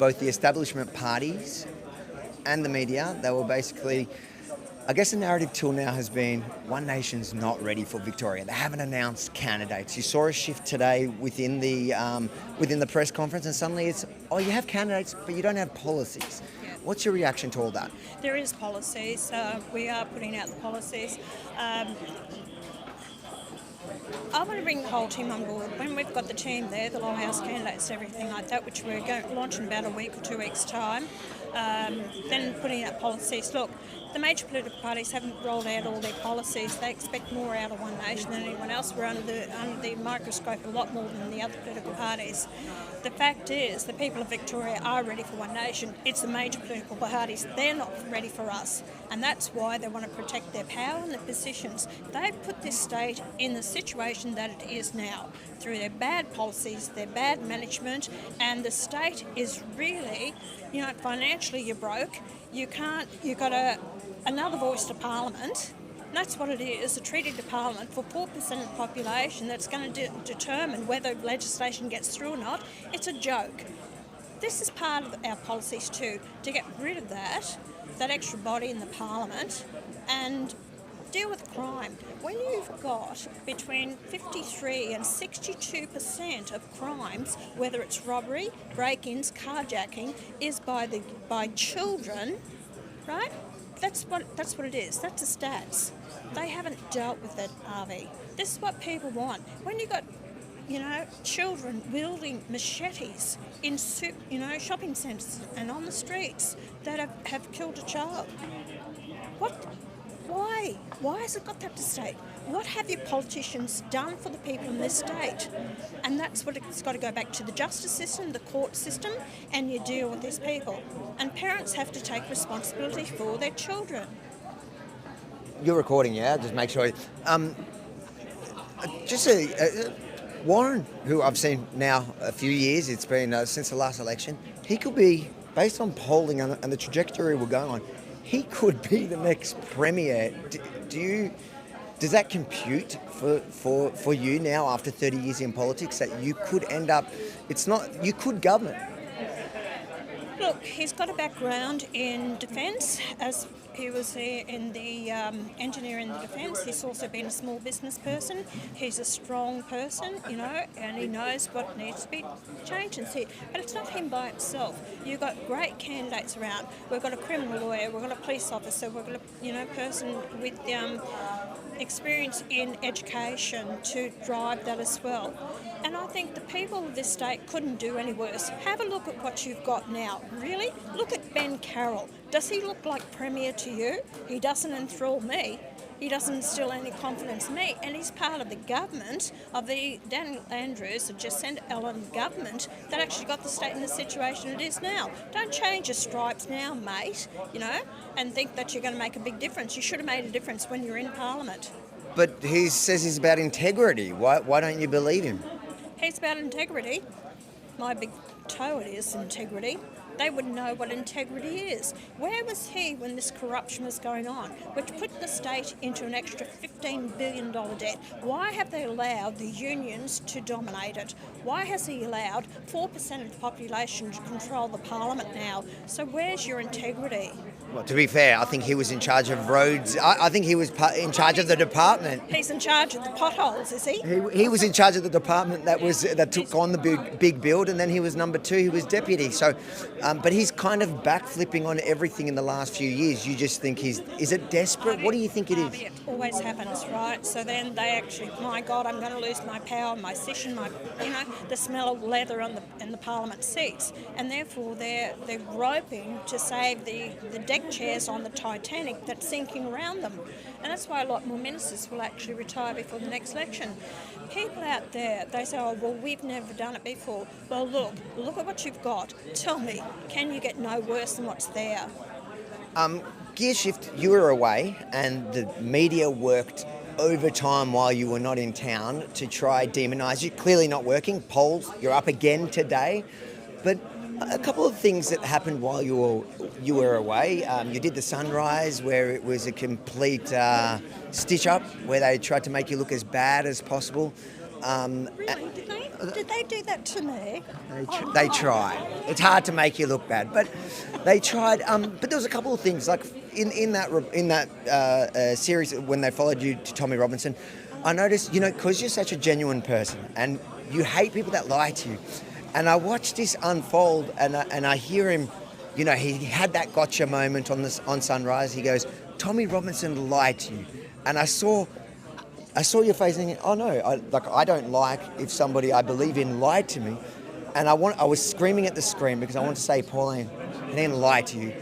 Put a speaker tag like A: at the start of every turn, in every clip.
A: both the establishment parties and the media. They were basically, I guess the narrative till now has been One Nation's not ready for Victoria. They haven't announced candidates. You saw a shift today within the press conference, and suddenly it's, oh, you have candidates, but you don't have policies. What's your reaction to all that?
B: There is policies. We are putting out the policies. I want to bring the whole team on board. When we've got the team there, the lower house candidates, everything like that, which we're going to launch in about a week or 2 weeks' time, then putting out policies. Look, the major political parties haven't rolled out all their policies. They expect more out of One Nation than anyone else. We're under the microscope a lot more than the other political parties. The fact is, the people of Victoria are ready for One Nation. It's the major political parties. They're not ready for us. And that's why they want to protect their power and their positions. They've put this state in the situation that it is now through their bad policies, their bad management, and the state is really, financially you're broke. You've got another voice to Parliament. And that's what it is, a treaty to Parliament for 4% of the population that's going to determine whether legislation gets through or not. It's a joke. This is part of our policies too, to get rid of that extra body in the Parliament and deal with crime. When you've got between 53 and 62% of crimes, whether it's robbery, break-ins, carjacking, is by children, right? That's what it is. That's the stats. They haven't dealt with it, RV. This is what people want. When you've got, children wielding machetes in, shopping centres and on the streets that have killed a child. What? Why? Why has it got that to state? What have your politicians done for the people in this state? And that's what it's got to go back to the justice system, the court system, and you deal with these people. And parents have to take responsibility for their children.
A: You're recording, yeah? Just make sure. Warren, who I've seen now a few years, it's been since the last election, he could be, based on polling and the trajectory we're going on, he could be the next premier. Does that compute for you now after 30 years in politics that you could end up, you could govern?
B: Look, he's got a background in defence, as he was in the engineer in the defence. He's also been a small business person. He's a strong person, and he knows what needs to be changed and said. But it's not him by himself. You've got great candidates around. We've got a criminal lawyer, we've got a police officer, we've got a person with experience in education to drive that as well. And I think the people of this state couldn't do any worse. Have a look at what you've got now. Really? Look at Ben Carroll. Does he look like Premier to you? He doesn't enthrall me. He doesn't instill any confidence in me. And he's part of the government of the Daniel Andrews, the Jacinda Ardern government, that actually got the state in the situation it is now. Don't change your stripes now, mate, and think that you're going to make a big difference. You should have made a difference when you're in Parliament.
A: But he says he's about integrity. Why don't you believe him?
B: He's about integrity. My big toe it is integrity. They wouldn't know what integrity is. Where was he when this corruption was going on, which put the state into an extra $15 billion debt? Why have they allowed the unions to dominate it? Why has he allowed 4% of the population to control the Parliament now? So where's your integrity?
A: Well, to be fair, I think he was in charge of roads. I think he was in charge of the department.
B: He's in charge of the potholes, is he?
A: He was in charge of the department that took on the big build, and then he was number 2. He was deputy. So, but he's kind of backflipping on everything in the last few years. You just think is it desperate? What do you think it is?
B: It always happens, right? So then they actually, my God, I'm going to lose my power, my position, the smell of leather in the Parliament seats, and therefore they're groping to save the deck chairs on the Titanic that's sinking around them. And that's why a lot more ministers will actually retire before the next election. People out there, they say, oh, well, we've never done it before. Well, look at what you've got. Tell me, can you get no worse than what's there?
A: Gear shift, you were away and the media worked overtime while you were not in town to try demonise you. Clearly not working. Polls, you're up again today. But a couple of things that happened while you were away. You did the Sunrise, where it was a complete stitch-up, where they tried to make you look as bad as possible.
B: Really? Did they do that to me?
A: They tried. It's hard to make you look bad, but they tried. But there was a couple of things, like in that series when they followed you to Tommy Robinson. I noticed, because you're such a genuine person and you hate people that lie to you, and I watched this unfold, and I hear him. He had that gotcha moment on Sunrise. He goes, Tommy Robinson lied to you, and I saw your face thinking, oh no, I don't like if somebody I believe in lied to me, and I was screaming at the screen because I want to say, Pauline, he didn't lie to you.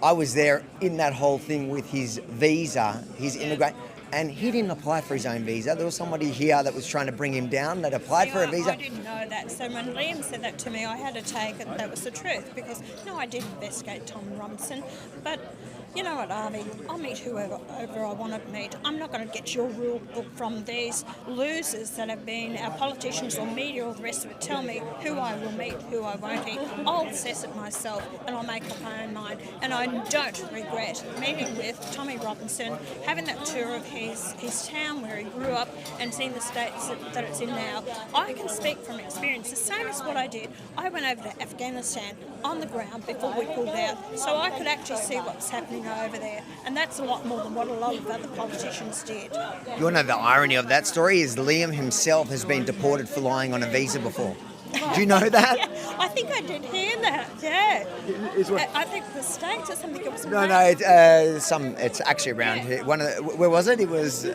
A: I was there in that whole thing with his visa, his immigrant, and he didn't apply for his own visa. There was somebody here that was trying to bring him down that applied for a visa.
B: I didn't know that. So when Liam said that to me, I had to take it that was the truth, because I did investigate Tom Robinson, but you know what, Avi? I'll meet whoever I want to meet. I'm not going to get your rule book from these losers that have been our politicians or media or the rest of it. Tell me who I will meet, who I won't meet. I'll assess it myself and I'll make up my own mind. And I don't regret meeting with Tommy Robinson, having that tour of his town where he grew up and seeing the states that it's in now. I can speak from experience, the same as what I did. I went over to Afghanistan on the ground before we pulled out, so I could actually see what's happening over there, and that's a lot more than what a lot of other politicians did.
A: You want to know the irony of that story is Liam himself has been deported for lying on a visa before. Do you know that?
B: Yeah, I think I did hear that. Yeah. I think the States or something. It was
A: No, it's actually around here. Where was it? It was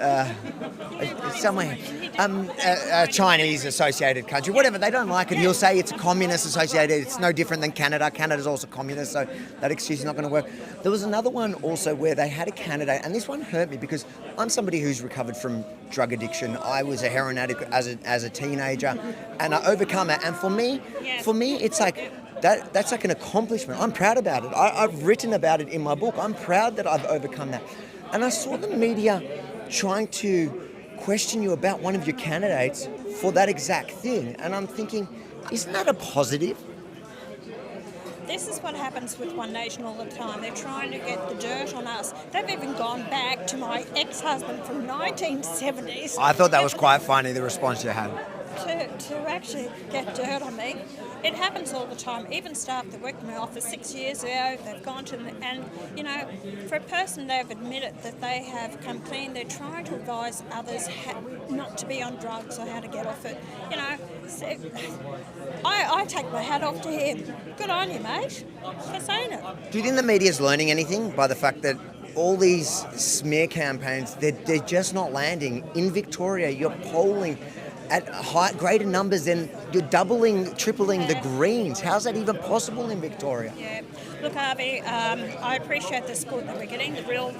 A: somewhere. A Chinese associated country. Whatever, they don't like it. He'll say it's a communist associated. It's no different than Canada. Canada's also communist, so that excuse is not going to work. There was another one also where they had a candidate, and this one hurt me because I'm somebody who's recovered from drug addiction. I was a heroin addict as a teenager, and I overcome it. And for me, it's like that's like an accomplishment. I'm proud about it. I've written about it in my book. I'm proud that I've overcome that. And I saw the media trying to question you about one of your candidates for that exact thing, and I'm thinking, isn't that a positive?
B: This is what happens with One Nation all the time. They're trying to get the dirt on us. They've even gone back to my ex-husband from 1970s.
A: I thought that was quite funny, the response you had.
B: To actually get dirt on me. It happens all the time. Even staff that worked in my office 6 years ago, they've gone to them, and for a person they've admitted that they have come clean, they're trying to advise others not to be on drugs or how to get off it. So I take my hat off to him. Good on you, mate, for saying it.
A: Do you think the media's learning anything by the fact that all these smear campaigns, they're just not landing? In Victoria, you're polling at greater numbers than you're doubling, tripling the Greens. How's that even possible in Victoria?
B: Yeah. Look, Avi, I appreciate the support that we're getting. The real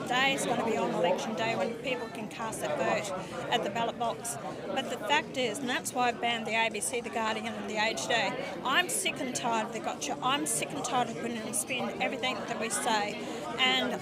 B: day is going to be on election day when people can cast their vote at the ballot box. But the fact is, and that's why I banned the ABC, the Guardian and the Age Day, I'm sick and tired of the gotcha. I'm sick and tired of putting and spin everything that we say. And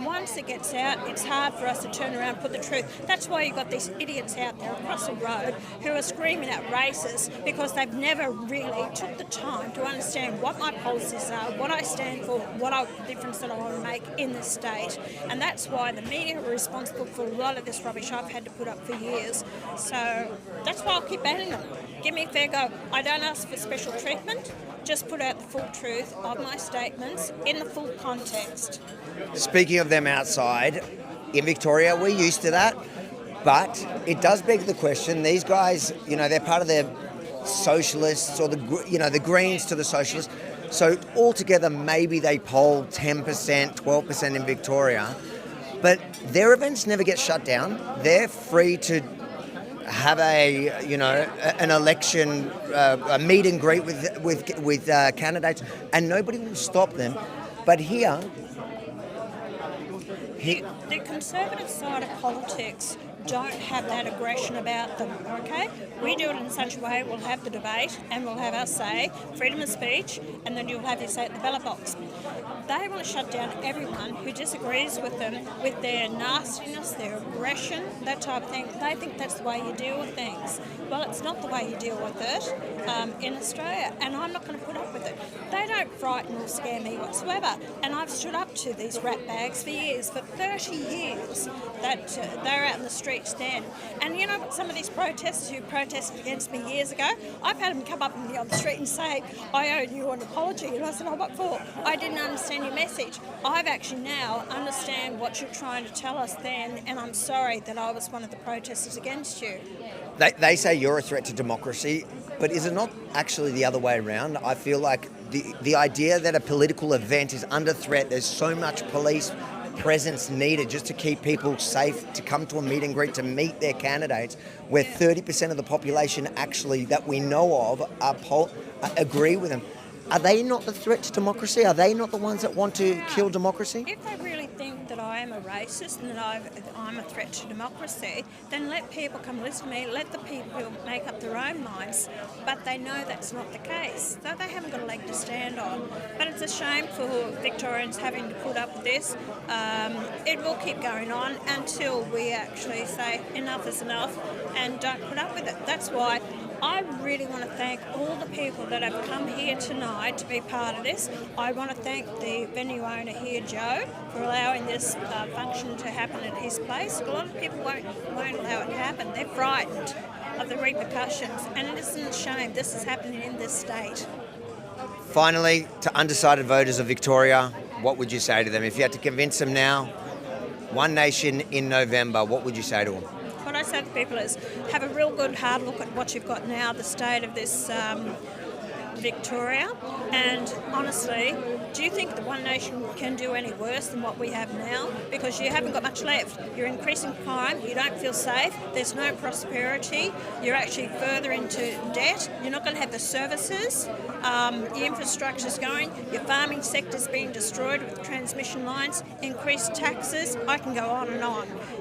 B: once it gets out, it's hard for us to turn around and put the truth. That's why you've got these idiots out there across the road who are screaming at racists because they've never really took the time to understand what my policies are, what I stand for, the difference that I want to make in this state. And that's why the media are responsible for a lot of this rubbish I've had to put up for years. So that's why I'll keep banning them. Give me a fair go. I don't ask for special treatment. Just put out the full truth of my statements in the full context.
A: Speaking of them outside, in Victoria, we're used to that, but it does beg the question, these guys, they're part of the socialists or the Greens to the socialists, so altogether maybe they poll 10%, 12% in Victoria, but their events never get shut down. They're free to have an election, a meet and greet with candidates, and nobody will stop them. But here,
B: the Conservative side of politics don't have that aggression about them, okay? We do it in such a way, we'll have the debate and we'll have our say, freedom of speech, and then you'll have your say at the ballot box. They want to shut down everyone who disagrees with them, with their nastiness, their aggression, that type of thing. They think that's the way you deal with things. Well, it's not the way you deal with it in Australia, and I'm not going to put up with it. They don't frighten or scare me whatsoever, and I've stood up to these rat bags for years, for 30 years, that they're out in the street streets then. And you know what, some of these protesters who protested against me years ago, I've had them come up to me on the street and say, I owe you an apology. And I said, oh, what for? I didn't understand your message. I've actually now understand what you're trying to tell us then, and I'm sorry that I was one of the protesters against you.
A: They say you're a threat to democracy, but is it not actually the other way around? I feel like the idea that a political event is under threat, there's so much police presence needed just to keep people safe, to come to a meet and greet, to meet their candidates, where 30% of the population actually, that we know of, agree with them. Are they not the threat to democracy? Are they not the ones that want to kill democracy?
B: If they really think that I am a racist and that I'm a threat to democracy, then let people come listen to me, let the people make up their own minds. But they know that's not the case. So they haven't got a leg to stand on. But it's a shame for Victorians having to put up with this. It will keep going on until we actually say enough is enough and don't put up with it. That's why I really want to thank all the people that have come here tonight to be part of this. I want to thank the venue owner here, Joe, for allowing this function to happen at his place. A lot of people won't allow it to happen. They're frightened of the repercussions, and it isn't a shame. This is happening in this state.
A: Finally, to undecided voters of Victoria, what would you say to them? If you had to convince them now, One Nation in November, what would you say to them?
B: What I say to people is have a real good hard look at what you've got now, the state of this Victoria, and honestly, do you think the One Nation can do any worse than what we have now? Because you haven't got much left. You're increasing crime, you don't feel safe, there's no prosperity, you're actually further into debt, you're not going to have the services, the infrastructure's going, your farming sector's being destroyed with transmission lines, increased taxes, I can go on,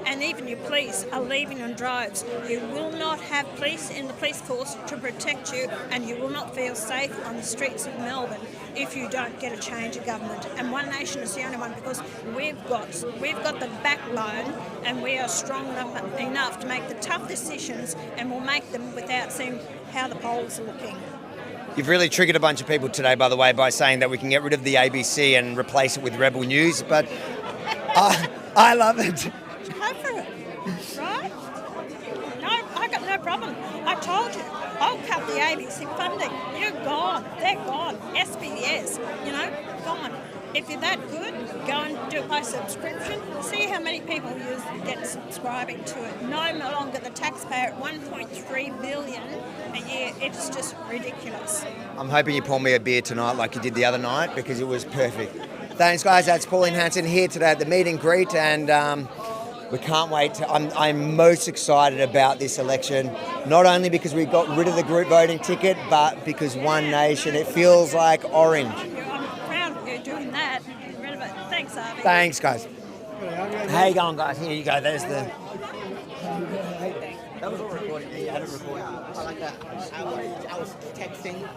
B: and even your police are leaving in droves. You will not have police in the police force to protect you, and you will not feel safe on the streets of Melbourne if you don't get a change of government. And One Nation is the only one, because we've got the backbone, and we are strong enough to make the tough decisions, and we'll make them without seeing how the polls are looking.
A: You've really triggered a bunch of people today, by the way, by saying that we can get rid of the ABC and replace it with Rebel News, but I love it.
B: Go for it, right? No, I got no problem. I told you, I'll cut the ABC funding. You're gone. They're gone. SBS, gone. If you're that good, go and do it by subscription. See how many people get subscribing to it. No longer the taxpayer at $1.3 billion a year. It's just ridiculous. I'm
A: hoping you pour me a beer tonight like you did the other night, because it was perfect. Thanks, guys. That's Pauline Hanson here today at the meet and greet, and we can't wait. I'm most excited about this election, not only because we got rid of the group voting ticket, but because One Nation, it feels like orange.
B: I'm proud of you doing that. Get rid of it. Thanks, Avi.
A: Thanks, guys. How you going, guys? Here you go. There's the... That was all recording. Yeah, you had it recording. I like that. I was texting.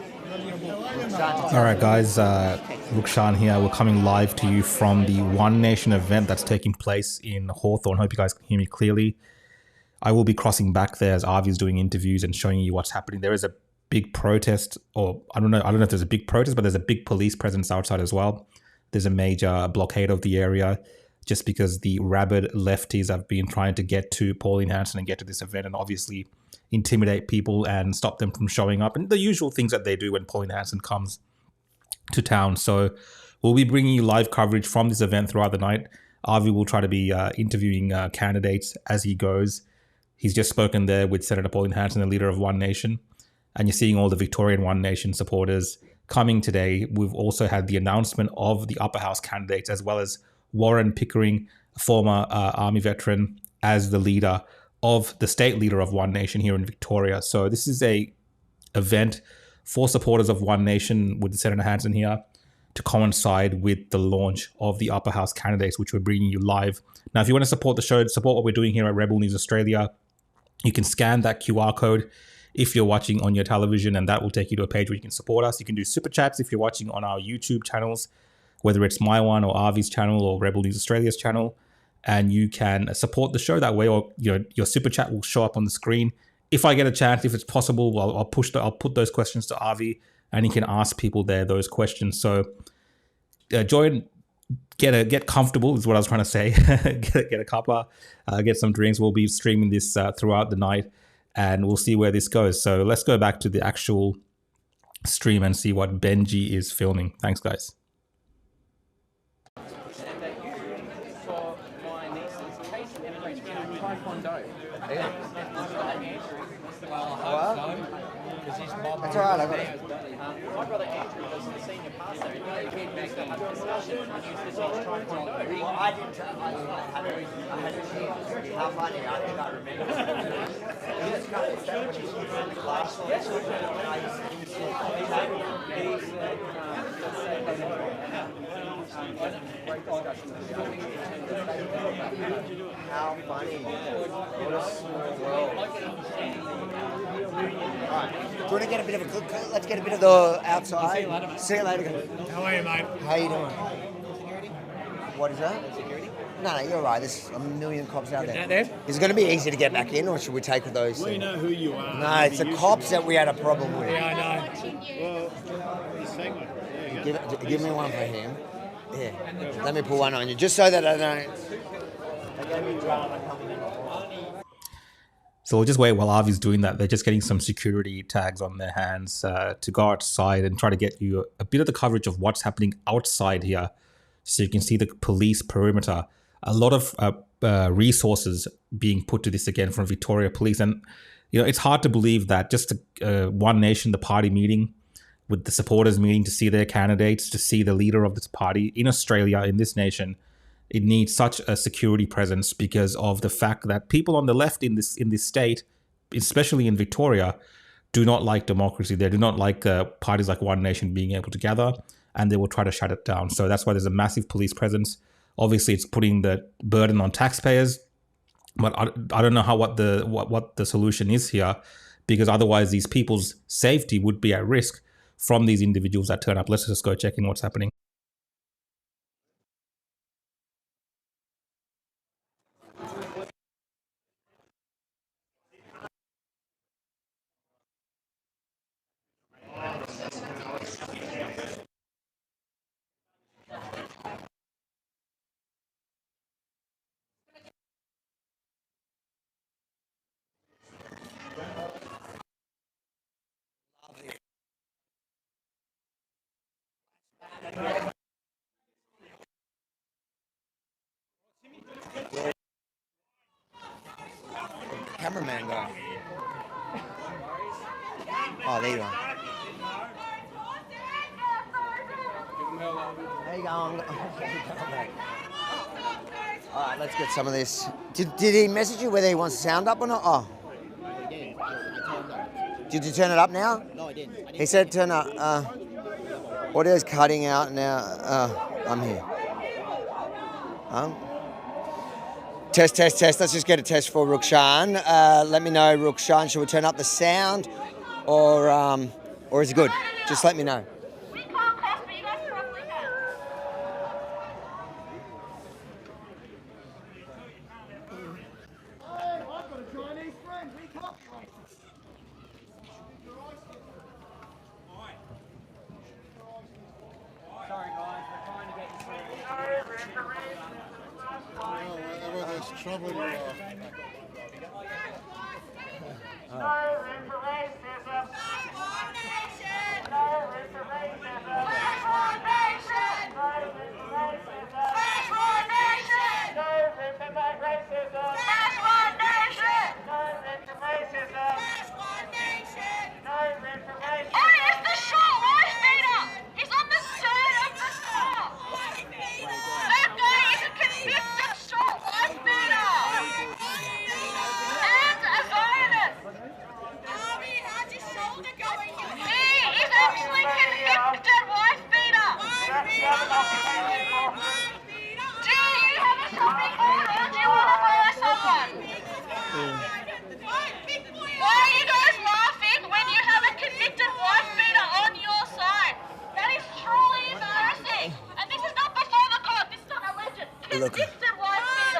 C: All right, guys. Rukshan here. We're coming live to you from the One Nation event that's taking place in Hawthorn. Hope you guys can hear me clearly. I will be crossing back there as Avi's doing interviews and showing you what's happening. There is a big protest, or I don't know if there's a big protest, but there's a big police presence outside as well. There's a major blockade of the area, just because the rabid lefties have been trying to get to Pauline Hanson and get to this event and obviously intimidate people and stop them from showing up, and the usual things that they do when Pauline Hanson comes to town. So we'll be bringing you live coverage from this event throughout the night. Avi will try to be interviewing candidates as he goes. He's just spoken there with Senator Pauline Hanson, the leader of One Nation, and you're seeing all the Victorian One Nation supporters coming today. We've also had the announcement of the upper house candidates, as well as Warren Pickering, a former army veteran, as the leader of the state leader of One Nation here in Victoria. So this is a event for supporters of One Nation with Senator Hanson here to coincide with the launch of the upper house candidates, which we're bringing you live. Now, if you want to support the show, support what we're doing here at Rebel News Australia, you can scan that QR code if you're watching on your television, and that will take you to a page where you can support us. You can do super chats if you're watching on our YouTube channels, whether it's my one or Avi's channel or Rebel News Australia's channel, and you can support the show that way, or your super chat will show up on the screen. If I get a chance, if it's possible, I'll put those questions to Avi, and he can ask people there those questions. So join get comfortable is what I was trying to say. get a cuppa, get some drinks. We'll be streaming this throughout the night, and we'll see where this goes. So let's go back to the actual stream and see what Benji is filming. Thanks, guys.
A: That's all right, I got it.
D: My brother Andrew was the senior pastor, and he used to have a discussion and used to teach Taekwondo.
A: Well, I didn't. I had a chance. How funny! I think I remember. This guy was that when he was in the class. Yes. How funny! What a small world. Right. Do you want to get a bit of a let's get a bit of the outside. See you later.
E: How are you, mate?
A: How you doing? What is that? Security? No, you're right. There's a million cops out there.
E: Out there?
A: Is it going to be easy to get back in, or should we take those?
E: We know who you are.
A: No, it's the cops that we had a problem with.
E: Yeah, I know. Well, he's saying one. There you go.
A: Give me one for him. Yeah. Let me pull one on you, just so that I don't.
C: So we'll just wait while Avi's doing that. They're just getting some security tags on their hands to go outside and try to get you a bit of the coverage of what's happening outside here, so you can see the police perimeter. A lot of resources being put to this again from Victoria Police, and it's hard to believe that just One Nation, the party meeting, with the supporters meeting to see their candidates, to see the leader of this party in Australia, in this nation, it needs such a security presence because of the fact that people on the left in this state, especially in Victoria, do not like democracy. They do not like parties like One Nation being able to gather, and they will try to shut it down. So that's why there's a massive police presence. Obviously, it's putting the burden on taxpayers, but I don't know what the solution is here, because otherwise these people's safety would be at risk from these individuals that turn up. Let's just go check in what's happening.
A: Cameraman guy. Oh, there you are. There you go. All right, let's get some of this. Did he message you whether he wants the sound up or not? Oh. Did you turn it up now?
D: No, I didn't.
A: He said turn up. Audio's cutting out now. I'm here. Test. Let's just get a test for Rukshan. Let me know, Rukshan. Should we turn up the sound, or is it good? Just let me know.
F: We can't cost, but you guys probably can.
G: I've got a Chinese friend. We can't be racist.
D: Sorry, guys, we're trying to get you through.
G: Whatever this trouble you are.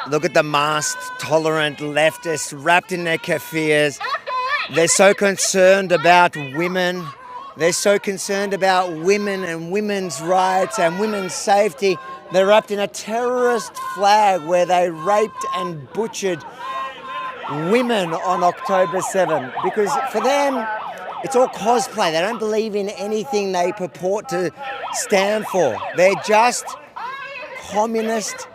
A: Look at the masked, tolerant leftists wrapped in their kafirs. They're so concerned about women. They're so concerned about women and women's rights and women's safety. They're wrapped in a terrorist flag where they raped and butchered women on October 7 because for them, it's all cosplay. They don't believe in anything they purport to stand for. They're just communist,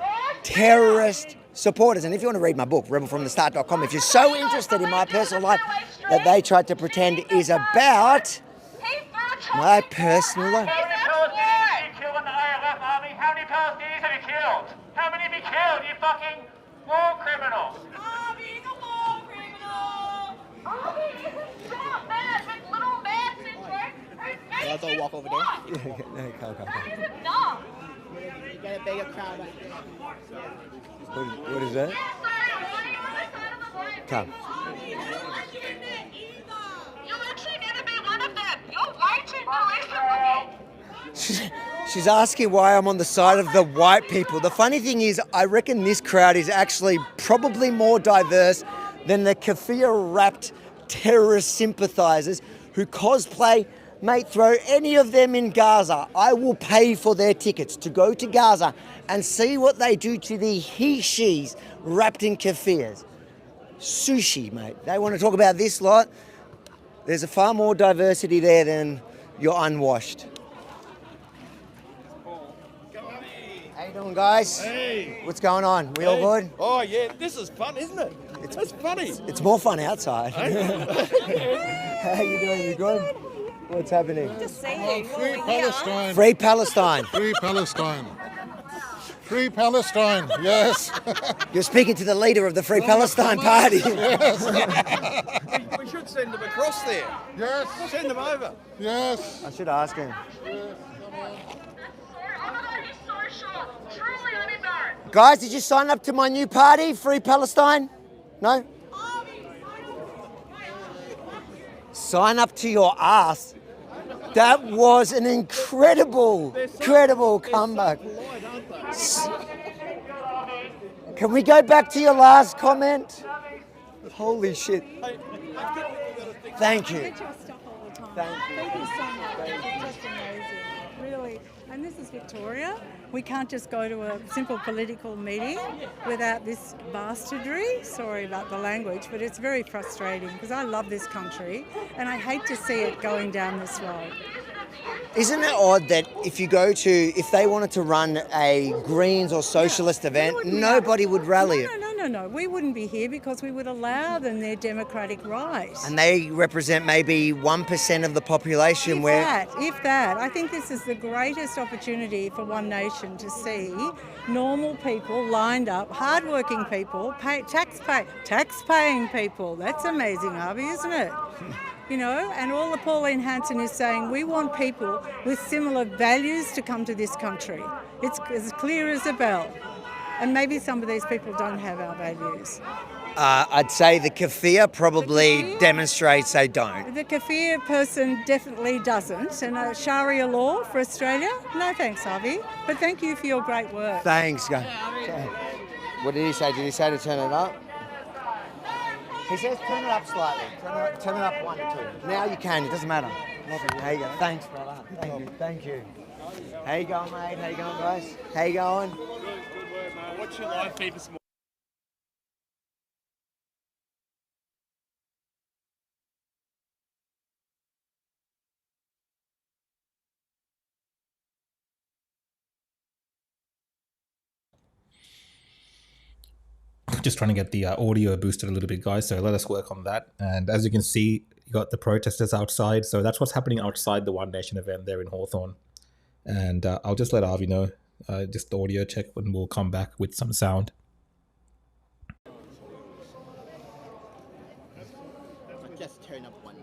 A: terrorist supporters. And if you want to read my book, rebelfromthestart.com, if you're so interested in my personal life that they tried to pretend is about my personal life.
F: How many Palestinians have you killed? How many have you killed, you fucking war criminal? He's a war criminal! Stop that with little man syndrome.
D: I'll go walk over there.
A: No, go.
F: He's a dog.
D: You get a bigger crowd right there.
A: What is that? Come.
F: You'll actually never be one of them. You're way too militant looking.
A: She's asking why I'm on the side of the white people. The funny thing is, I reckon this crowd is actually probably more diverse than the keffiyeh-wrapped terrorist sympathisers who cosplay. Mate, throw any of them in Gaza. I will pay for their tickets to go to Gaza and see what they do to the he-she's wrapped in keffiyehs. Sushi, mate. They want to talk about this lot. There's a far more diversity there than your unwashed. How you doing, guys?
H: Hey.
A: What's going on? We all good?
H: Oh, yeah. This is fun, isn't it? It's funny.
A: It's more fun outside. How you doing? You good? What's happening?
B: Just see you.
G: Free Palestine.
A: Free Palestine.
G: Free Palestine. Free Palestine, yes.
A: You're speaking to the leader of the Free Palestine Party.
H: We should send them across there.
G: Yes,
H: Send them over.
G: yes.
A: I should ask him.
F: Oh my god, he's so short. Truly unembarrassed.
A: Guys, did you sign up to my new party, Free Palestine? No? Sign up to your ass. That was an incredible comeback. Can we go back to your last comment? Holy shit. Thank you.
I: Get your stuff all the time.
A: Thank you.
I: Thank you so much. It's just amazing. Really. And this is Victoria. We can't just go to a simple political meeting without this bastardry. Sorry about the language, but it's very frustrating because I love this country and I hate to see it going down this road.
A: Isn't it odd that if they wanted to run a Greens or Socialist event,
I: wouldn't be
A: nobody would rally it?
I: No. We wouldn't be here because we would allow them their democratic right.
A: And they represent maybe 1% of the population
I: If that. I think this is the greatest opportunity for One Nation to see normal people lined up, hardworking people, tax-paying people. That's amazing, Harvey, isn't it? You know, and all the Pauline Hanson is saying, we want people with similar values to come to this country. It's as clear as a bell. And maybe some of these people don't have our values.
A: I'd say the keffiyeh probably demonstrates they don't.
I: The keffiyeh person definitely doesn't. And Sharia law for Australia? No thanks, Harvey. But thank you for your great work.
A: Thanks, guys. What did he say? Did he say to turn it up? He says turn it up slightly. Turn it up 1 or 2. Now you can. It doesn't matter. There you go. Thanks, brother. Thank you. How you going, mate? How you going, guys? How you going?
H: Good work, mate. What's your life feed this morning?
C: Just trying to get the audio boosted a little bit, guys. So let us work on that. And as you can see, you got the protesters outside. So that's what's happening outside the One Nation event there in Hawthorn. And I'll just let Avi know, just the audio check, and we'll come back with some sound.
D: Just turn up one.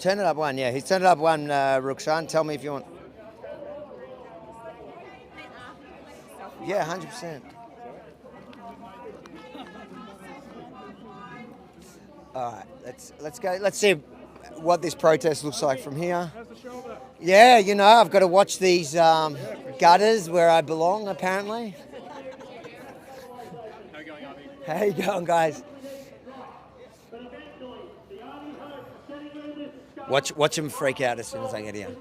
A: Turn it up 1, yeah. He's turned it up 1, Rukshan. Tell me if you want. Yeah, 100%. All right, let's go. Let's see what this protest looks like from here. Yeah, you know, I've got to watch these gutters where I belong, apparently. How you going, guys? Watch them freak out as soon as they get here.
F: Is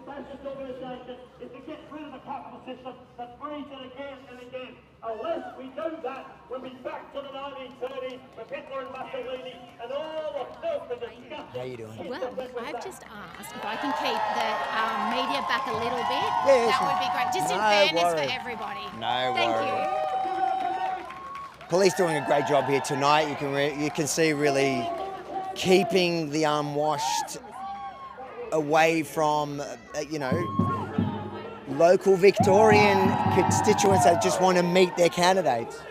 F: to get rid of the capital system that breeds it again and again. Unless we do that, we'll be back to the 1930s with Hitler and Mussolini and all the filth and disgust.
A: How you doing?
J: Well, I've just asked if I can keep the media back a little bit.
A: Yeah,
J: that would be great. Just in
A: no
J: fairness
A: worries.
J: for everybody.
A: No
J: Thank
A: worries.
J: you.
A: Police doing a great job here tonight. You can see really keeping the unwashed away from local Victorian constituents that just want to meet their candidates.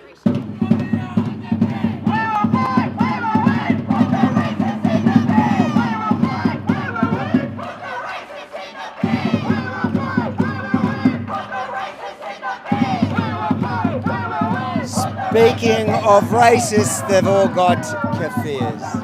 A: Speaking of racists, they've all got kafirs.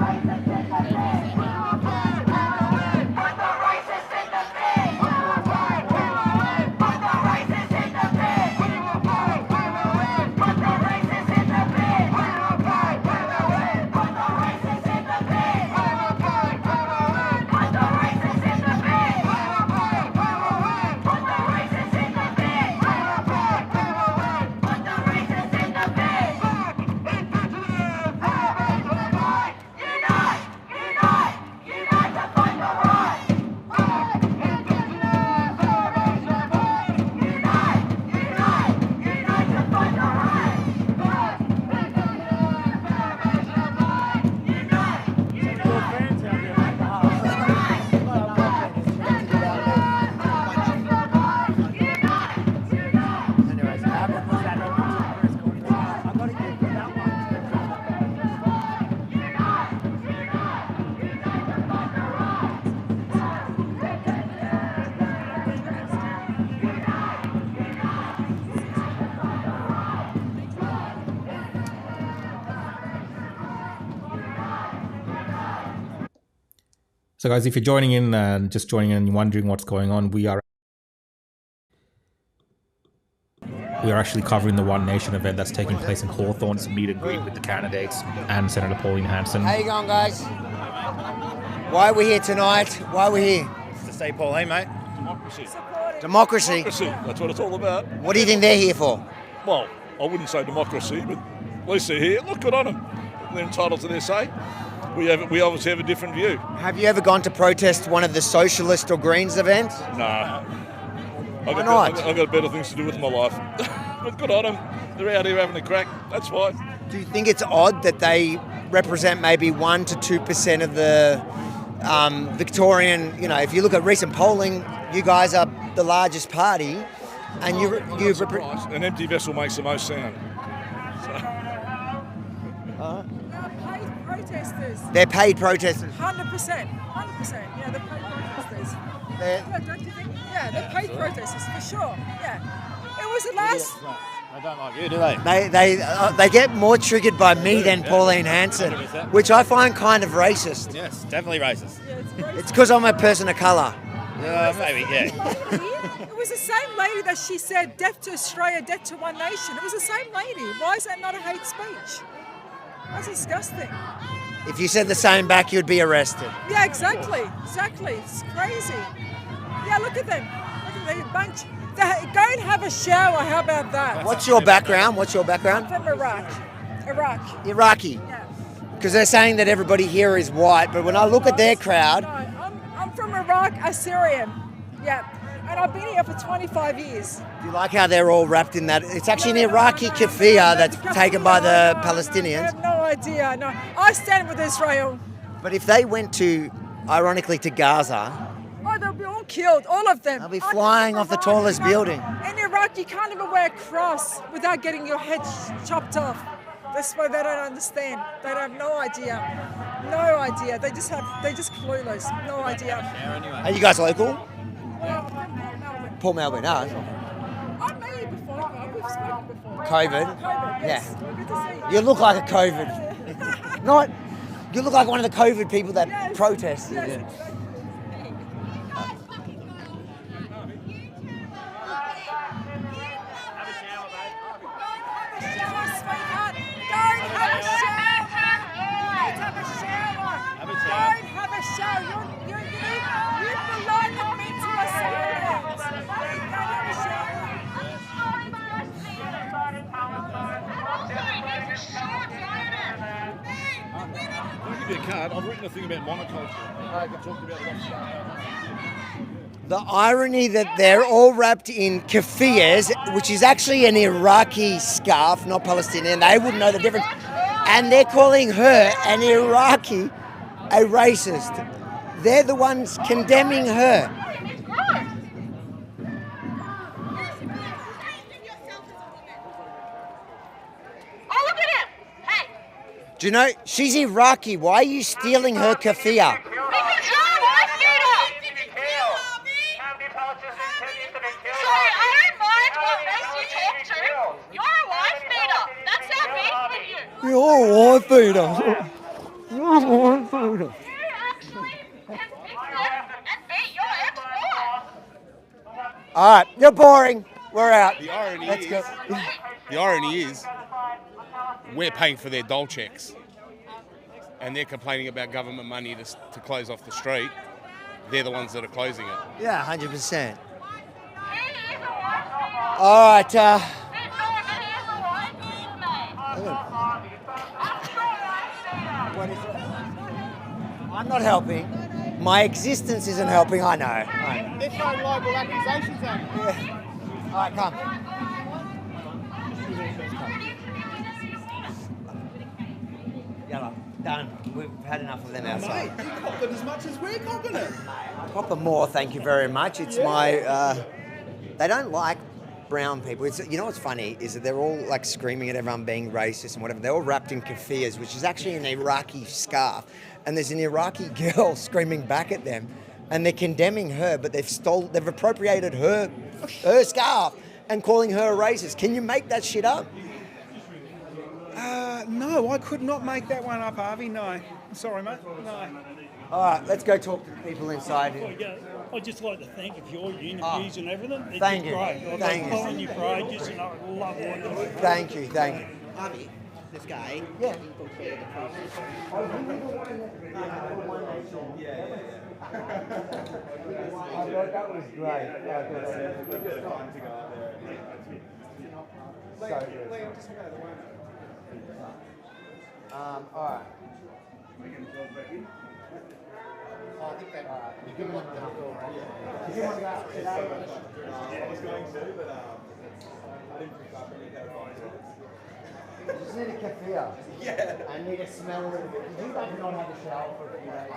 C: So guys, if you're joining in and just joining in and wondering what's going on, we are actually covering the One Nation event that's taking place in Hawthorn. It's a meet and greet with the candidates and Senator Pauline Hanson.
A: How you going, guys? Why are we here tonight? Why are we here?
K: To say Pauline, mate.
E: Democracy.
A: Democracy.
E: Democracy. That's what it's all about.
A: What do you think they're here for?
E: Well, I wouldn't say democracy, but at least they're here. Look, good on them. They're entitled to their say. We obviously have a different view.
A: Have you ever gone to protest one of the socialist or Greens events?
E: Nah.
A: Why not?
E: I've got better things to do with my life. But good on them. They're out here having a crack. That's fine.
A: Do you think it's odd that they represent maybe 1 to 2% of the Victorian, if you look at recent polling, you guys are the largest party, and
E: an empty vessel makes the most sound.
I: Protesters.
A: They're paid protesters.
I: 100%. 100%. Yeah, they're paid protesters. Don't you think? Yeah, they're paid protesters for sure. Yeah. It was the last.
K: They don't like you, do they?
A: They get more triggered by me than Pauline Hanson, which I find kind of racist.
K: Yes, definitely racist.
I: Yeah,
A: it's because I'm a person of colour.
K: Maybe, yeah.
I: It was the same lady that she said, death to Australia, death to One Nation. It was the same lady. Why is that not a hate speech? That's disgusting.
A: If you said the same back, you'd be arrested.
I: Yeah, exactly. It's crazy. Yeah, look at them. Look at them, bunch. Go and have a shower. How about that?
A: What's your background?
I: I'm from Iraq.
A: Iraqi.
I: Yeah.
A: Because they're saying that everybody here is white, but when I look at their crowd...
I: No, I'm from Iraq, Assyrian. Yeah. And I've been here for 25 years.
A: Do you like how they're all wrapped in that? It's actually an Iraqi keffiyeh that's taken by the Palestinians.
I: I have no idea. No, I stand with Israel.
A: But if they went to, ironically, to Gaza...
I: Oh, they'll be all killed, all of them.
A: They'll be flying off the tallest building.
I: In Iraq, you can't even wear a cross without getting your head chopped off. That's why they don't understand. They have no idea. No idea. They just clueless. No idea.
A: Are you guys local?
I: Melbourne.
A: Port Melbourne, no.
I: I've met you before. We've spoken before.
A: COVID?
I: Yes.
A: Yeah.
I: Good to see you.
A: You look like a COVID. Not. You look like one of the COVID people that protested.
I: Yes.
A: Yeah.
E: you a card. I've written a thing about monoculture. I can talk about what's
A: The irony that they're all wrapped in keffiyehs, which is actually an Iraqi scarf, not Palestinian. They wouldn't know the difference. And they're calling her, an Iraqi, a racist. They're the ones condemning her.
F: Oh, look at him! Hey!
A: Do you know, she's Iraqi. Why are you stealing her keffiyeh?
F: Because you're a wife beater! Sorry, I don't mind what race you talk to. You're a wife beater. That's our beef with you.
A: You're a wife beater. You're a wife beater.
F: You actually can fix it and beat your ex-wife.
A: All right, you're boring. We're out.
H: The irony
A: Let's
H: is,
A: go.
H: the irony is, we're paying for their dole checks, and they're complaining about government money to close off the street. They're the ones that are closing it.
A: Yeah, 100%. All right. What is it? I'm not helping. My existence isn't helping. I know.
H: They're throwing libel accusations at you.
A: Yeah. All right, come. Yellow. Done. We've had enough of them outside.
L: Mate, you cop it as much as we're copping it.
A: Proper more, thank you very much. It's my. They don't like brown people. It's, you know what's funny is that they're all like screaming at everyone being racist and whatever. They're all wrapped in keffiyehs, which is actually an Iraqi scarf. And there's an Iraqi girl screaming back at them, and they're condemning her, but they've appropriated her scarf and calling her a racist. Can you make that shit up?
L: No, I could not make that one up, Harvey. No. Sorry, mate. No.
A: All right, let's go talk to the people inside here.
M: I'd just like to thank you for your interviews and everything. It's
A: Thank you.
M: great. I've
A: Thank
M: been
A: you.
M: following you for ages and I love what you do.
A: Thank you.
N: Harvey, this guy.
A: Yeah. That was great. So good. All right.
N: I think that.
A: You give one go. You give one go.
O: I was going to, but I didn't pick up any kind of
A: You just need a keffiyeh.
O: Yeah.
A: I need to smell it. You have not had a shower for a few days.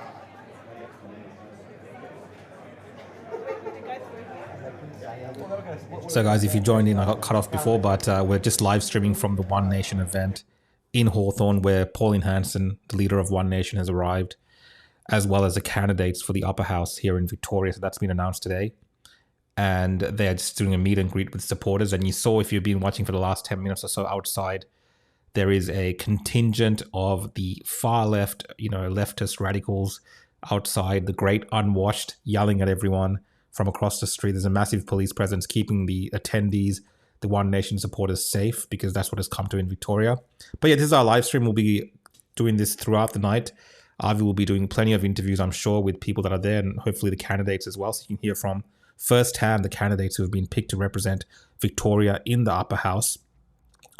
C: So guys, if you joined in, I got cut off before, but we're just live streaming from the One Nation event in Hawthorn, where Pauline Hanson, the leader of One Nation, has arrived, as well as the candidates for the upper house here in Victoria. So that's been announced today. And they're just doing a meet and greet with supporters. And you saw, if you've been watching for the last 10 minutes or so outside, there is a contingent of the far left, leftist radicals outside, the great unwashed, yelling at everyone from across the street. There's a massive police presence keeping the attendees, the One Nation supporters, safe, because that's what has come to in Victoria. But yeah, this is our live stream. We'll be doing this throughout the night. Avi will be doing plenty of interviews, I'm sure, with people that are there, and hopefully the candidates as well, so you can hear from firsthand the candidates who have been picked to represent Victoria in the upper house.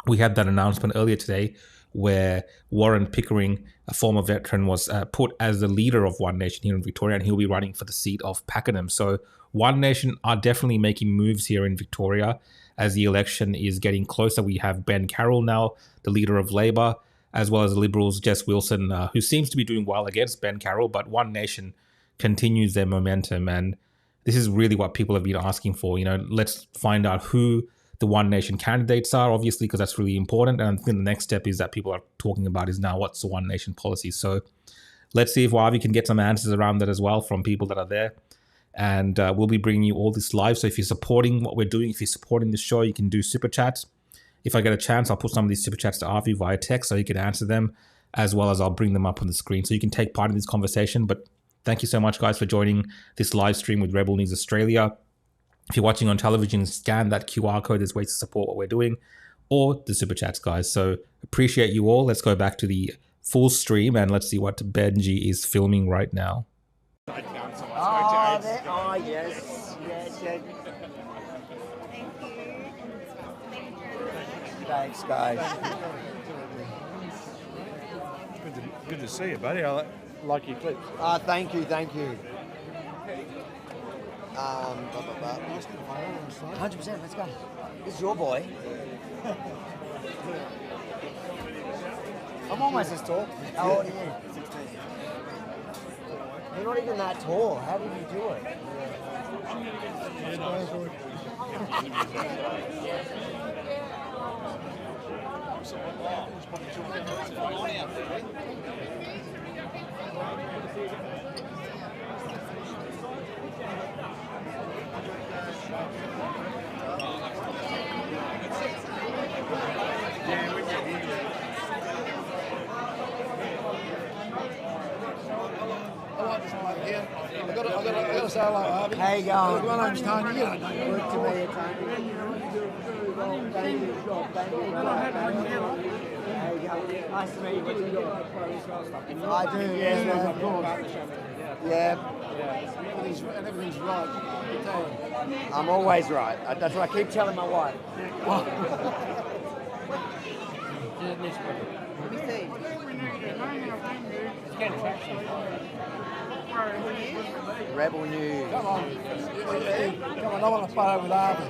C: We had that announcement earlier today where Warren Pickering, a former veteran, was put as the leader of One Nation here in Victoria, and he'll be running for the seat of Pakenham. So One Nation are definitely making moves here in Victoria as the election is getting closer. We have Ben Carroll now, the leader of Labor, as well as the Liberals, Jess Wilson, who seems to be doing well against Ben Carroll, but One Nation continues their momentum. And this is really what people have been asking for. Let's find out who the One Nation candidates are, obviously, because that's really important. And I think the next step is that people are talking about is now what's the One Nation policy. So let's see if Wavi can get some answers around that as well from people that are there. And we'll be bringing you all this live. So if you're supporting what we're doing, if you're supporting the show, you can do super chats. If I get a chance, I'll put some of these super chats to Avi via text so you can answer them, as well as I'll bring them up on the screen so you can take part in this conversation. But thank you so much, guys, for joining this live stream with Rebel News Australia. If you're watching on television, scan that QR code. There's ways to support what we're doing, or the super chats, guys. So appreciate you all. Let's go back to the full stream and let's see what Benji is filming right now.
A: Yes. Thanks, guys.
O: good to see you, buddy. I like your clips.
A: Thank you. 100%, let's go. This is your boy. I'm almost as tall. How old are you? 16. You're not even that tall. How did you do it?
P: I got to say hello, Harvey.
A: How you going?
P: My name's Tony. You don't know me.
A: Good to meet you, Tony. Thank you. How you going? Nice to meet you. I do, yeah.
P: Of course.
A: Yeah.
P: Everything's right.
A: I'm always right. That's what I keep telling my wife. Rebel News.
P: Come on. Come on, I want to photo with Harvey.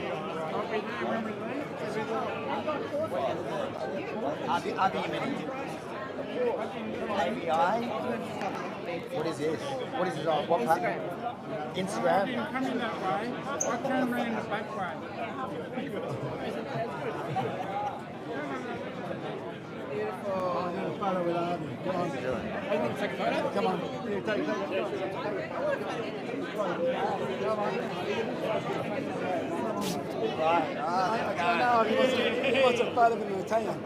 A: ABI? What is this? What is this on? What platform? Instagram?
Q: I'm coming that way. I turn around the back way.
P: Photo with Harvey. Come on.
Q: You want to take a photo?
P: Come on. Yeah, take it.
A: Right.
P: I know. He wants a photo with the town.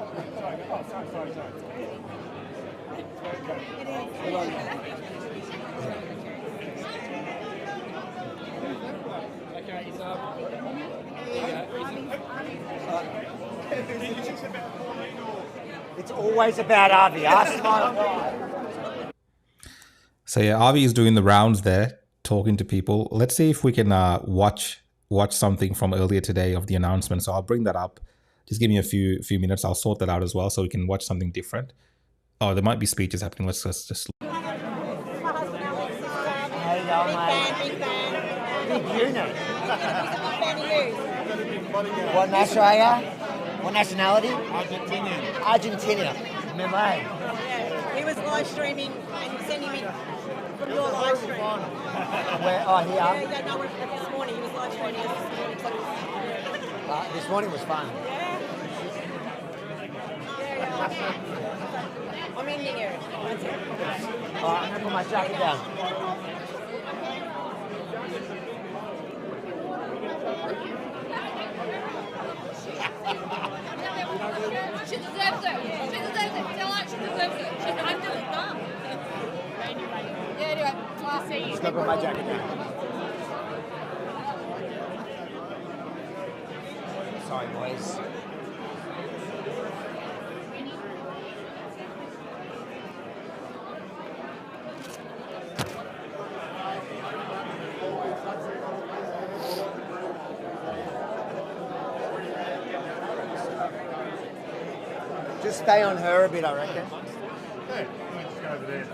A: It's always about Avi. Ask my
C: So yeah, Avi is doing the rounds there, talking to people. Let's see if we can watch something from earlier today of the announcement. So I'll bring that up. Just give me a few minutes. I'll sort that out as well, so we can watch something different. Oh, there might be speeches happening. Let's just.
A: How you going, mate? Big unit. What national are you? What nationality? Argentina. Remember?
R: Yeah, he was live streaming and you sent him in from your live stream.
A: Where? Oh, here.
R: Yeah, no, this morning he was live streaming us this morning.
A: This morning was fun.
R: I'm ending here. That's it.
A: Alright, I'm going to put my jacket down.
S: She deserves it. She deserves it. Tell her she deserves it. She's under the thumb. Yeah, anyway. Good to see you.
A: Just go put my jacket down. Sorry, boys. Just stay on her a bit, I reckon.
O: Hey, just go over there.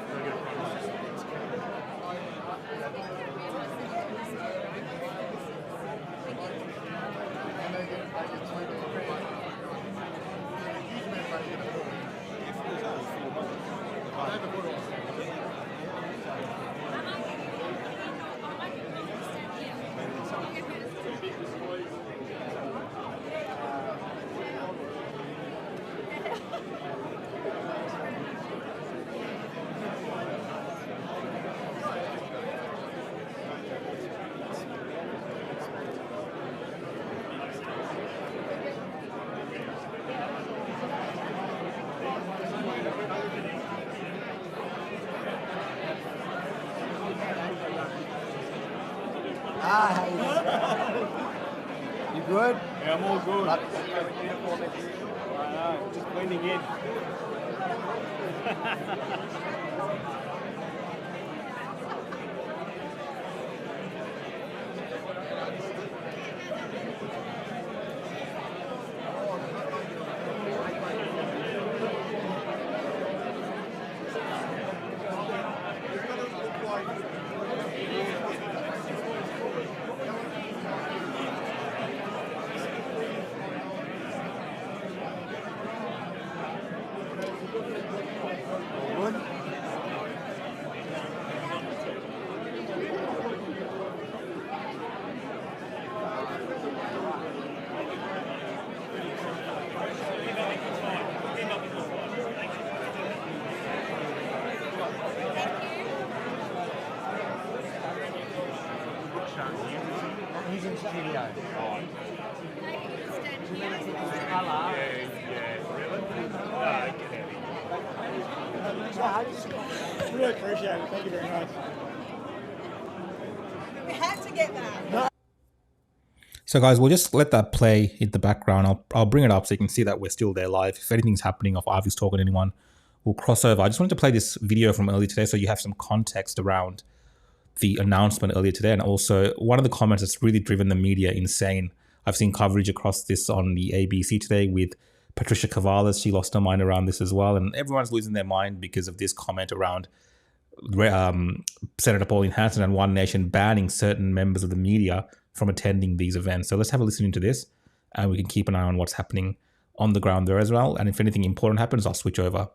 A: You good?
O: Yeah, I'm all good. I know, just blending in.
D: video.
M: Really appreciate it. Thank you very much.
R: We had to get that.
C: So guys, we'll just let that play in the background. I'll bring it up so you can see that we're still there live. If anything's happening, if Ivy's talking to anyone, we'll cross over. I just wanted to play this video from earlier today so you have some context around the announcement earlier today. And also one of the comments that's really driven the media insane. I've seen coverage across this on the ABC today with Patricia Cavalas. She lost her mind around this as well. And everyone's losing their mind because of this comment around Senator Pauline Hanson and One Nation banning certain members of the media from attending these events. So let's have a listen to this and we can keep an eye on what's happening on the ground there as well. And if anything important happens, I'll switch over.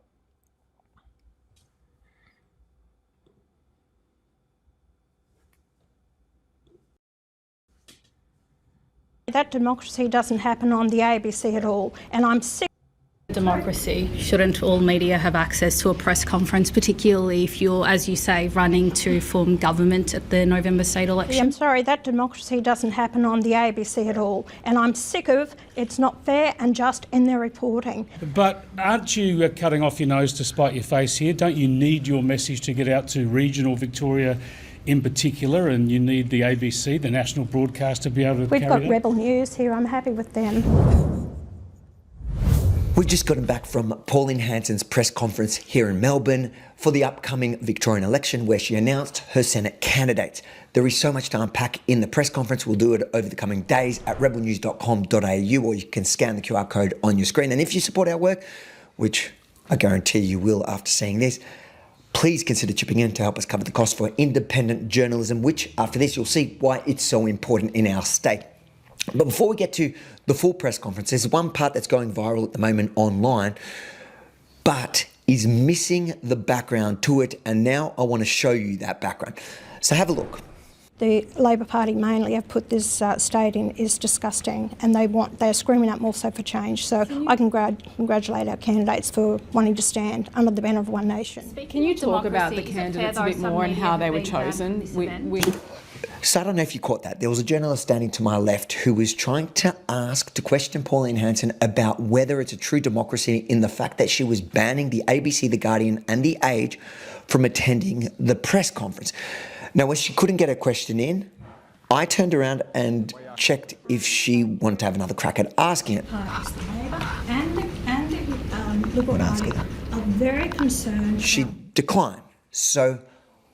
B: That democracy doesn't happen on the ABC at all, and I'm sick.
T: Democracy. Shouldn't all media have access to a press conference, particularly if you're, as you say, running to form government at the November state election?
B: I'm sorry, that democracy doesn't happen on the ABC at all, and I'm sick of it's not fair and just in their reporting.
M: But aren't you cutting off your nose to spite your face here? Don't you need your message to get out to regional Victoria in particular, and you need the ABC, the national broadcast, to be able to
B: We've
M: carry
B: got
M: that?
B: Rebel News here, I'm happy with them.
A: We've just gotten back from Pauline Hanson's press conference here in Melbourne for the upcoming Victorian election, where she announced her Senate candidates. There is so much to unpack in the press conference. We'll do it over the coming days at rebelnews.com.au, or you can scan the QR code on your screen. And if you support our work, which I guarantee you will after seeing this, please consider chipping in to help us cover the cost for independent journalism, which after this you'll see why it's so important in our state. But before we get to the full press conference, there's one part that's going viral at the moment online, but is missing the background to it. And now I want to show you that background. So have a look.
B: The Labor Party mainly have put this state in is disgusting, and they're screaming out more so for change. So I congratulate our candidates for wanting to stand under the banner of One Nation.
U: Can you talk about the candidates a bit more and how they were chosen?
A: So I don't know if you caught that. There was a journalist standing to my left who was trying to question Pauline Hanson about whether it's a true democracy in the fact that she was banning the ABC, The Guardian and The Age from attending the press conference. Now, when she couldn't get her question in, I turned around and checked if she wanted to have another crack at asking it.
B: And the Liberal Party are very concerned.
A: She declined, so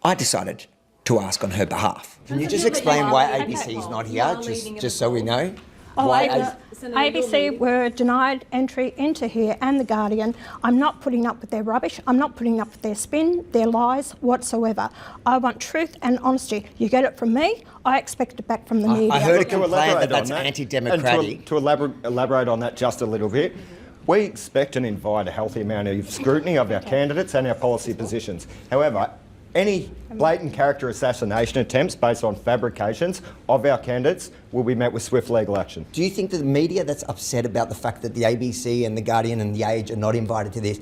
A: I decided to ask on her behalf. Can you just explain why ABC is not here, just so we know?
B: ABC were denied entry into here, and The Guardian. I'm not putting up with their rubbish. I'm not putting up with their spin, their lies whatsoever. I want truth and honesty. You get it from me, I expect it back from the media.
A: I heard a complaint that that's anti-democratic.
O: And to elaborate on that just a little bit, we expect and invite a healthy amount of scrutiny of our candidates and our policy positions. However, any blatant character assassination attempts based on fabrications of our candidates will be met with swift legal action.
A: Do you think that the media that's upset about the fact that the ABC and The Guardian and The Age are not invited to this,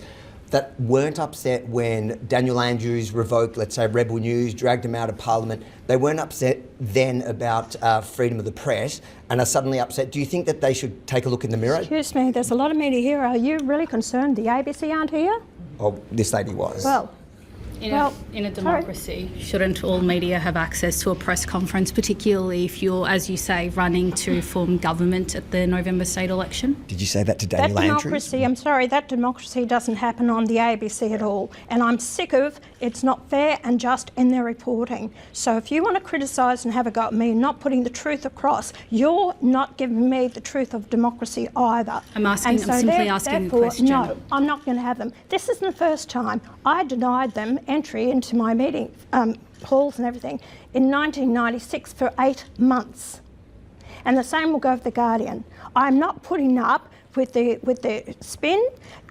A: that weren't upset when Daniel Andrews revoked, let's say, Rebel News, dragged him out of Parliament, they weren't upset then about freedom of the press and are suddenly upset? Do you think that they should take a look in the mirror?
B: Excuse me, there's a lot of media here. Are you really concerned the ABC aren't here?
A: Oh, this lady was.
B: Well,
T: In a democracy, shouldn't all media have access to a press conference, particularly if you're, as you say, running to form government at the November state election?
A: Did you say that to Daniel Andrews?
B: I'm sorry, that democracy doesn't happen on the ABC at all. And I'm sick of it's not fair and just in their reporting. So if you want to criticise and have a go at me and not putting the truth across, you're not giving me the truth of democracy either.
T: I'm simply asking a question.
B: No, I'm not going to have them. This isn't the first time. I denied them entry into my meeting halls and everything in 1996 for 8 months. And the same will go with The Guardian. I'm not putting up with the spin,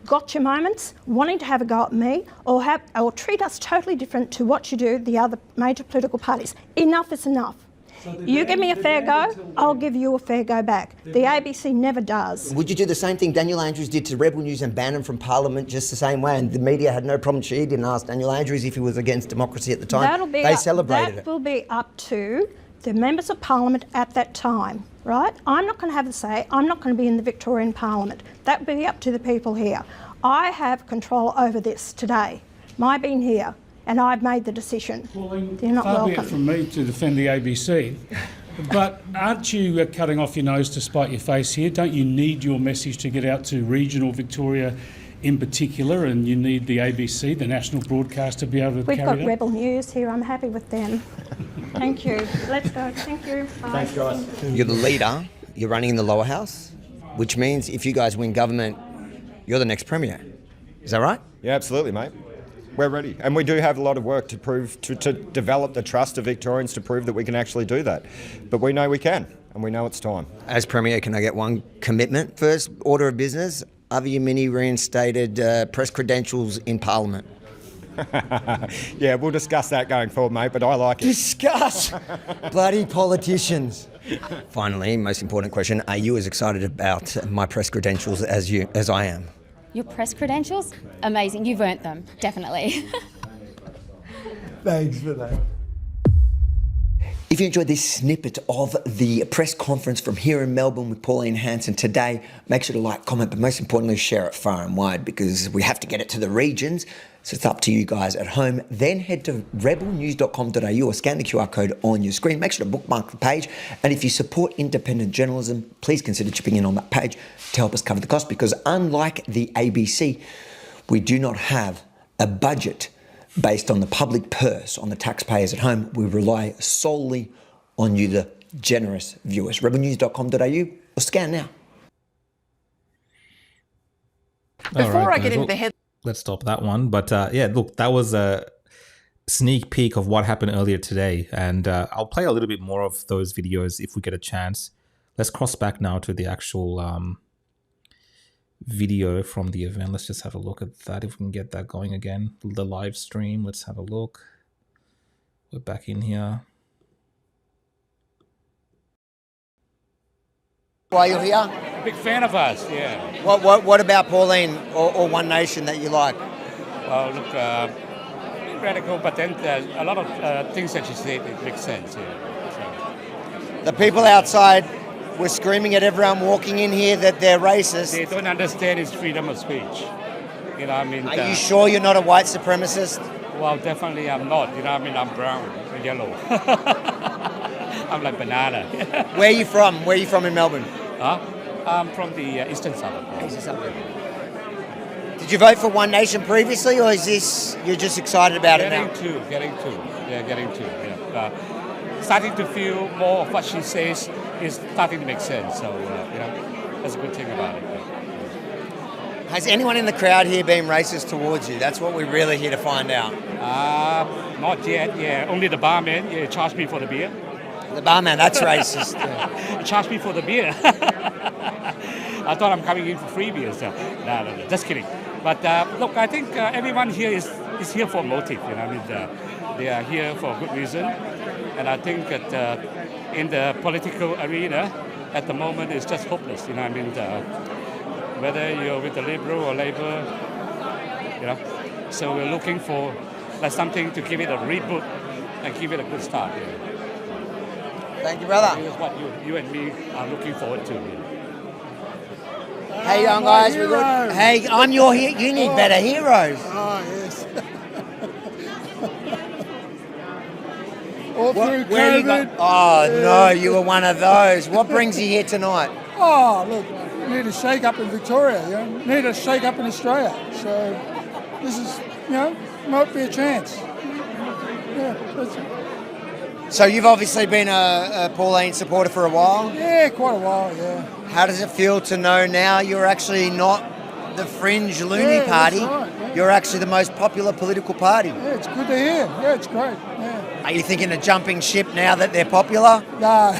B: gotcha moments, wanting to have a go at me or treat us totally different to what you do the other major political parties. Enough is enough. You give me a fair go, I'll give you a fair go back. The ABC never does.
A: Would you do the same thing Daniel Andrews did to Rebel News and ban him from Parliament just the same way? And the media had no problem. She didn't ask Daniel Andrews if he was against democracy at the time. They celebrated it.
B: That will be up to the members of Parliament at that time, right? I'm not going to have a say. I'm not going to be in the Victorian Parliament. That would be up to the people here. I have control over this today. My being here, and I've made the decision.
M: Pauline,
B: you're not
M: far be
B: welcome.
M: it from me to defend the ABC, but aren't you cutting off your nose to spite your face here? Don't you need your message to get out to regional Victoria in particular, and you need the ABC, the national broadcast, to be able to
B: We've
M: carry
B: got
M: it out?
B: Rebel News here. I'm happy with them. Thank you. Let's go. Thank you. Bye.
O: Thanks, guys.
A: You're the leader. You're running in the lower house, which means if you guys win government, you're the next premier. Is that right?
O: Yeah, absolutely, mate. We're ready. And we do have a lot of work to prove, to develop the trust of Victorians to prove that we can actually do that. But we know we can, and we know it's time.
A: As premier, can I get one commitment? First order of business, have your mini reinstated press credentials in Parliament.
O: Yeah, we'll discuss that going forward, mate, but I like it.
A: Discuss! Bloody politicians. Finally, most important question, are you as excited about my press credentials as I am?
J: Your press credentials? Amazing. You've earned them, definitely.
A: Thanks for that. If you enjoyed this snippet of the press conference from here in Melbourne with Pauline Hanson today, make sure to like, comment, but most importantly, share it far and wide because we have to get it to the regions. So it's up to you guys at home. Then head to rebelnews.com.au or scan the QR code on your screen. Make sure to bookmark the page. And if you support independent journalism, please consider chipping in on that page to help us cover the cost because unlike the ABC, we do not have a budget based on the public purse, on the taxpayers at home. We rely solely on you, the generous viewers. rebelnews.com.au or scan now.
C: Before I get into the head, let's stop that one. But yeah, look, that was a sneak peek of what happened earlier today, and I'll play a little bit more of those videos if we get a chance. Let's cross back now to the actual video from the event. Let's just have a look at that if we can get that going again. The live stream. Let's have a look. We're back in here.
A: Why you're here?
G: Big fan of us, yeah.
A: What about Pauline or One Nation that you like?
G: Well, look, radical, but then a lot of things that she said, it makes sense, yeah. So.
A: The people outside were screaming at everyone walking in here that they're racist.
G: They don't understand it's freedom of speech. You know, I mean.
A: Are you sure you're not a white supremacist?
G: Well, definitely I'm not. You know, I mean, I'm brown and yellow. I'm like banana.
A: Where are you from? Where are you from in Melbourne?
G: Huh? I'm from the eastern suburb.
A: Eastern suburb. Did you vote for One Nation previously, or is this you're just excited about it now?
G: Getting to. Yeah. Starting to feel more of what she says is starting to make sense. So, you know, that's a good thing about it.
A: Has anyone in the crowd here been racist towards you? That's what we're really here to find out.
G: Not yet, yeah. Only the barman, yeah, charged me for the beer.
A: The barman, that's racist.
G: He charged me for the beer. I thought I'm coming in for free beer, so no, just kidding. But look, I think everyone here is here for a motive, you know. I mean, they are here for a good reason. And I think that in the political arena, at the moment, it's just hopeless. You know, I mean, whether you're with the Liberal or Labour, you know. So we're looking for something to give it a reboot and give it a good start. You know.
A: Thank you, brother.
G: This is what you and me are looking forward to.
A: Hey, young guys, we're good. Hey, I'm your hero. You need better heroes.
P: Oh, yes. All through COVID.
A: No, you were one of those. What brings you here tonight?
P: Oh, look, we need a shake-up in Victoria, you know, need a shake-up in Australia. So this is, you know, might be a chance. Yeah, that's it.
A: So you've obviously been a Pauline supporter for a while?
P: Yeah, quite a while, yeah.
A: How does it feel to know now you're actually not the fringe loony party?
P: That's right, yeah.
A: You're actually the most popular political party.
P: Yeah, it's good to hear. Yeah, it's great. Yeah.
A: Are you thinking of jumping ship now that they're popular?
P: No.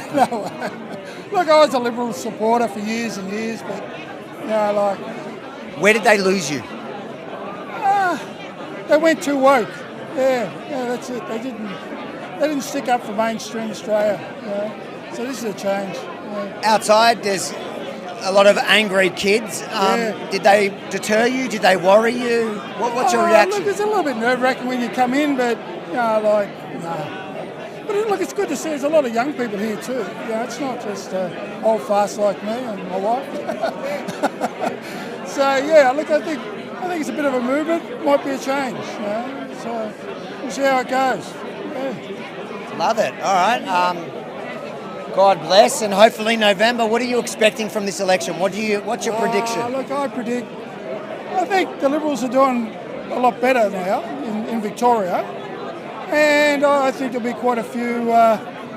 P: Look, I was a Liberal supporter for years and years, but, you know, like...
A: Where did they lose you?
P: They went too woke. Yeah, that's it. They didn't stick up for mainstream Australia, you know? So this is a change. Yeah.
A: Outside, there's a lot of angry kids. Did they deter you? Did they worry you? What's your reaction?
P: Look, it's a little bit nerve-wracking when you come in, but, you know, like, no. But look, it's good to see there's a lot of young people here too. It's not just old farts like me and my wife. So yeah, look, I think it's a bit of a movement. Might be a change. So we'll see how it goes. Yeah.
A: Love it. All right. God bless, and hopefully November. What are you expecting from this election? What's your prediction?
P: Look, I think the Liberals are doing a lot better now in Victoria, and I think there'll be quite a few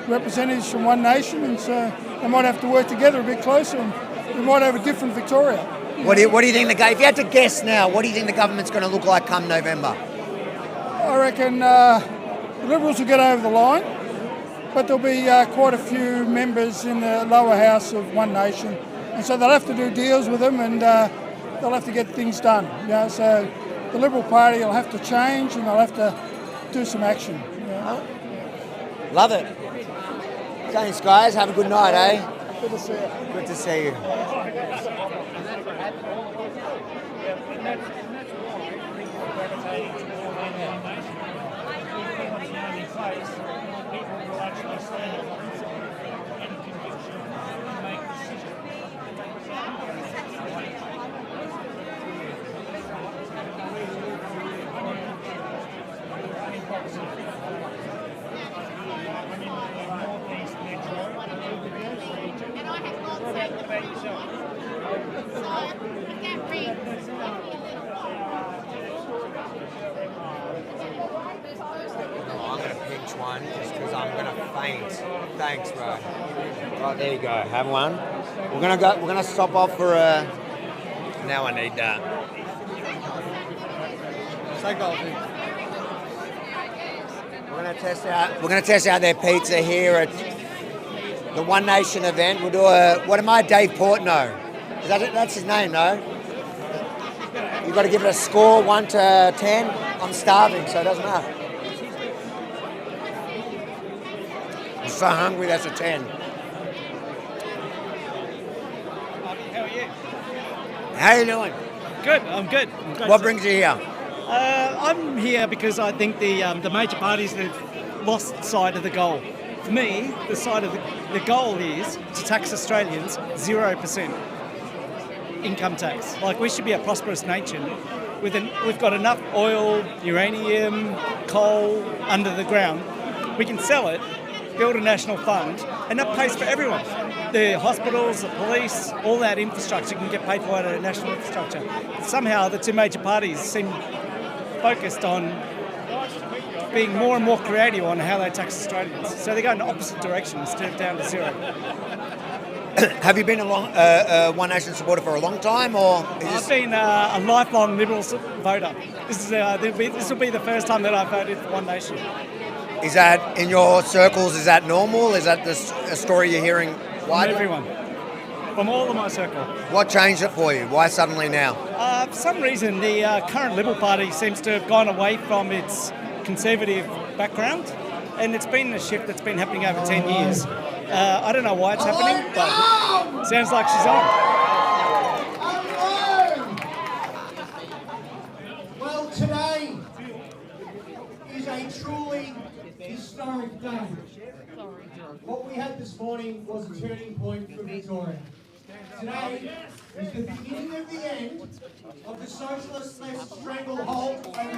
P: representatives from One Nation, and so they might have to work together a bit closer, and we might have a different Victoria.
A: What do you think if you had to guess now, what do you think the government's going to look like come November?
P: I reckon the Liberals will get over the line, but there'll be quite a few members in the lower house of One Nation, and so they'll have to do deals with them, and they'll have to get things done. So the Liberal Party will have to change, and they'll have to do some action.
A: Love it. Thanks, guys. Have a good night, eh?
P: Good to see you.
A: Good to see you. I'm going to pinch one just because I'm going to faint. Thanks, bro. Right, there you go. Have one. We're going to stop off for a... Now I need that. We're going to test out their pizza here at the One Nation event. We'll do what am I, Dave Portnoy? That's his name, no? You've got to give it a score, 1 to 10. I'm starving, so it doesn't matter. I'm so hungry, that's a 10.
K: How are you?
A: How are you doing?
K: Good, I'm good.
A: What brings you here?
K: I'm here because I think the major parties have lost sight of the goal. For me, the side of the goal is to tax Australians 0% income tax. Like, we should be a prosperous nation. We've got enough oil, uranium, coal under the ground. We can sell it, build a national fund, and that pays for everyone. The hospitals, the police, all that infrastructure can get paid for out of national infrastructure. Somehow the two major parties seem focused on being more and more creative on how they tax Australians. So they go in the opposite direction instead of down to zero.
A: Have you been a One Nation supporter for a long time, or?
K: I've been a lifelong Liberal voter. This will be the first time that I've voted for One Nation.
A: Is that in your circles? Is that normal? Is that a story you're hearing widely?
K: From everyone, from all of my circle.
A: What changed it for you? Why suddenly now?
K: For some reason, the current Liberal Party seems to have gone away from its conservative background, and it's been a shift that's been happening over 10 years. I don't know why it's happening, but it sounds like she's on.
V: Well, today is a truly historic day. What we had this morning was a turning point for Victoria. Today is the beginning of the end of the socialist left stranglehold over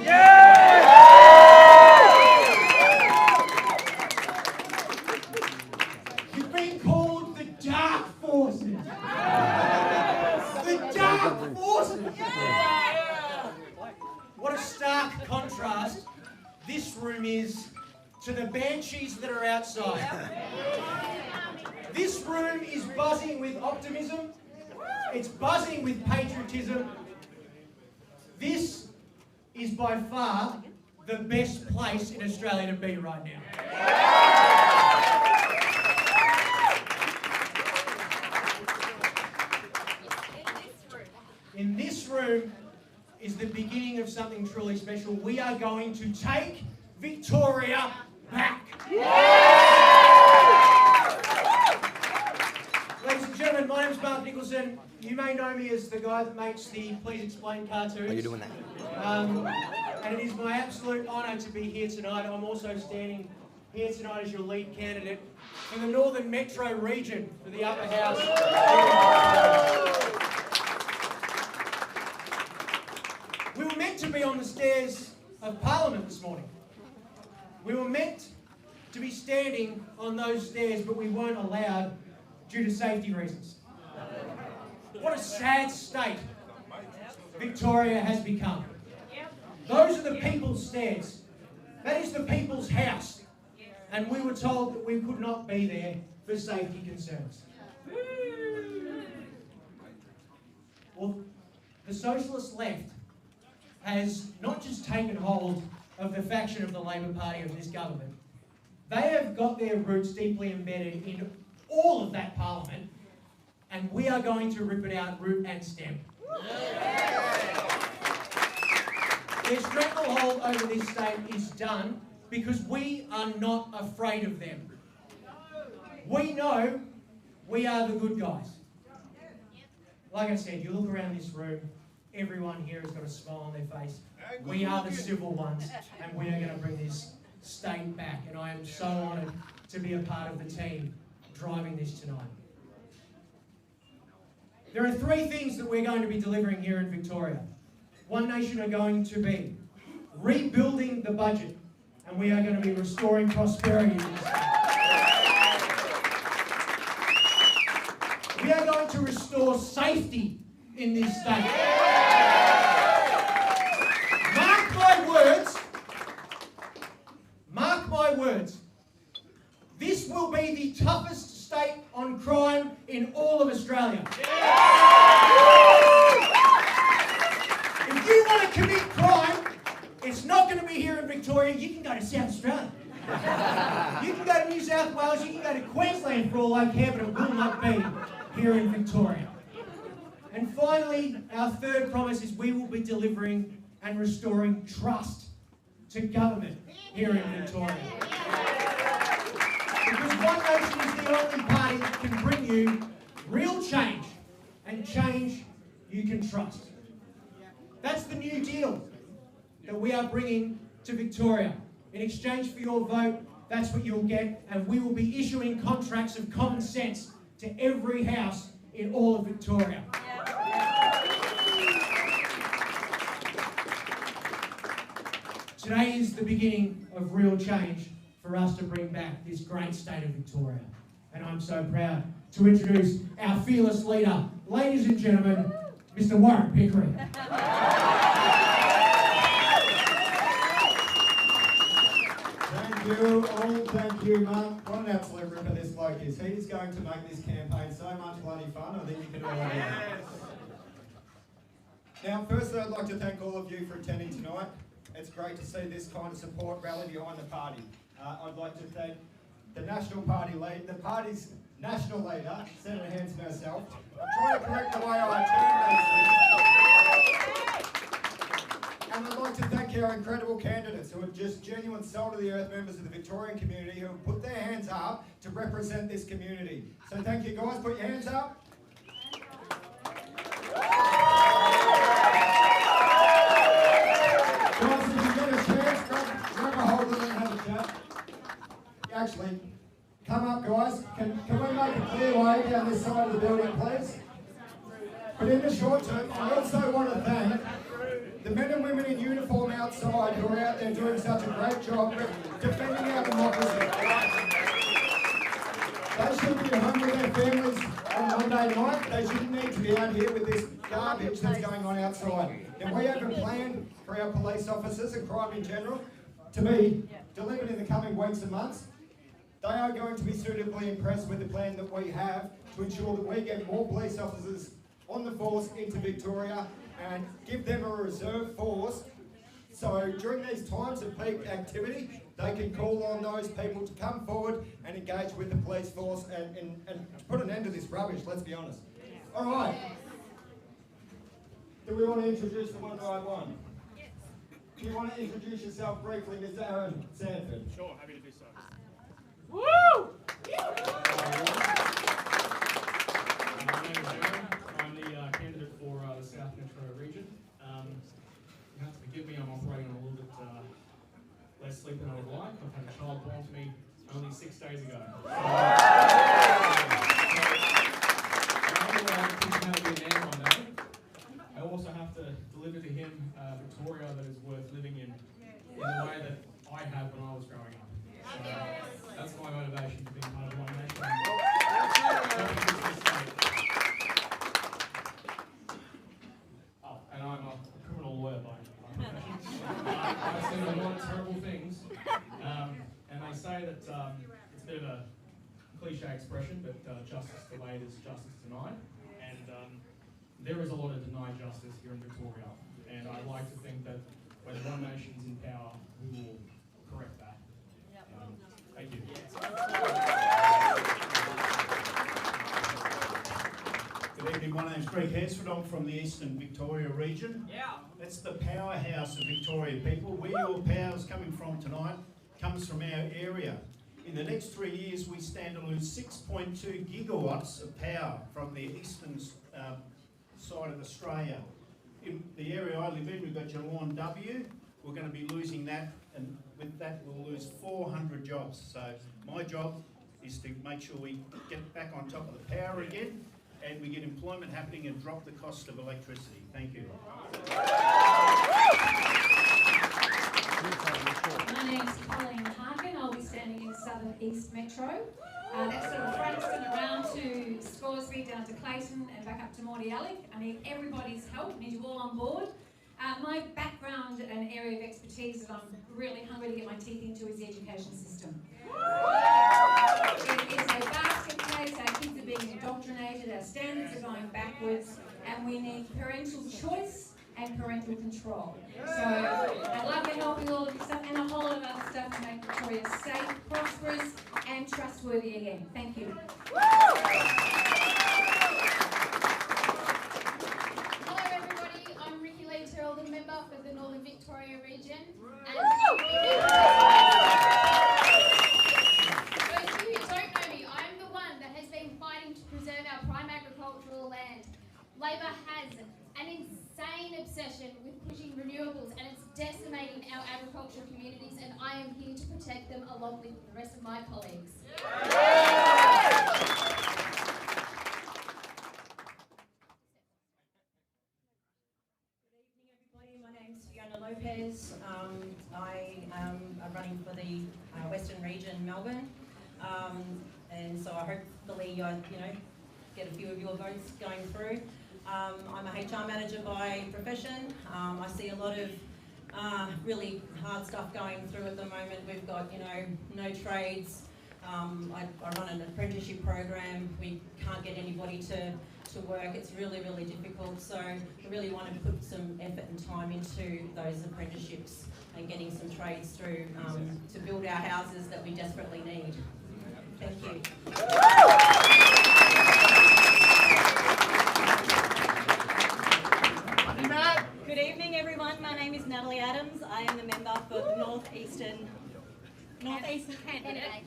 V: You've been called the dark forces. The dark forces. What a stark contrast this room is to the banshees that are outside. This room is buzzing with optimism. It's buzzing with patriotism. This is by far the best place in Australia to be right now. In this room is the beginning of something truly special. We are going to take Victoria back. Ladies and gentlemen, my name's Mark Nicholson. You may know me as the guy that makes the Please Explain cartoons.
A: Are you doing that?
V: And it is my absolute honour to be here tonight. I'm also standing here tonight as your lead candidate for the Northern Metro region for the upper house. We were meant to be on the stairs of Parliament this morning. We were meant to be standing on those stairs, but we weren't allowed due to safety reasons. What a sad state Victoria has become. Those are the people's stairs. That is the people's house. And we were told that we could not be there for safety concerns. Well, the socialist left has not just taken hold of the faction of the Labor Party of this government, they have got their roots deeply embedded in all of that parliament, and we are going to rip it out root and stem. Their stranglehold over this state is done because we are not afraid of them. We know we are the good guys. Like I said, you look around this room, everyone here has got a smile on their face. We are the civil ones, and we are going to bring this state back. And I am so honoured to be a part of the team driving this tonight. There are three things that we're going to be delivering here in Victoria. One Nation are going to be rebuilding the budget, and we are going to be restoring prosperity in this state. We are going to restore safety in this state. Mark my words, this will be the toughest state on crime in all of Australia. If you want to commit crime, it's not going to be here in Victoria. You can go to South Australia. You can go to New South Wales, you can go to Queensland for all I care, but it will not be here in Victoria. And finally, our third promise is we will be delivering and restoring trust to government here in Victoria. Because One Nation is the only party that can bring you real change, and change you can trust. That's the new deal that we are bringing to Victoria. In exchange for your vote, that's what you'll get, and we will be issuing contracts of common sense to every house in all of Victoria. Today is the beginning of real change for us to bring back this great state of Victoria. And I'm so proud to introduce our fearless leader, ladies and gentlemen, Mr. Warren Pickering.
E: Thank you all, thank you, Mark. What an absolute ripper this bloke is. He's going to make this campaign so much bloody fun, I think you can all agree. Now, firstly, I'd like to thank all of you for attending tonight. It's great to see this kind of support rally behind the party. I'd like to thank the National Party lead, the party's national leader, Senator Hanson herself. I'm trying to correct the way I turn these things. And I'd like to thank our incredible candidates who are just genuine soul-to-the-earth members of the Victorian community who have put their hands up to represent this community. So thank you guys, put your hands up. Guys, if you get a chance, grab a hold of them and have a chat. Actually, come up, guys. Can we make a clear way down this side of the building, please? But in the short term, I also want to thank the men and women in uniform outside who are out there doing such a great job defending our democracy. They should be home with their families on Monday night. They shouldn't need to be out here with this garbage that's going on outside. And we have a plan for our police officers and crime in general to be delivered in the coming weeks and months. They are going to be suitably impressed with the plan that we have to ensure that we get more police officers on the force into Victoria and give them a reserve force. So during these times of peak activity, they can call on those people to come forward and engage with the police force and put an end to this rubbish, let's be honest. All right. Do we want to introduce the one by one? Do you want to introduce yourself briefly, Mr. Aaron Sanford?
I: Sure, happy to do so.
E: Woo!
I: My name is Aaron. I'm the candidate for the South Metro region. You have to forgive me, I'm operating on a little bit less sleep than I would like. I've had a child born to me bit of a cliche expression, but justice delayed is justice denied. And there is a lot of denied justice here in Victoria. And I like to think that when One Nation's in power, we will correct that. Thank you.
F: Good evening, my name's Greg Hansford. I'm from the Eastern Victoria region. That's the powerhouse of Victoria, people. Where your power's coming from tonight comes from our area. In the next 3 years, we stand to lose 6.2 gigawatts of power from the eastern side of Australia. In the area I live in, we've got Geelong W. We're going to be losing that, and with that, we'll lose 400 jobs. So my job is to make sure we get back on top of the power again, and we get employment happening and drop the cost of electricity. Thank you.
H: My name's Pauline Hanson. I'll be standing in Southern East Metro. That's sort of Frankston around to Scoresby, down to Clayton and back up to Mordialloc. I need everybody's help. I need you all on board. My background and area of expertise that I'm really hungry to get my teeth into is the education system. It is a basket case. Our kids are being indoctrinated, our standards are going backwards, and we need parental choice and parental control. So I'd love to help with all of this stuff and a whole lot of other stuff to make Victoria safe, prosperous and trustworthy again. Thank you.
S: Hello everybody, I'm Ricky Lee Tyrrell, the member for the Northern Victoria region. And those of you who don't know me, I'm the one that has been fighting to preserve our prime agricultural land. Labor has an insane obsession with pushing renewables and it's decimating our agricultural communities, and I am here to protect them along with the rest of my colleagues.
W: My name's Fiona Lopez. I am running for the Western region, Melbourne, and so I hopefully get a few of your votes going through. I'm a HR manager by profession. I see a lot of really hard stuff going through at the moment. We've got no trades. I run an apprenticeship program. We can't get anybody to work. It's really, really difficult. So I really want to put some effort and time into those apprenticeships and getting some trades through to build our houses that we desperately need. Thank you.
R: Good evening, everyone. My name is Natalie Adams. I am the member for the Northeastern
S: Candidate.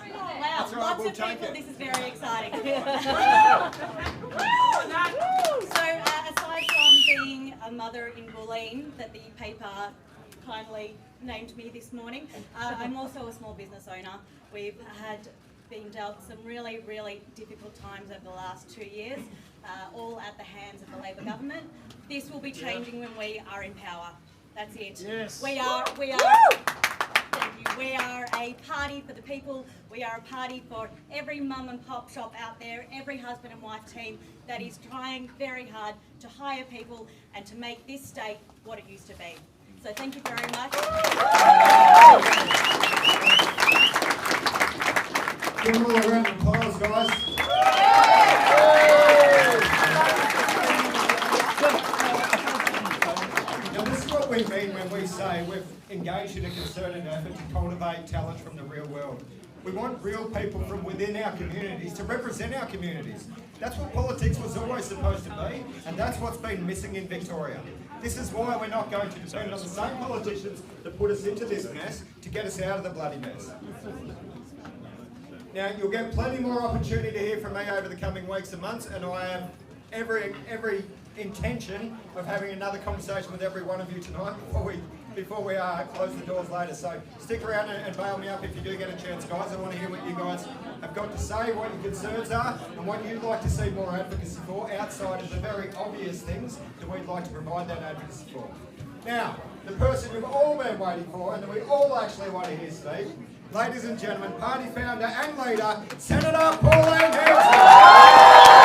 R: Oh, wow, lots of people. This is very exciting. So, aside from being a mother in Bulleen, that the paper kindly named me this morning, I'm also a small business owner. We've been dealt some really, really difficult times over the last 2 years, all at the hands of the Labor government. This will be changing when we are in power. That's it. Yes. We are a party for the people. We are a party for every mum and pop shop out there, every husband and wife team that is trying very hard to hire people and to make this state what it used to be. So thank you very much.
E: Give them all a round of applause, guys. Now, this is what we mean when we say we've engaged in a concerted effort to cultivate talent from the real world. We want real people from within our communities to represent our communities. That's what politics was always supposed to be, and that's what's been missing in Victoria. This is why we're not going to depend on the same politicians that put us into this mess to get us out of the bloody mess. Now, you'll get plenty more opportunity to hear from me over the coming weeks and months, and I have every intention of having another conversation with every one of you tonight before we close the doors later. So stick around and bail me up if you do get a chance, guys. I want to hear what you guys have got to say, what your concerns are, and what you'd like to see more advocacy for outside of the very obvious things that we'd like to provide that advocacy for. Now, the person you've all been waiting for and that we all actually want to hear speak, ladies and gentlemen, party founder and leader, Senator Pauline Hanson.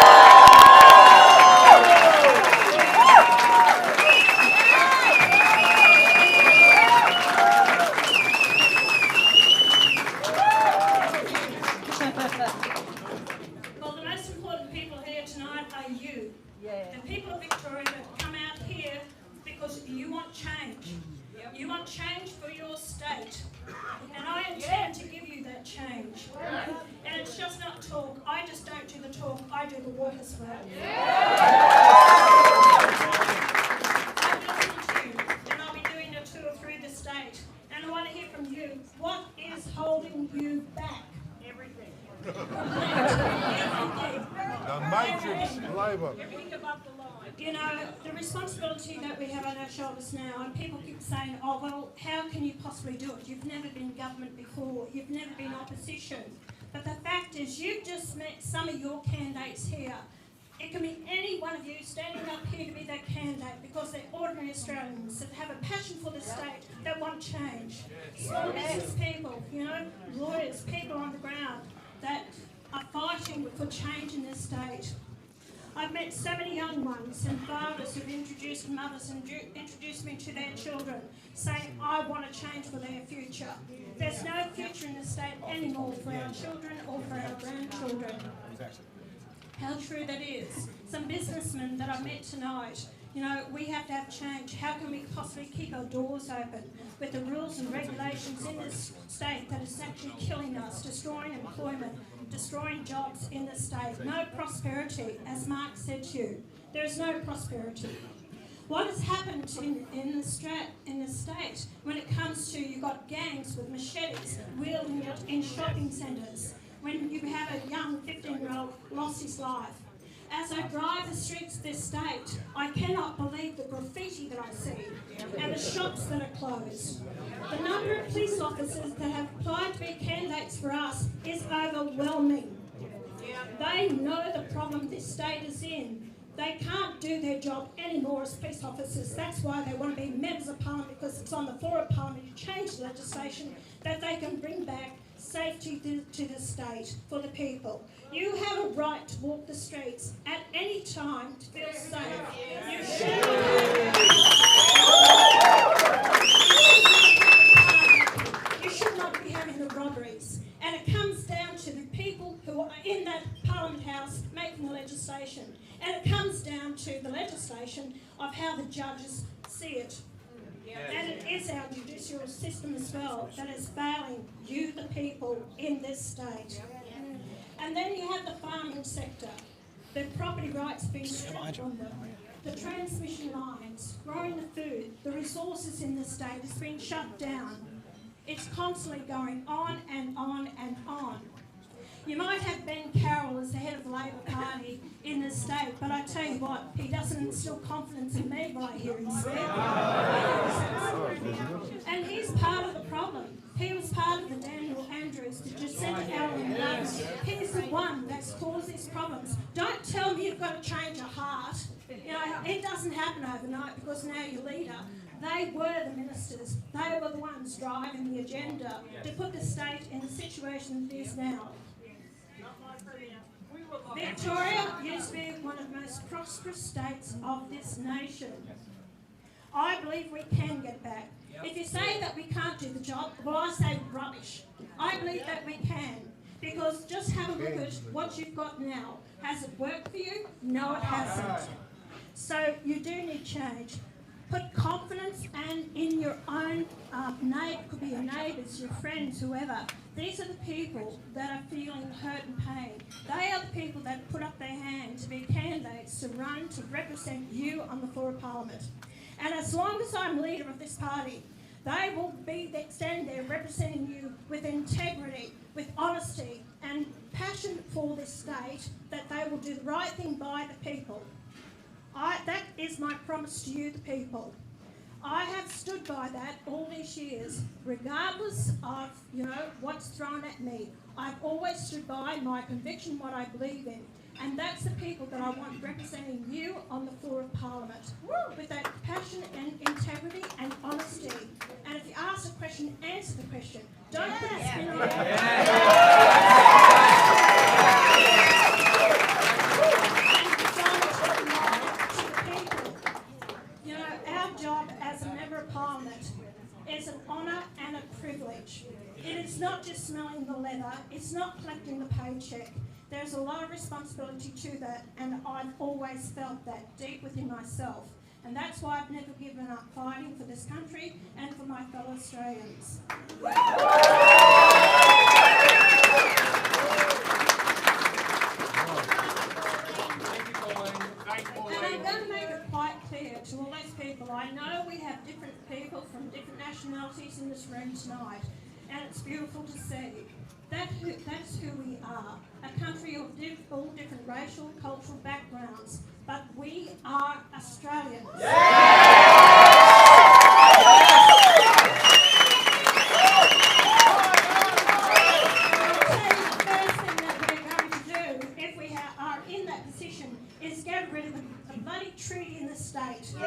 B: The people of Victoria have come out here because you want change. You want change for your state. And I intend to give you that change. And it's just not talk. I just don't do the talk, I do the walk as well. I'm listening to you, and I'll be doing a tour through the state. And I want to hear from you, what is holding you back? Everything.
L: The matrix, Labor.
B: Everything above the line. You know, the responsibility that we have on our shoulders now, and people keep saying, oh, well, how can you possibly do it? You've never been government before. You've never been opposition. But the fact is, you've just met some of your candidates here. It can be any one of you standing up here to be that candidate because they're ordinary Australians that have a passion for the state, that want change. Small business people, you know, lawyers, people on the ground that are fighting for change in this state. I've met so many young ones and fathers who've introduced mothers and introduced me to their children, saying, I want to change for their future. There's no future in the state anymore for our children or for our grandchildren. How true that is. Some businessmen that I met tonight, you know, we have to have change. How can we possibly keep our doors open with the rules and regulations in this state that is actually killing us, destroying employment, destroying jobs in the state? No prosperity, as Mark said to you. There is no prosperity. What has happened in the state when it comes to, you've got gangs with machetes wielding it in shopping centres, when you have a young 15-year-old lost his life. As I drive the streets of this state, I cannot believe the graffiti that I see and the shops that are closed. The number of police officers that have applied to be candidates for us is overwhelming. They know the problem this state is in. They can't do their job anymore as police officers. That's why they want to be members of Parliament, because it's on the floor of Parliament to change legislation that they can bring back safety to the state for the people. You have a right to walk the streets at any time to feel safe. You should not be having the robberies. And it comes down to the people who are in that Parliament House making the legislation. And it comes down to the legislation of how the judges see it. And it is our judicial system as well that is failing you, the people, in this state. And then you have the farming sector. The property rights being stripped from them. The transmission lines, growing the food, the resources in this state has been shut down. It's constantly going on and on and on. You might have Ben Carroll as the head of the Labor Party in this state, but I tell you what, he doesn't instill confidence in me when I hear him speak. And he's part of the problem. He was part of the Daniel Andrews, the Jacinta Allen Nuns. He's the one that's caused these problems. Don't tell me you've got to change a heart. You know, it doesn't happen overnight because now you're leader. They were the ministers. They were the ones driving the agenda to put the state in the situation it is now. Victoria used to be one of the most prosperous states of this nation. I believe we can get back. If you say that we can't do the job, well, I say rubbish. I believe that we can. Because just have a look at what you've got now. Has it worked for you? No, it hasn't. So you do need change. Put confidence and in your own could be your neighbours, your friends, whoever. These are the people that are feeling hurt and pain. They are the people that put up their hand to be candidates to run to represent you on the floor of Parliament. And as long as I'm leader of this party, they will be standing there representing you with integrity, with honesty and passion for this state, that they will do the right thing by the people. That is my promise to you, the people. I have stood by that all these years, regardless of, what's thrown at me. I've always stood by my conviction, what I believe in. And that's the people that I want representing you on the floor of Parliament, with that passion and integrity and honesty. And if you ask a question, answer the question. Don't put a spin on it. As a member of Parliament is an honour and a privilege. It is not just
D: smelling the leather. It's not collecting the paycheck. There's a lot of responsibility to that, and I've always felt that deep within myself. And that's why I've never given up fighting for this country and for my fellow Australians. And I'm going to make it quite clear to all those people, I know we have different people from different nationalities in this room tonight, and it's beautiful to see. That's who we are, a country of all different racial, cultural backgrounds, but we are Australians. Is get rid of the bloody treaty in the state. You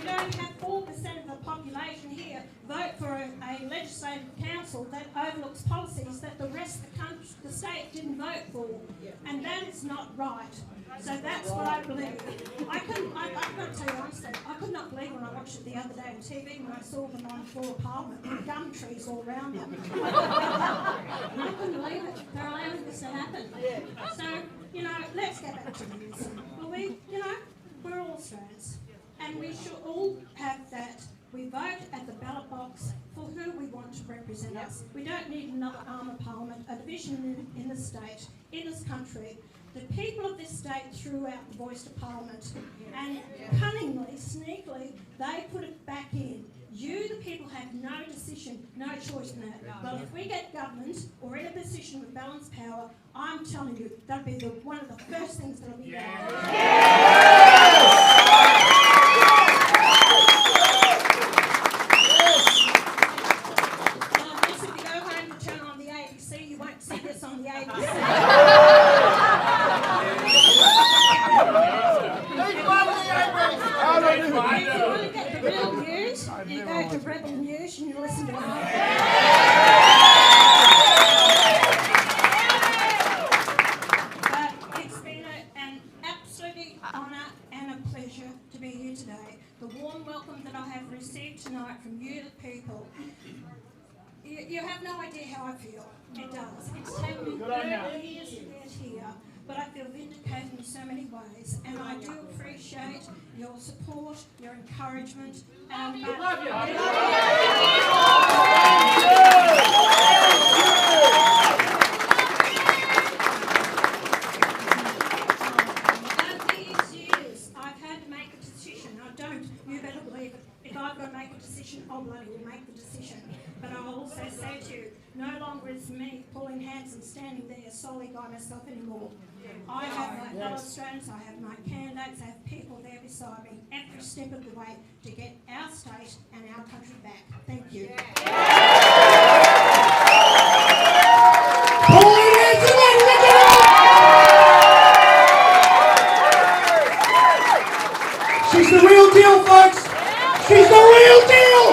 D: don't have 4% of the population here vote for a legislative council that overlooks policies that the rest of the state didn't vote for, and that is not right. So that's what I believe. I've got to tell you honestly, I could not believe when I watched it the other day on TV when I saw them on the floor of Parliament with gum trees all around them. I couldn't believe it. They're allowing this to happen. So, let's get back to this. Well, we're all Australians, and we should all have that. We vote at the ballot box for who we want to represent us. We don't need another arm of Parliament, a division in the state, in this country. The people of this state threw out the voice to Parliament, and cunningly, sneakily, they put it back in. You, the people, have no decision, no choice in that. Well, if we get government or in a position with balanced power, I'm telling you, that'll be one of the first things that'll be done. On the ABC. If you want to get the real news, you go to Rebel News and you listen to it. But it's been an absolute honour and a pleasure to be here today. The warm welcome that I have received tonight from you, the people. You have no idea how I feel. It does. It's taken me 30 years to get here, but I feel vindicated in so many ways, and I do appreciate your support, your encouragement. We love you. Over these years, I've had to make a decision. You better believe it. If I've got to make a decision, I'll bloody will make the decision. But I'll also say to you, no longer is me, Pauline Hanson, standing there solely by myself anymore. I have my fellow Australians, I have my candidates, I have people there beside me every step of the way to get our state and our country back. Thank you.
V: Pauline Hanson, she's the real deal, folks. She's the real deal.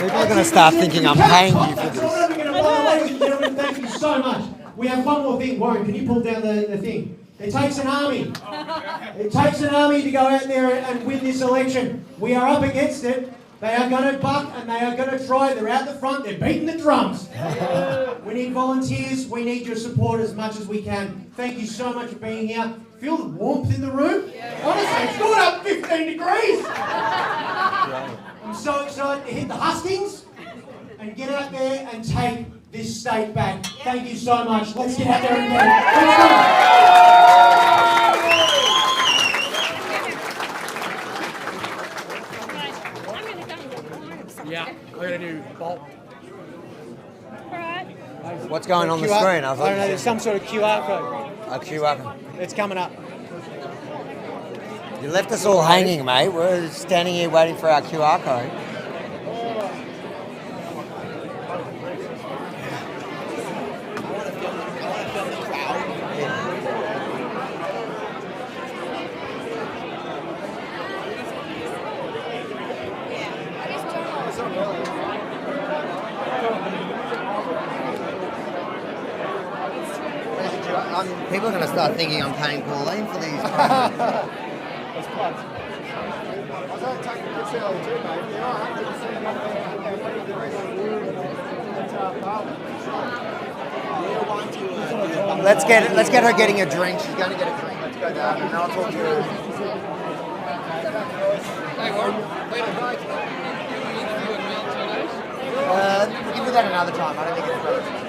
A: People are going to start thinking I'm paying you for this.
V: Ladies and gentlemen, thank you so much. We have one more thing. Warren, can you pull down the thing? It takes an army. It takes an army to go out there and win this election. We are up against it. They are going to buck and they are going to try. They're out the front. They're beating the drums. We need volunteers. We need your support as much as we can. Thank you so much for being here. Feel the warmth in the room? Honestly, it's going up 15 degrees. I'm so excited to hit the hustings and get out there and take this state back. Thank you so much. Let's get out there and get it. Let's
K: go. Yeah, I got a new bolt.
A: What's going on the screen?
K: I don't know, there's some sort of QR code.
A: A QR code.
K: It's coming up.
A: You left us all hanging, mate. We're standing here waiting for our QR code. People are going to start thinking I'm paying Pauline for these. Let's get her getting a drink. She's going to get a drink. Let's go down and I'll talk to her. We'll do that another time. I don't think it's relevant.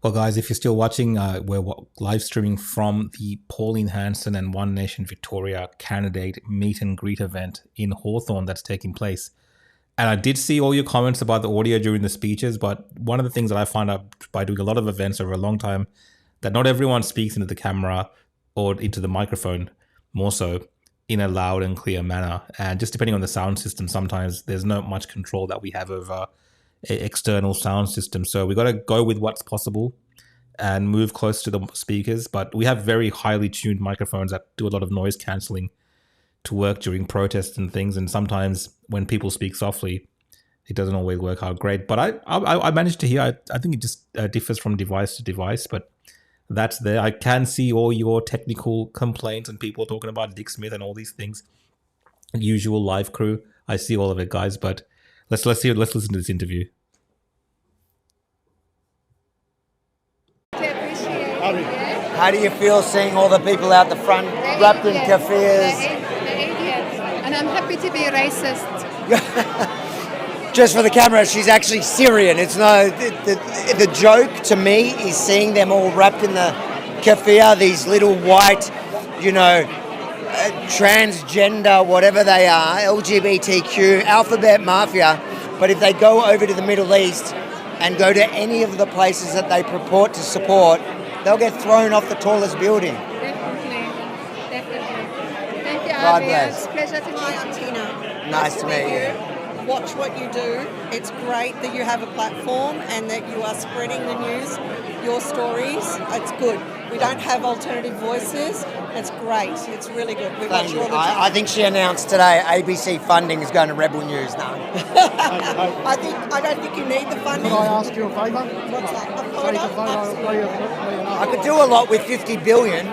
C: Well, guys, if you're still watching, we're live streaming from the Pauline Hanson and One Nation Victoria candidate meet and greet event in Hawthorn that's taking place. And I did see all your comments about the audio during the speeches, but one of the things that I found out by doing a lot of events over a long time, that not everyone speaks into the camera or into the microphone, more so, in a loud and clear manner. And just depending on the sound system, sometimes there's not much control that we have over external sound system. So we got to go with what's possible and move close to the speakers. But we have very highly tuned microphones that do a lot of noise cancelling to work during protests and things. And sometimes when people speak softly, it doesn't always work out great. But I managed to hear. I think it just differs from device to device, but that's there. I can see all your technical complaints and people talking about Dick Smith and all these things. Usual live crew. I see all of it, guys. But let's listen to this interview.
A: How do you feel seeing all the people out the front wrapped in keffiyehs?
N: They're idiots. And I'm happy to be racist.
A: Just for the camera, she's actually Syrian. It's no the joke to me is seeing them all wrapped in the keffiyeh, these little white, transgender, whatever they are, LGBTQ, alphabet mafia. But if they go over to the Middle East and go to any of the places that they purport to support, they'll get thrown off the tallest building.
N: Definitely. Thank you,
A: God
N: Avi.
A: bless.
N: It's a pleasure to meet you.
Q: Tina.
A: Nice to meet you.
Q: Watch what you do. It's great that you have a platform and that you are spreading the news, your stories. It's good. We don't have alternative voices. It's great. It's really good. We watch you all the time.
A: I think she announced today ABC funding is going to Rebel News now.
Q: I don't think you need the funding.
U: Can I ask you a favour?
Q: What's that? A
U: Take
Q: photo?
U: a photo of me and
A: I could do a lot with 50 billion.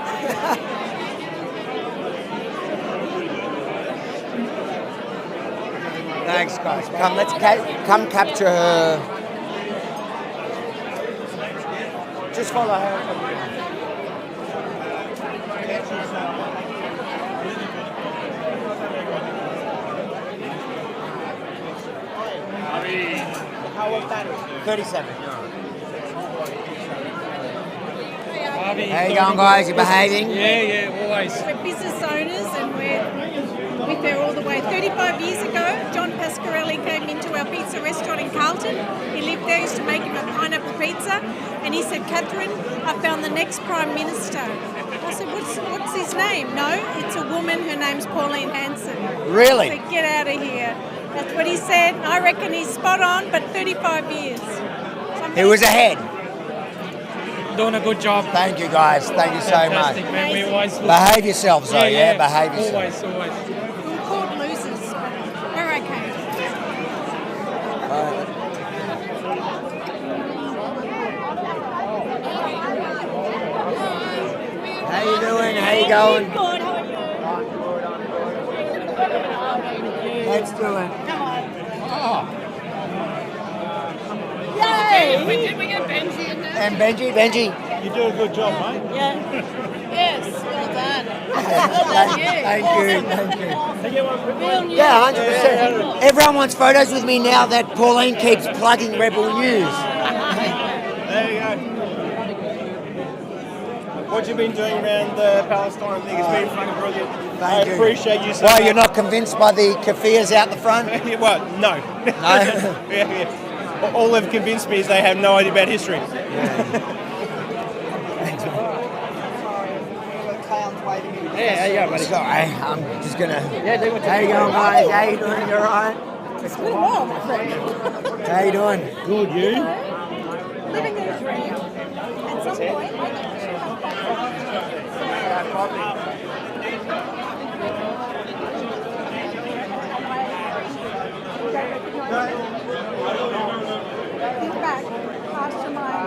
A: Thanks, guys. Come, let's come capture her. Just follow her. How was that? 37. How you going, guys? You behaving?
X: Yeah, always.
D: We're business owners and we're there all the way. 35 years ago, John Pasquarelli came into our pizza restaurant in Carlton. He lived there, used to make him a pineapple pizza, and he said, "Catherine, I found the next Prime Minister." I said, what's his name? No, it's a woman, her name's Pauline Hanson.
A: Really?
D: I said, "Get out of here." That's what he said. I reckon he's spot on, but 35 years.
A: He was ahead.
X: Doing a good job.
A: Thank you, guys. Thank you so much.
X: Man. We always
A: Behave yourselves, though, yeah? Behave yourselves.
X: Always.
D: We're called losers. We're okay.
A: How you doing? How you going?
D: Good. How are you?
A: Let's do it.
D: Come on.
A: Oh.
D: Yay! Did we get Benji in there?
A: And Benji.
U: You do a good job, mate.
D: Yeah. Yes, well done.
A: Thank you. Yeah, 100%. Everyone wants photos with me now that Pauline keeps plugging Rebel News.
U: There you go. What you been doing around the Palestine thing has been fucking brilliant. I appreciate you so
A: Why,
U: much.
A: you're not convinced by the keffiyehs out the front?
U: Well, no. Yeah. All they've convinced me is they have no idea about history.
X: Yeah, how you going, buddy?
A: Sorry, I'm just gonna.
X: Yeah, do what you
A: How you
X: do.
A: going, guys? How you doing? You alright?
D: It's been a while, my friend.
A: How you doing?
U: Good, you?
D: Living the dream. At some point, think back, mastermind.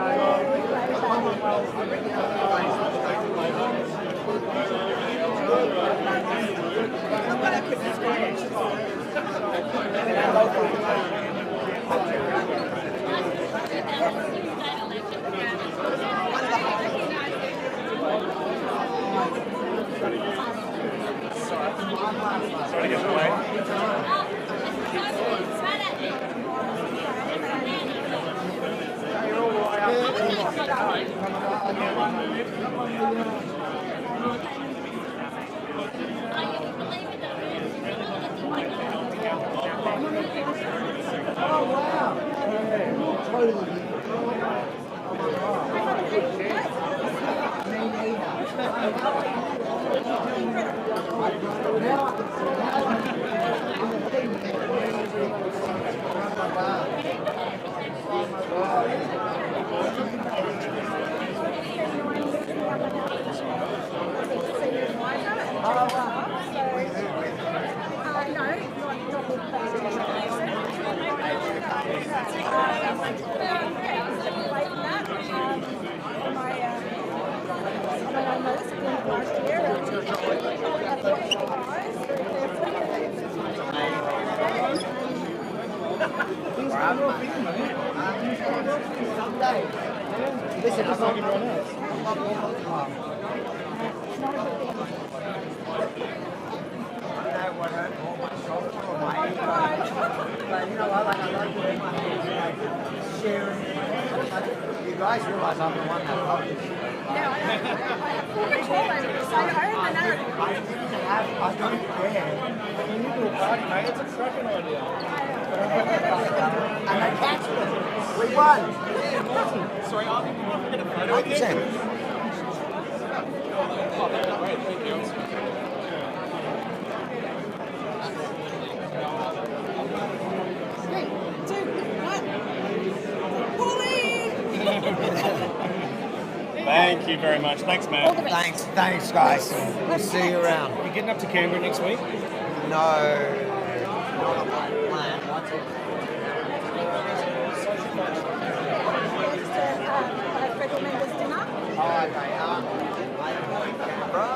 A: You guys realise I'm the one that published. I don't care. You need to party, mate. It's a cracking idea. And they cancelled it. We won. Sorry, I think we want to get a photo. 100%. Oh, that's great. Thank you.
J: Thank you very much. Thanks, man.
A: Thanks, guys. We'll see you around.
J: You getting up to Canberra next week?
A: No, not on my plan.
D: Federal members dinner.
A: Oh, okay. I am going to Canberra.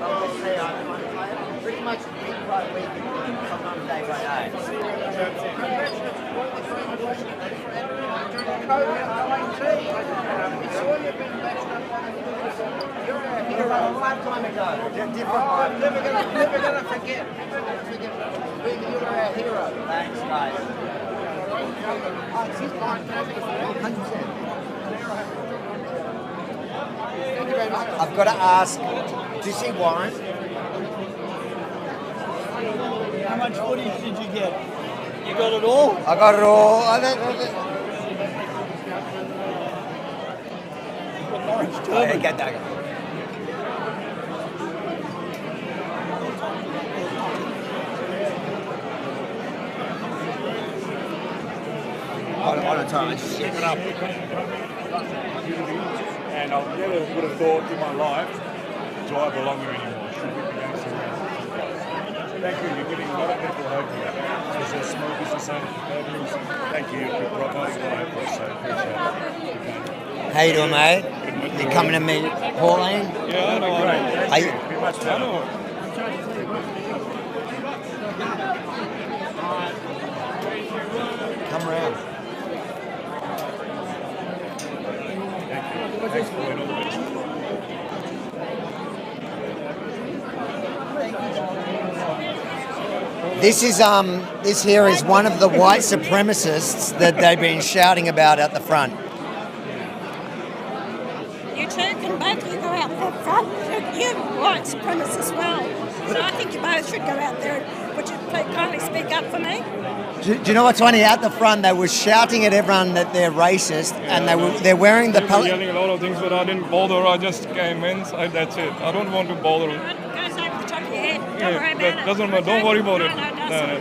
A: We'll see. I'm pretty much week by week, sometimes day by day. You're a hero a lifetime ago. I'm never gonna forget. You were a hero. Thanks, guys. Thank you very much. I've got to ask, do you see Warren?
M: How much footage did you get? You got it all?
A: I got it all. Get that. On a time.
O: Keep it up. And I never would have thought in my life, do I belong here anymore? Thank you. You're giving a lot of people hope here. Especially small business owners. Thank you for promoting my hope. So appreciate it.
A: How you doing, mate? You coming to meet Pauline?
O: Yeah, I know. Thank you. Be much better.
A: Come around.
O: Thanks, Pauline. All the best.
A: This here is one of the white supremacists that they've been shouting about at the front.
B: You two can both go out the front. You're white supremacists as well. So I think you both should go out there. Would you kindly speak up for me?
A: Do you know what's funny? At the front, they were shouting at everyone that they're racist, and they're wearing the.
O: They were yelling a lot of things, but I didn't bother. I just came in. So that's it. I don't want to bother.
B: It goes over the top of your head. Don't
O: Yeah,
B: worry about
O: that
B: it.
O: doesn't matter. Don't worry about it.
B: No.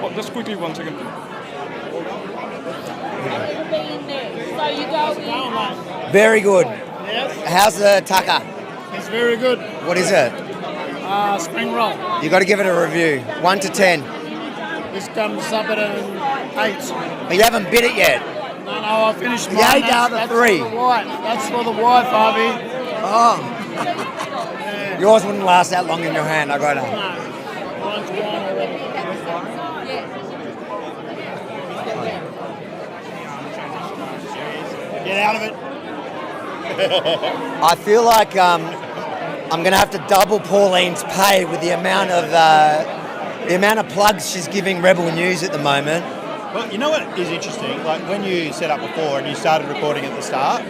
O: Oh, just quickly, 1 second.
N: So you go in.
A: Very good.
M: Yes.
A: How's the tucker?
M: It's very good.
A: What is it?
M: Spring roll.
A: You got to give it a review. 1 to 10.
M: This comes up at an 8.
A: But you haven't bit it yet.
M: No, I finished
A: The
M: mine.
A: 8 out of the 3.
M: That's for the wife, Harvey.
A: Oh. Yours wouldn't last that long in your hand, I got it.
M: Mine's gone already. Get out of it.
A: I feel like I'm going to have to double Pauline's pay with the amount of plugs she's giving Rebel News at the moment.
G: Well, you know what is interesting? Like when you set up before and you started recording at the start,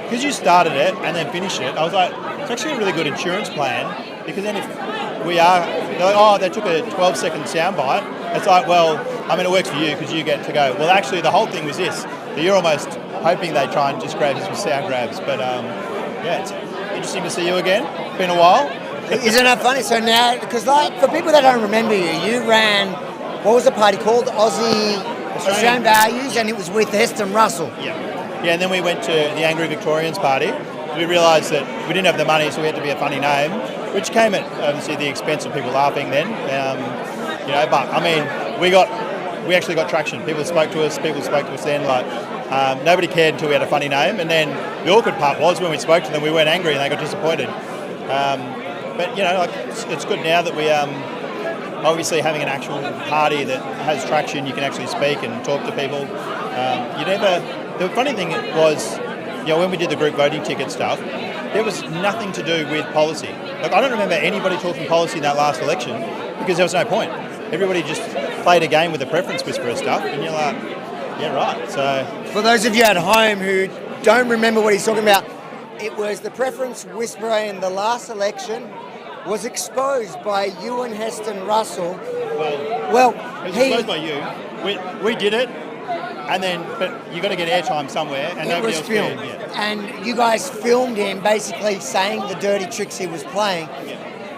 G: because you started it and then finished it, I was like, it's actually a really good insurance plan, because then if they're like, oh, they took a 12-second soundbite, it's like, well, I mean, it works for you because you get to go. Well, actually, the whole thing was this. So you're almost hoping they try and just grab some sound grabs. But yeah, it's interesting to see you again. Been a while.
A: Isn't that funny? So now, because like for people that don't remember you ran, what was the party called? Australian Values, and it was with Heston Russell.
G: Yeah, and then we went to the Angry Victorians party. We realised that we didn't have the money, so we had to be a funny name, which came at obviously the expense of people laughing then. But I mean, we actually got traction. People spoke to us then. Like nobody cared until we had a funny name, and then the awkward part was when we spoke to them, we weren't angry and they got disappointed. But it's good now that we obviously having an actual party that has traction. You can actually speak and talk to people. The funny thing was, when we did the group voting ticket stuff, there was nothing to do with policy. Like I don't remember anybody talking policy in that last election because there was no point. Everybody just played a game with the preference whisperer stuff, and you're like, yeah, right. So
A: for those of you at home who don't remember what he's talking about, it was the preference whisperer in the last election was exposed by you and Heston Russell. Well,
G: it was exposed by you. We did it, but you got to get airtime somewhere, and nobody else
A: filmed.
G: cared. Yeah.
A: And you guys filmed him basically saying the dirty tricks he was playing,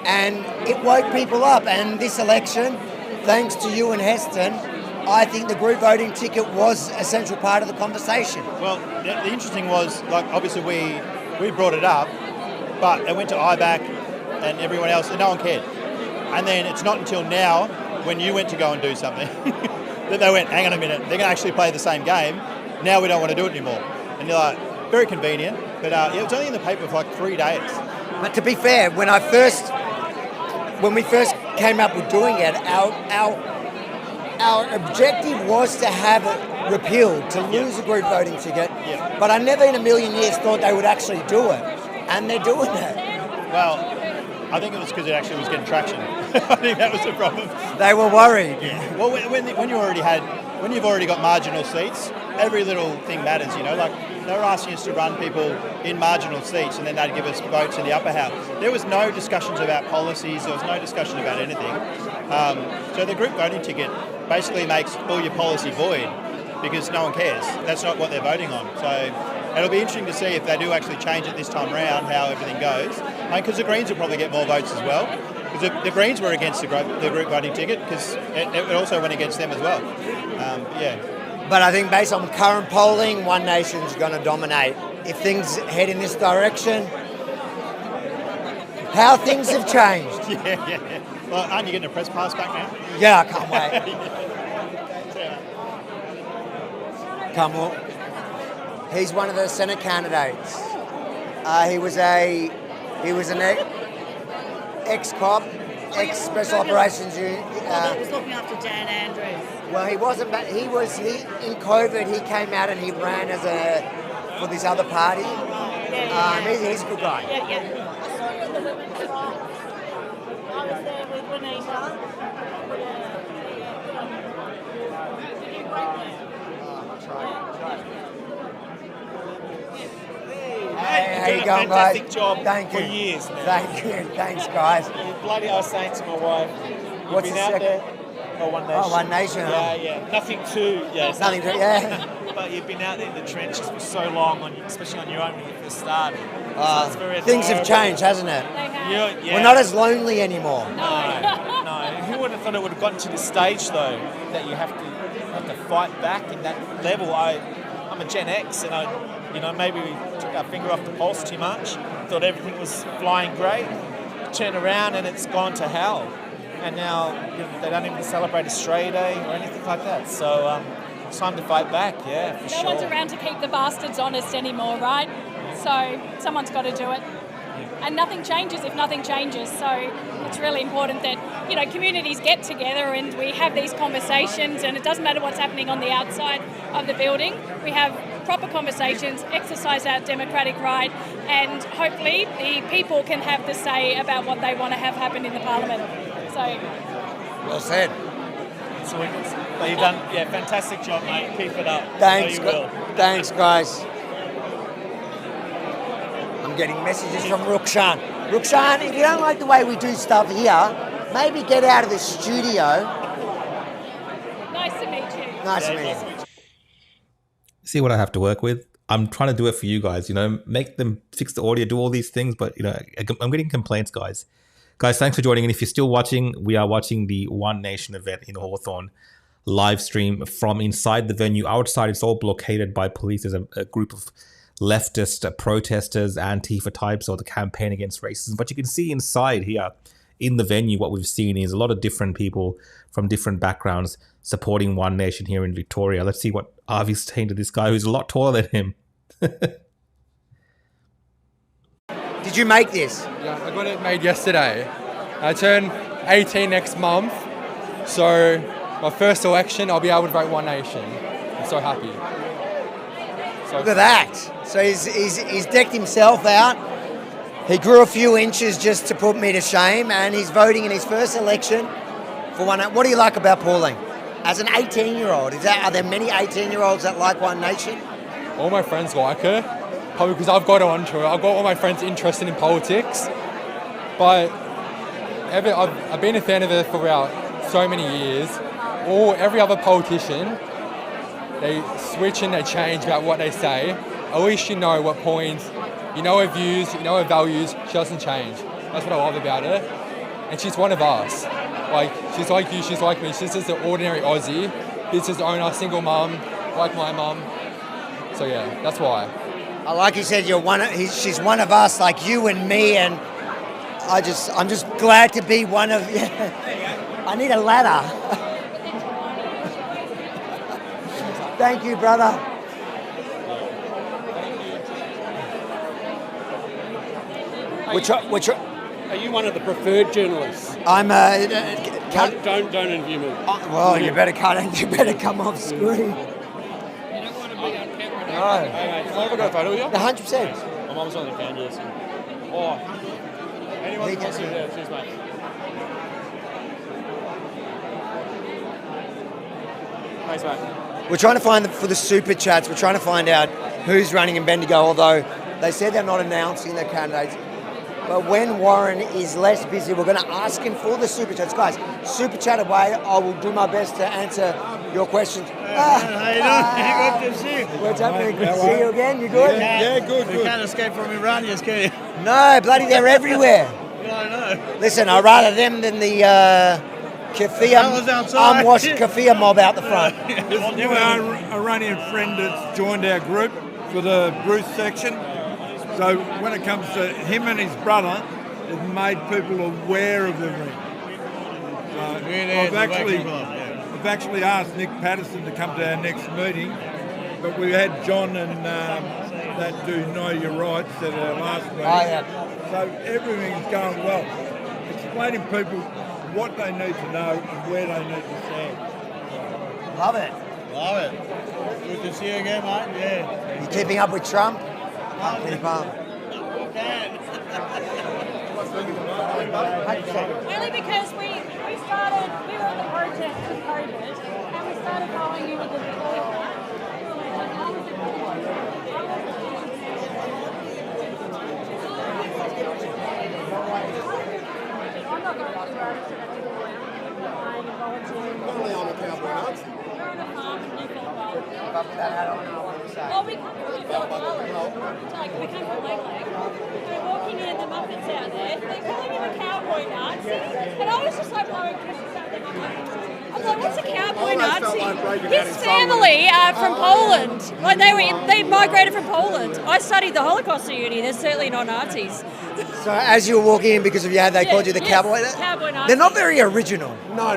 A: and it woke people up. And this election, thanks to you and Heston, I think the group voting ticket was a central part of the conversation.
G: Well, the interesting was, like, obviously we brought it up, but it went to IBAC and everyone else, and no one cared. And then it's not until now, when you went to go and do something, that they went, hang on a minute, they're going to actually play the same game. Now we don't want to do it anymore. And you're like, very convenient. But it was only in the paper for like 3 days.
A: But to be fair, when we first came up with doing it, our objective was to have it repealed, to lose a group voting ticket.
G: Yeah.
A: But I never in a million years thought they would actually do it. And they're doing it.
G: Well, I think it was because it actually was getting traction. I think that was the problem.
A: They were worried.
G: Yeah. Well, when you've already got marginal seats, every little thing matters, Like they were asking us to run people in marginal seats, and then they'd give us votes in the upper house. There was no discussions about policies. There was no discussion about anything. So the group voting ticket basically makes all your policy void because no one cares. That's not what they're voting on. So it'll be interesting to see if they do actually change it this time around, how everything goes. Because the Greens will probably get more votes as well. Because the Greens were against the group voting ticket because it also went against them as well.
A: But I think based on current polling, One Nation's going to dominate. If things head in this direction, how things have changed.
G: Yeah. Well, aren't you getting a press pass back now?
A: Yeah, I can't wait. Come on. He's one of the Senate candidates. He was an ex-cop, ex-special operations unit.
I: That was looking after Dan Andrews.
A: Well, he wasn't, but he in COVID, he came out and he ran for this other party. He's a good guy.
I: Yeah. I saw you in the women's trial. I was there with Renita.
A: Hey, how you going, guys?
P: Fantastic job
A: Thank
P: for
A: you.
P: years, man.
A: Thank you. Thanks, guys.
P: Bloody, I was saying to my wife,
A: What's
P: been
A: the
P: out
A: second?
P: there. Oh, One Nation.
A: Oh, One Nation.
P: Yeah. Nothing too. Yeah.
A: Nothing too. Yeah.
P: But you've been out there in the trenches for so long, especially on your own when you first started. It's very
A: Things have changed, hasn't it?
P: Yeah.
A: We're not as lonely anymore.
P: No. Who would have thought it would have gotten to this stage though, that you have to fight back in that level? I'm a Gen X, and maybe we took our finger off the pulse too much. Thought everything was flying great. Turn around and it's gone to hell. And now they don't even celebrate Australia Day or anything like that. So it's time to fight back, yeah, for sure.
T: No one's around to keep the bastards honest anymore, right? So someone's got to do it. And nothing changes if nothing changes. So it's really important that, communities get together and we have these conversations, and it doesn't matter what's happening on the outside of the building. We have proper conversations, exercise our democratic right, and hopefully the people can have the say about what they want to have happen in the parliament. So,
A: well said.
P: Sweet. But you've done, fantastic job, mate. Keep it up.
A: Thanks,
P: I know you will.
A: thanks, guys. I'm getting messages from Rukshan. Rukshan, if you don't like the way we do stuff here, maybe get out of the studio.
T: Nice to meet you.
A: Nice to meet you.
C: See what I have to work with. I'm trying to do it for you guys, make them fix the audio, do all these things, but I'm getting complaints, guys. Guys, thanks for joining in. If you're still watching, we are watching the One Nation event in Hawthorn live stream from inside the venue. Outside, it's all blockaded by police. There's a group of leftist protesters, Antifa types, or the campaign against racism. But you can see inside here in the venue, what we've seen is a lot of different people from different backgrounds supporting One Nation here in Victoria. Let's see what Avi's saying to this guy who's a lot taller than him.
A: Did you make this?
F: Yeah, I got it made yesterday. I turn 18 next month, so my first election, I'll be able to vote One Nation. I'm so happy.
A: Look at that. So he's decked himself out. He grew a few inches just to put me to shame, and he's voting in his first election for One. What do you like about Pauline? As an 18-year-old, are there many 18-year-olds that like One Nation?
F: All my friends like her, probably because I've got her onto her. I've got all my friends interested in politics, but I've been a fan of her for about so many years. Every other politician, they switch and they change about what they say. At least you know what points, you know her views, you know her values. She doesn't change. That's what I love about her. And she's one of us. She's like you, she's like me. She's just an ordinary Aussie, business owner, single mum, like my mum. So yeah, that's why.
A: Like he said, she's one of us, like you and me, and I'm just glad to be one of. I need a ladder. Thank you, brother. Which
H: are you one of the preferred journalists?
A: I'm
H: Don't interview me.
A: Well, you better come off screen. No.
H: Can I have a photo with you?
A: 100%.
H: I'm almost on the camera. Oh. Anyone wants to? Yeah, cheers, mate. Thanks, mate.
A: We're trying to find for the super chats. We're trying to find out who's running in Bendigo. Although they said they're not announcing their candidates. But when Warren is less busy, we're going to ask him for the super chats, guys. Super chat away. I will do my best to answer your questions.
M: How you doing? Good to see you.
A: What's happening? Good to see you again. You good?
M: Yeah, good. You can't escape from Iranians, can you?
A: No, bloody, they're everywhere.
M: Yeah, I know.
A: Listen, I'd rather them than the keffiyeh, unwashed keffiyeh mob out the front.
S: This is our Iranian friend that's joined our group for the Bruce section. So when it comes to him and his brother, it's made people aware of the ring. So I've actually asked Nick Patterson to come to our next meeting, but we had John and that do Know Your Rights at our last meeting. So everything's going well. Explaining people what they need to know and where they need to stand.
A: Love it.
M: Love it. Good to see you again, mate. Yeah.
A: You keeping up with Trump? Keep up.
T: Only because we were at the protest with COVID, and we started following you with the I'm not going to
E: Only on the cowboy nuts.
T: We're on a farm in Newfoundland. Well, we come from Newfoundland. We come from Lake Lake. We're walking in the Muppets out there. They're calling him a cowboy Nazi. And I was just like blowing kisses at them. I was like, what's a cowboy Nazi? His family are from Poland. Like they migrated from Poland. I studied the Holocaust at uni. They're certainly not Nazis.
A: So as you were walking in because of they called you the cowboy.
T: Cowboy Nazi.
A: They're not very original.
H: No,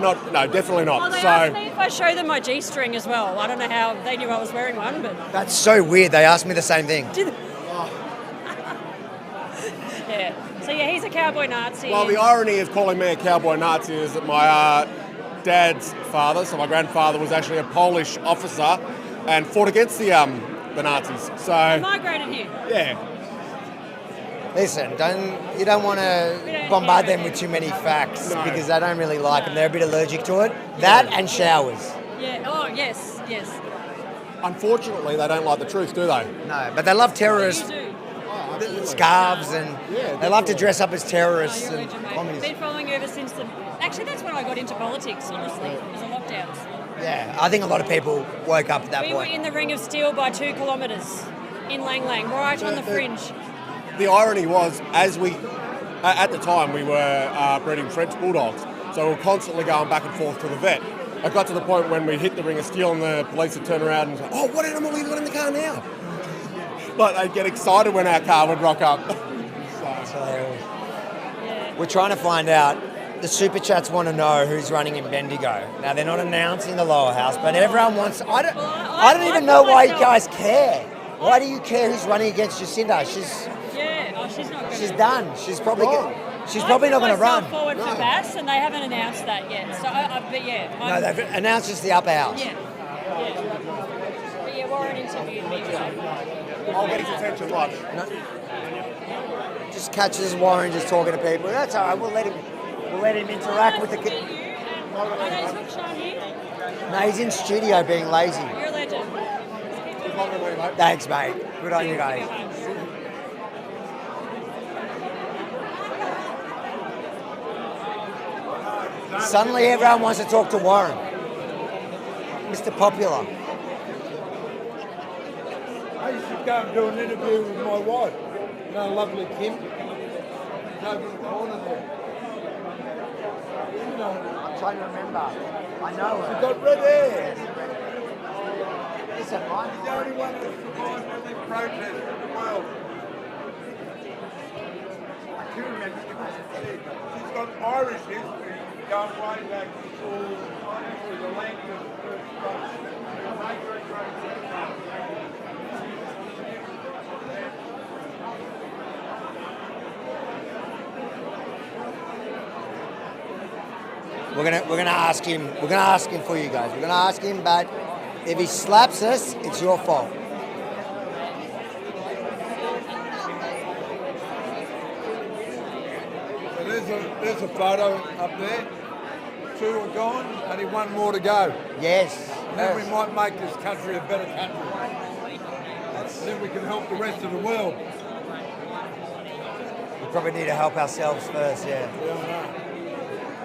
H: definitely not.
T: Well, they asked me if I show them my G-string as well. I don't know how they knew I was wearing one, but
A: That's so weird. They asked me the same thing.
T: yeah. So yeah, he's a cowboy Nazi.
H: Well, the irony of calling me a cowboy Nazi is that my dad's father, so my grandfather, was actually a Polish officer and fought against the Nazis. So
T: migrated here.
H: Yeah.
A: Listen, you don't want to bombard them with too many facts because they don't really like them. They're a bit allergic to it. That and showers.
L: Yeah. Oh, yes.
H: Unfortunately, they don't like the truth, do they?
A: No, but they love terrorist scarves and they love to dress up as terrorists and communists.
L: Been following you ever since Actually, that's when I got into politics, honestly, was the lockdowns.
A: Yeah, I think a lot of people woke up at that
L: We
A: point.
L: were in the Ring of Steel by 2 kilometres in Lang Lang, right on the fringe.
H: The irony was, at the time, we were breeding French bulldogs, so we were constantly going back and forth to the vet. It got to the point when we hit the Ring of Steel and the police would turn around and say, "Oh, what animal have you got in the car now?" Like they'd get excited when our car would rock up.
A: That's hilarious. We're trying to find out. The Super Chats want to know who's running in Bendigo. Now, they're not announcing the lower house, but everyone wants... I don't even know why you guys care. Why do you care who's running against Jacinda? She's
L: not going
A: She's done. She's probably not going to run.
L: Forward for Bass, and they haven't announced that yet. So,
A: No, they've announced it's the upper house.
L: Yeah. But yeah, Warren interviewed me.
H: I'll get his attention, watch.
A: Just catches Warren just talking to people. That's all right. We'll let him interact with the kid. No, he's in studio being lazy.
L: You're a legend.
A: Thanks, mate. Good on you guys. Suddenly everyone wants to talk to Warren. Mr. Popular.
S: I used to go and do an interview with my wife. You know, lovely Kim. Over in the corner there. You know,
A: I'm trying to remember. I know her.
S: She's got red hair.
A: Listen,
S: She's the only one that survived every protest in the world.
A: I do remember.
S: She's got Irish history going way back before the length of the first country.
A: We're gonna ask him. We're gonna ask him for you guys. We're gonna ask him, but if he slaps us, it's your fault.
S: So there's a photo up there. 2 are gone, only 1 more to go.
A: Yes.
S: And then we might make this country a better country. Then we can help the rest of the world.
A: We probably need to help ourselves first. Yeah.
S: Yeah, I know.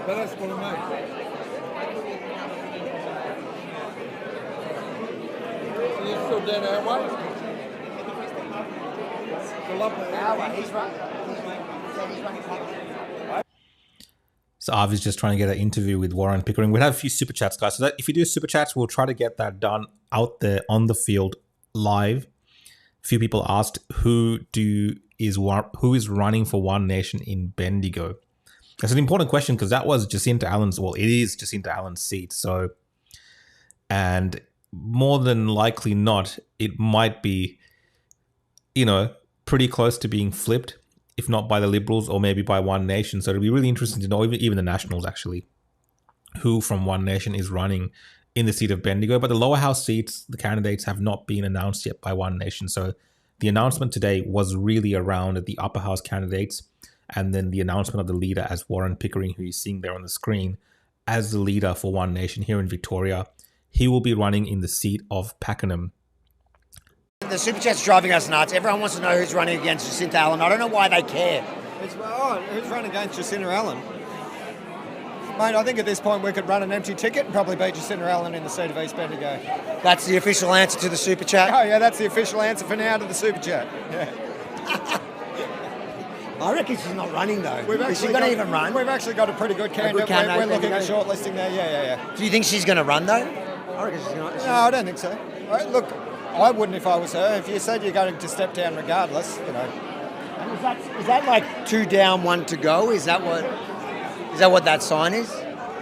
S: But that's what I mean. So you're still down our way? Still up our way?
A: He's running.
C: So Avi's just trying to get an interview with Warren Pickering. We'll have a few super chats, guys. So that if you do super chats, we'll try to get that done out there on the field live. A few people asked who is running for One Nation in Bendigo. That's an important question because that was Jacinta Allen's, well, it is Jacinta Allen's seat. So, and more than likely not, it might be, pretty close to being flipped, if not by the Liberals or maybe by One Nation. So it'll be really interesting to know, even the Nationals actually, who from One Nation is running in the seat of Bendigo. But the lower house seats, the candidates have not been announced yet by One Nation. So the announcement today was really around the upper house candidates, and then the announcement of the leader as Warren Pickering, who you're seeing there on the screen, as the leader for One Nation here in Victoria. He will be running in the seat of Pakenham.
A: The Super Chat's driving us nuts. Everyone wants to know who's running against Jacinta Allen. I don't know why they care.
R: Who's running against Jacinta Allen? Mate, I think at this point we could run an empty ticket and probably beat Jacinta Allen in the seat of East Bendigo.
A: That's the official answer to the Super Chat?
R: Oh, yeah, that's the official answer for now to the Super Chat. Yeah.
A: I reckon she's not running, though. Is she going to even run?
R: We've actually got a pretty good candidate. We're looking at shortlisting there, yeah.
A: Do you think she's going to run, though? I reckon she's going to.
R: No, I don't think so. Look, I wouldn't if I was her. If you said you're going to step down regardless,
A: And is that like 2 down, 1 to go? Is that what that sign is?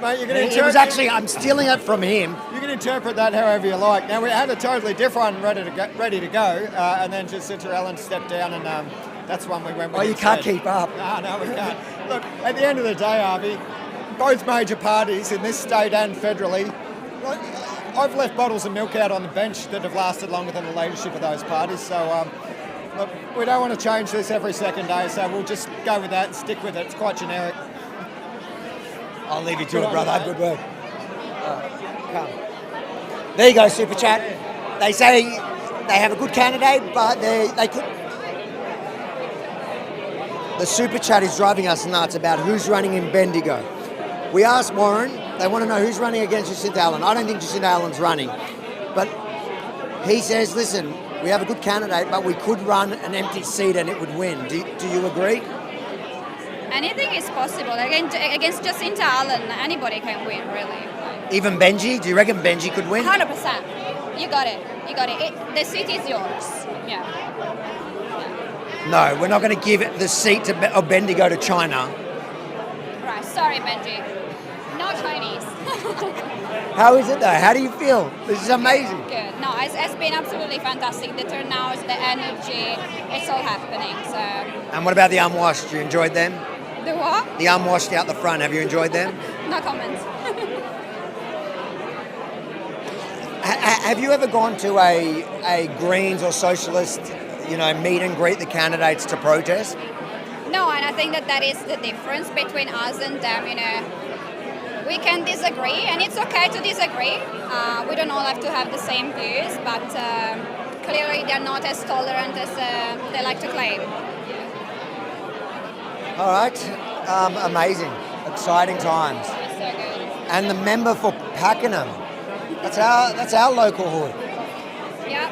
R: Mate, you're going to
A: interpret. It was actually, I'm stealing it from him.
R: You can interpret that however you like. Now, we had a totally different one ready to go, and then Jacinta Allen stepped down, and that's one we went with.
A: Oh, you can't keep up.
R: No, we can't. Look, at the end of the day, Harvey, both major parties in this state and federally, I've left bottles of milk out on the bench that have lasted longer than the leadership of those parties. So Look, we don't want to change this every second day, so we'll just go with that and stick with it. It's quite generic.
A: I'll leave you to it, brother. Good work. Come. There you go, Super Chat. They say they have a good candidate, but they could. The Super Chat is driving us nuts about who's running in Bendigo. We asked Warren, they want to know who's running against Jacinta Allen. I don't think Jacinta Allen's running, but he says, listen, we have a good candidate, but we could run an empty seat and it would win. Do you agree?
K: Anything is possible. Against Jacinta Allen, anybody can win, really.
A: Even Benji? Do you reckon Benji could win?
K: 100%. You got it. The seat is yours. Yeah.
A: No, we're not going to give the seat of Bendigo to China.
K: Right. Sorry, Benji. No Chinese.
A: How is it though? How do you feel? This is amazing.
K: Good. No, it's been absolutely fantastic. The turnout, the energy, it's all happening. So.
A: And what about the unwashed? You enjoyed them?
K: The what?
A: The unwashed out the front. Have you enjoyed them?
K: No comments.
A: Have you ever gone to a Greens or Socialist, meet and greet the candidates to protest?
K: No, and I think that is the difference between us and them. We can disagree, and it's okay to disagree. We don't all have to have the same views, but clearly they're not as tolerant as they like to claim.
A: All right, amazing, exciting times.
K: That's so good.
A: And the member for Pakenham, that's our local hood.
K: Yeah.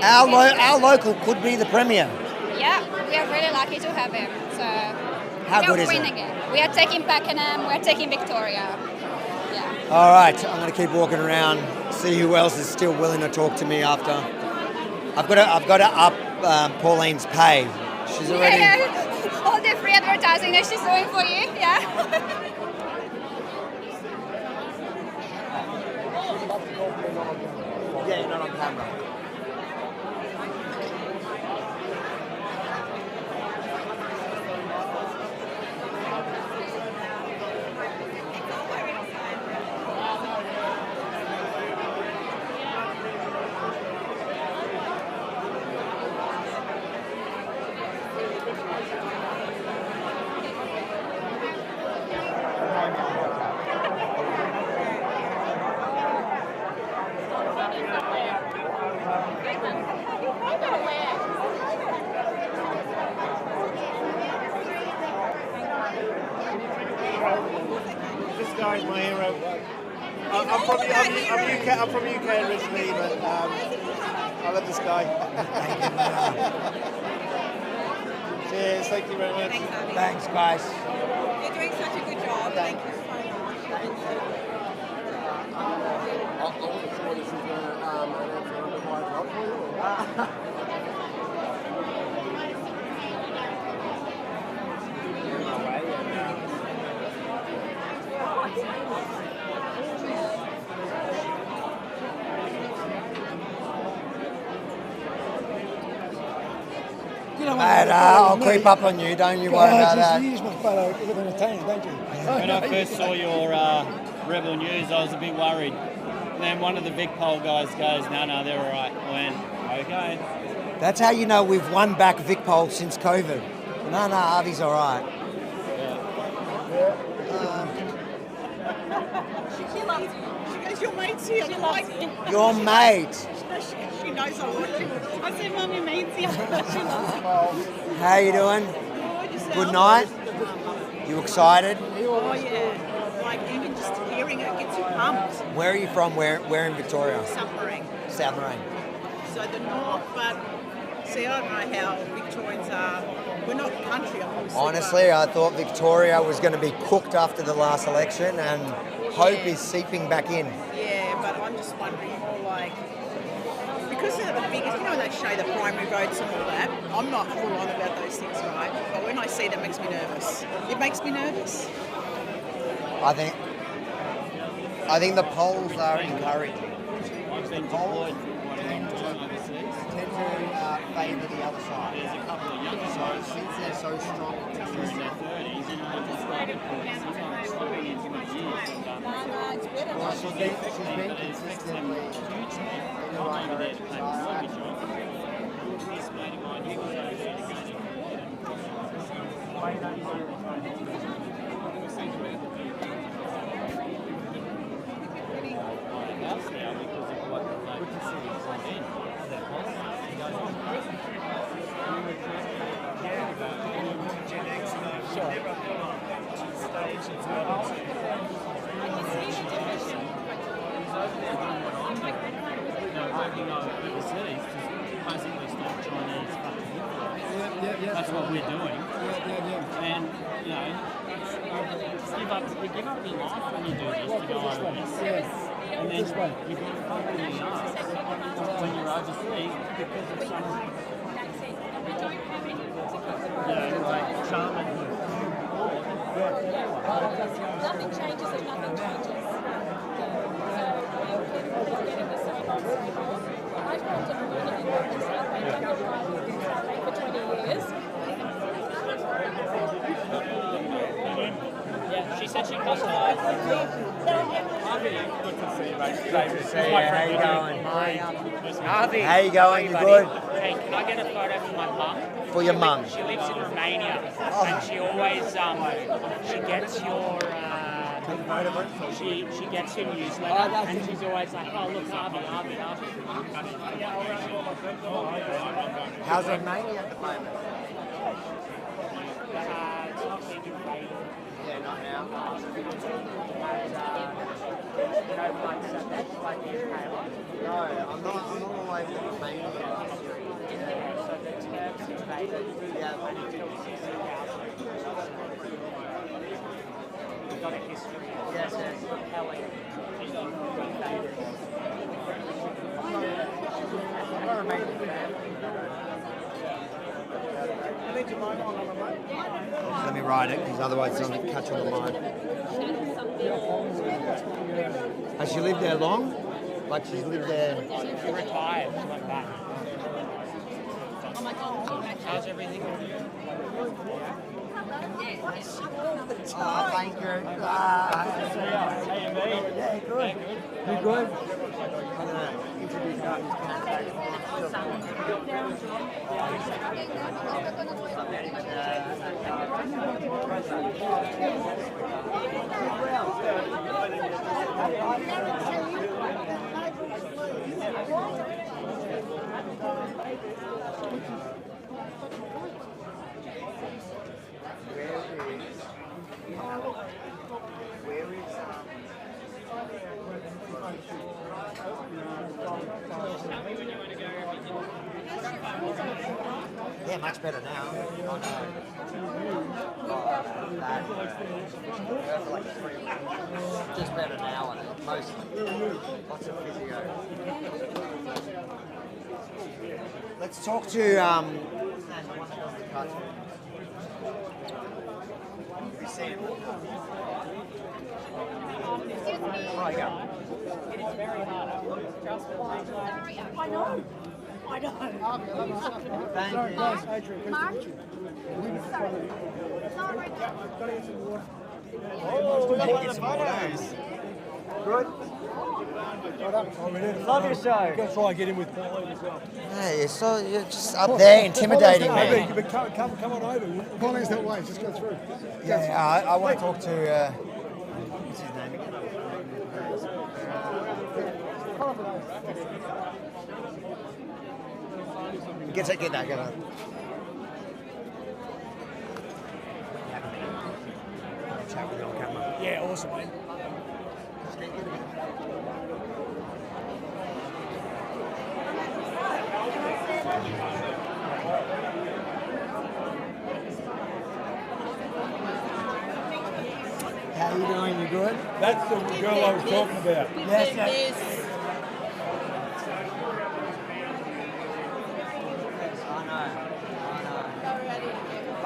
A: Our local could be the premier.
K: Yeah, we are really lucky to have him. So
A: how good is it?
K: Again. We are taking Pakenham, we are taking Victoria. Yeah.
A: All right, I'm going to keep walking around, see who else is still willing to talk to me after. I've got to up Pauline's pay. She's already.
K: Yeah. All the free advertising that she's doing for you. Yeah.
A: Yeah, you're not on camera.
U: This guy's my hero. I'm from UK originally, but I love this guy. Cheers, thank you very much.
A: Thanks, guys.
Q: You're doing such a good job. Thank you so much.
A: Mate, I'll creep up on you, don't you worry about that.
M: Use my photo, it look entertaining, don't you?
J: When I first saw your Rebel News, I was a bit worried. And then one of the Vic Poll guys goes, no, they're all right. I went, okay.
A: That's how you know we've won back Vic Poll since COVID. No, Avi's all right.
Q: She loves you. She goes, your mate's here. She loves you.
A: Your mate.
Q: She knows I want you. I said, Mum, your mate's here. She loves you.
A: How you doing? Good night. You excited?
Q: Oh, yeah. Like, even just hearing it gets you pumped.
A: Where are you from? Where in Victoria?
Q: South Marine.
A: South Marine.
Q: So the north, but see, I don't know how Victorians are. We're not country, obviously.
A: Honestly, I thought Victoria was going to be cooked after the last election, and hope is seeping back in.
Q: Yeah, but I'm just wondering more like, because they're the biggest, when they show the primary votes and all that, I'm not full on about those things, right? But when I see it, it makes me nervous. It makes me nervous.
A: I think the polls are encouraging.
J: I've been deployed quite a long time overseas.
A: Tend to favour the other side.
J: There's a couple of young guys
A: since they're so strong,
J: who are in their 30s and I just started slipping into my years.
A: Well, she's been consistently
J: hugely. I'm over there to pay my mortgage off. this mate of mine, he was over there house now because of what good to see his son in. Working overseas to basically stop Chinese fucking influence. That's what we're doing. And, you know, you give up your life when you do this to go overseas. And then you get fucked in the ass when you're overseas because of some, like charming.
T: Nothing changes if nothing changes. Getting the same old, same old. I tried to learn it in Melbourne, South Bay, done the driving in South Bay for 20 years.
J: Yeah, she said she got Harvey, good to see you, mate.
A: Great to see you. How you going?
J: Harvey,
A: How you going? You good?
J: Hey, can I get a photo for my mum?
A: For your mum?
J: She lives in Romania, and she always she gets your she gets your newsletter, and she's always like, oh look, Harvey.
A: How's Romania at the moment?
J: It's not being invaded.
A: Yeah, not now. No, I'm not all the way to Romania.
J: So the Turks invaded.
A: Yeah.
J: And until 60,000. We've got a history.
A: Yes.
J: How we invaded.
A: I'm not a Romanian fan. Let me write it, because otherwise it's going to catch on the line. Has she lived there long? Like she's lived there?
J: She retired. She went back. How's everything with you?
A: Oh, thank you.
J: Yeah, good.
A: You good? I'm going to introduce Yeah, much better now. Just better now, I think, mostly. Lots of physio. Let's talk to you see him? Oh, yeah.
L: It is very hard. Trust me. I know. I know.
A: Thank you.
L: Mark? Sorry.
A: Get some photos. Good. Love your show.
S: Go try and get in with Pauline as well.
A: Hey, you're just up there intimidating me.
S: But come on over.
E: Pauline's that way, just go through.
A: Yeah, I want to talk to, what's his name again? Get that. Chat with you on camera.
S: Yeah, awesome, man.
A: How you doing? You good?
S: That's the girl I was talking about.
A: Yes.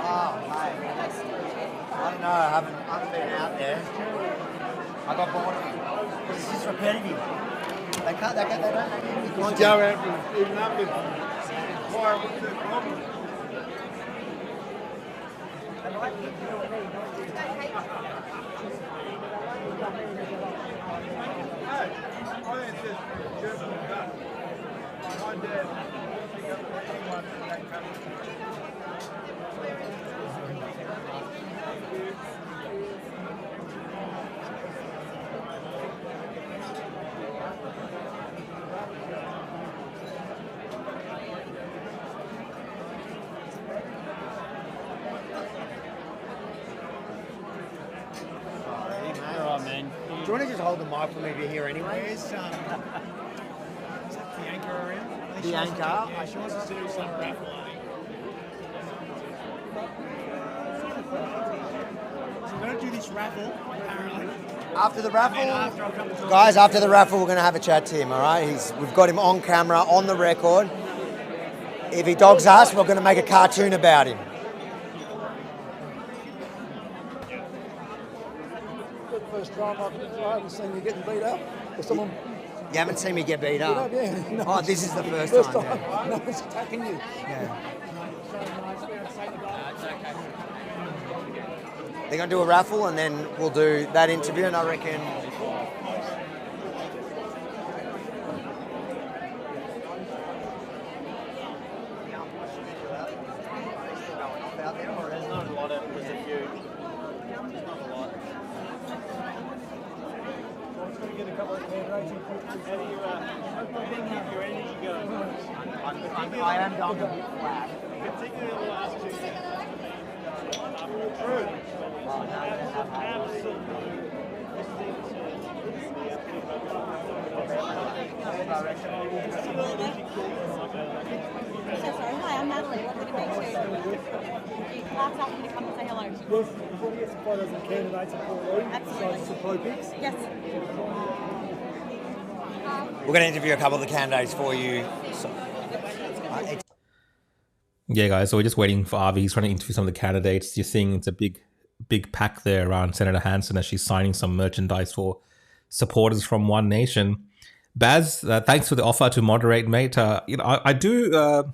A: Oh, mate. I don't know. I haven't been out there. I got bored of it. It's just repetitive. They don't
S: Go out with numbers. Why? What's the problem? My dad
J: All right, man.
A: Do you want to just hold the mic for me to hear anyway?
M: Is that the anchor around?
A: The anchor?
M: Yeah, she wants us to do some raffle. So we're going to do this raffle, apparently.
A: After the raffle,
M: And then after I'll come to talk
A: guys,
M: to you.
A: after the raffle, we're going to have a chat to him, all right? We've got him on camera, on the record. If he dogs us, we're going to make a cartoon about him.
D: First time I haven't seen you getting beat up. Or someone.
A: You haven't seen me get beat up?
D: Yeah. No,
A: Oh, this is the first time. Yeah.
D: No one's attacking you.
A: Yeah. They're going to do a raffle and then we'll do that interview, and I reckon...
P: There's not a lot of, there's a few. There's not a lot.
M: Get a couple of hand raising.
P: How do you keep your energy going?
A: I am going a bit flat.
P: Particularly the last 2 years.
L: Hi, I'm Natalie. Lovely to meet you. Clark's asked me to come and say hello.
D: Yes, before we get some photos of candidates at Pauline,
L: Absolutely.
D: some pro pics.
L: Yes.
A: We're going to interview a couple of the candidates for you.
C: Yeah, guys, so we're just waiting for Avi. He's trying to interview some of the candidates. You're seeing it's a big pack there around Senator Hanson as she's signing some merchandise for supporters from One Nation. Baz, thanks for the offer to moderate, mate. I do...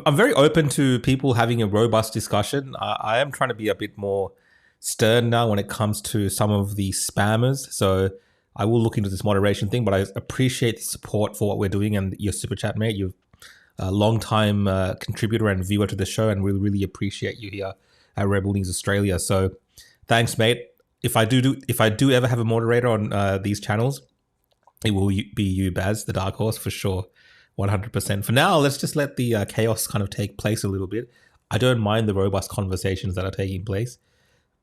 C: I'm very open to people having a robust discussion. I am trying to be a bit more stern now when it comes to some of the spammers. So I will look into this moderation thing, but I appreciate the support for what we're doing and your super chat, mate. You've a long-time contributor and viewer to the show, and we really appreciate you here at Rebel News Australia. So thanks, mate. If I do ever have a moderator on these channels, it will be you, Baz, the Dark Horse, for sure. 100%. For now, let's just let the chaos kind of take place a little bit. I don't mind the robust conversations that are taking place,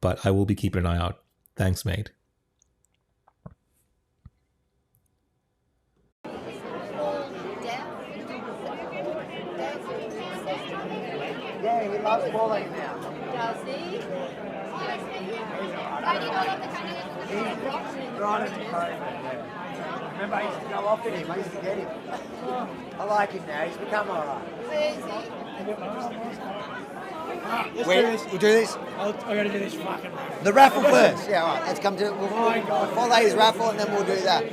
C: but I will be keeping an eye out. Thanks, mate.
A: Yeah, he loves Pauline now.
K: Does he? Why do you not love the candidates?
A: Right at the moment. Remember, I used to go off at him. I used to get him. I like him now. He's become all right. We'll do this.
M: I got to do this fucking raffle.
A: The raffle first. Yeah, all right. Let's come to it. We'll follow his raffle and then we'll do that.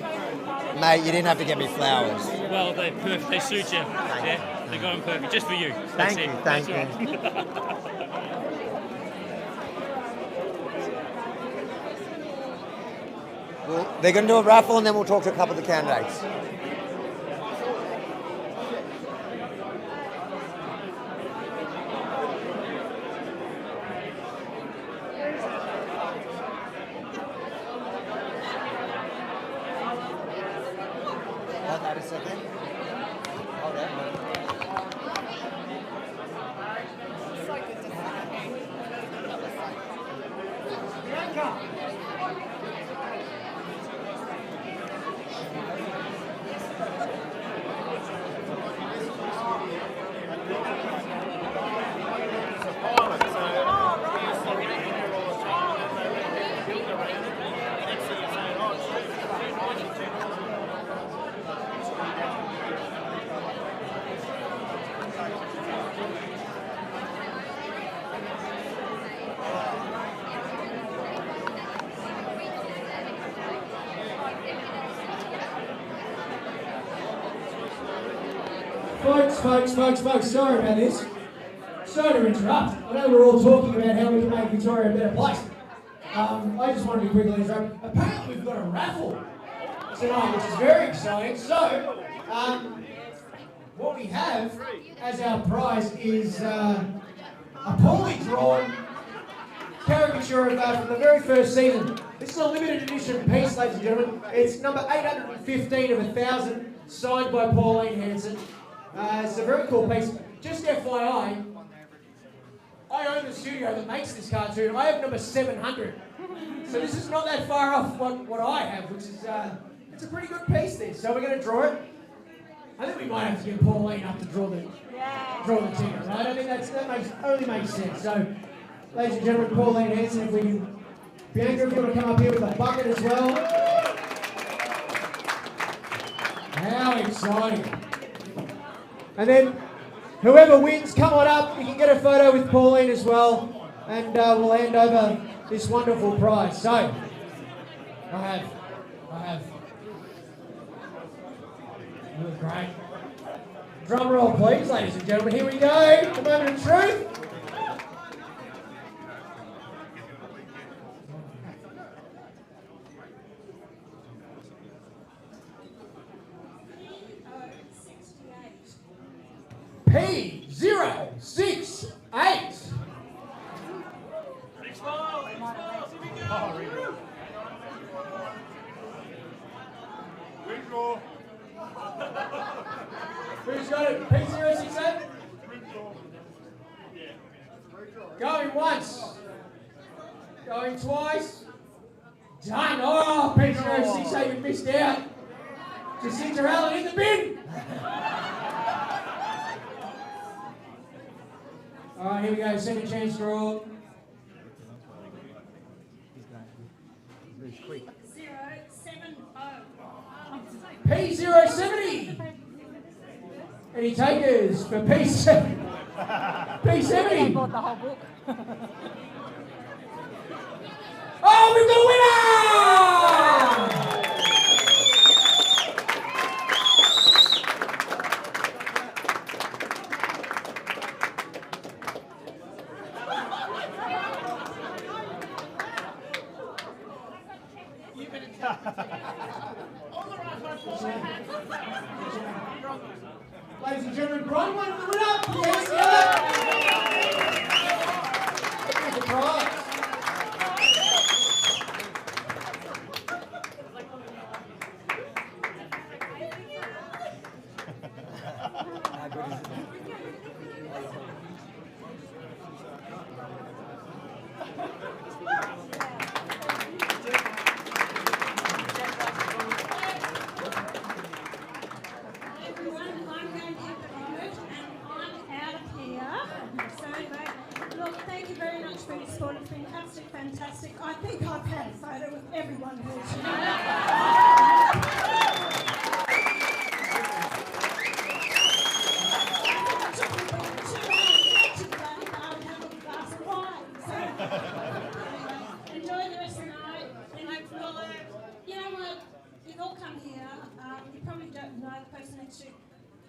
A: Mate, you didn't have to get me flowers.
J: Well, they're perfect. They suit you. Yeah, they got them perfect. Just for you.
A: Thank you. Thank you. Well, they're going to do a raffle and then we'll talk to a couple of the candidates. Hold that a second. Hold that.
E: Folks, sorry about this. Sorry to interrupt. I know we're all talking about how we can make Victoria a better place. I just wanted to quickly interrupt. Apparently we've got a raffle tonight, which is very exciting. So, what we have as our prize is a poorly drawn caricature of from the very first season. This is a limited edition piece, ladies and gentlemen. It's number 815 of 1,000, signed by Pauline Hanson. It's a very cool piece. Just FYI, I own the studio that makes this cartoon. I have number 700. So this is not that far off what I have, which is, it's a pretty good piece this. So we're going to draw it. I think we might have to get Pauline up to draw the ticket, right? I think that only makes sense. So, ladies and gentlemen, Pauline Hanson, if we can, Bianca, if you want to come up here with a bucket as well. How exciting. And then, whoever wins, come on up. You can get a photo with Pauline as well. And we'll hand over this wonderful prize. So, I have. You look great. Drum roll, please, ladies and gentlemen. Here we go. The moment of truth. P068. Who's got it? P068? Going once. Going twice. Done. Oh, P068, we missed out. Jacinta Allen in the bin. All right, here we go. Second chance draw. P070. Any takers for P70?
L: I bought the whole book.
E: Oh, we've got a winner! Ladies and gentlemen, Brian won the winner. Yes, Here's the prize.
I: Fantastic. I think I've had a photo with everyone who's here. Enjoy the rest of the night. And you know what? You've all come here. You probably don't know the person next to you.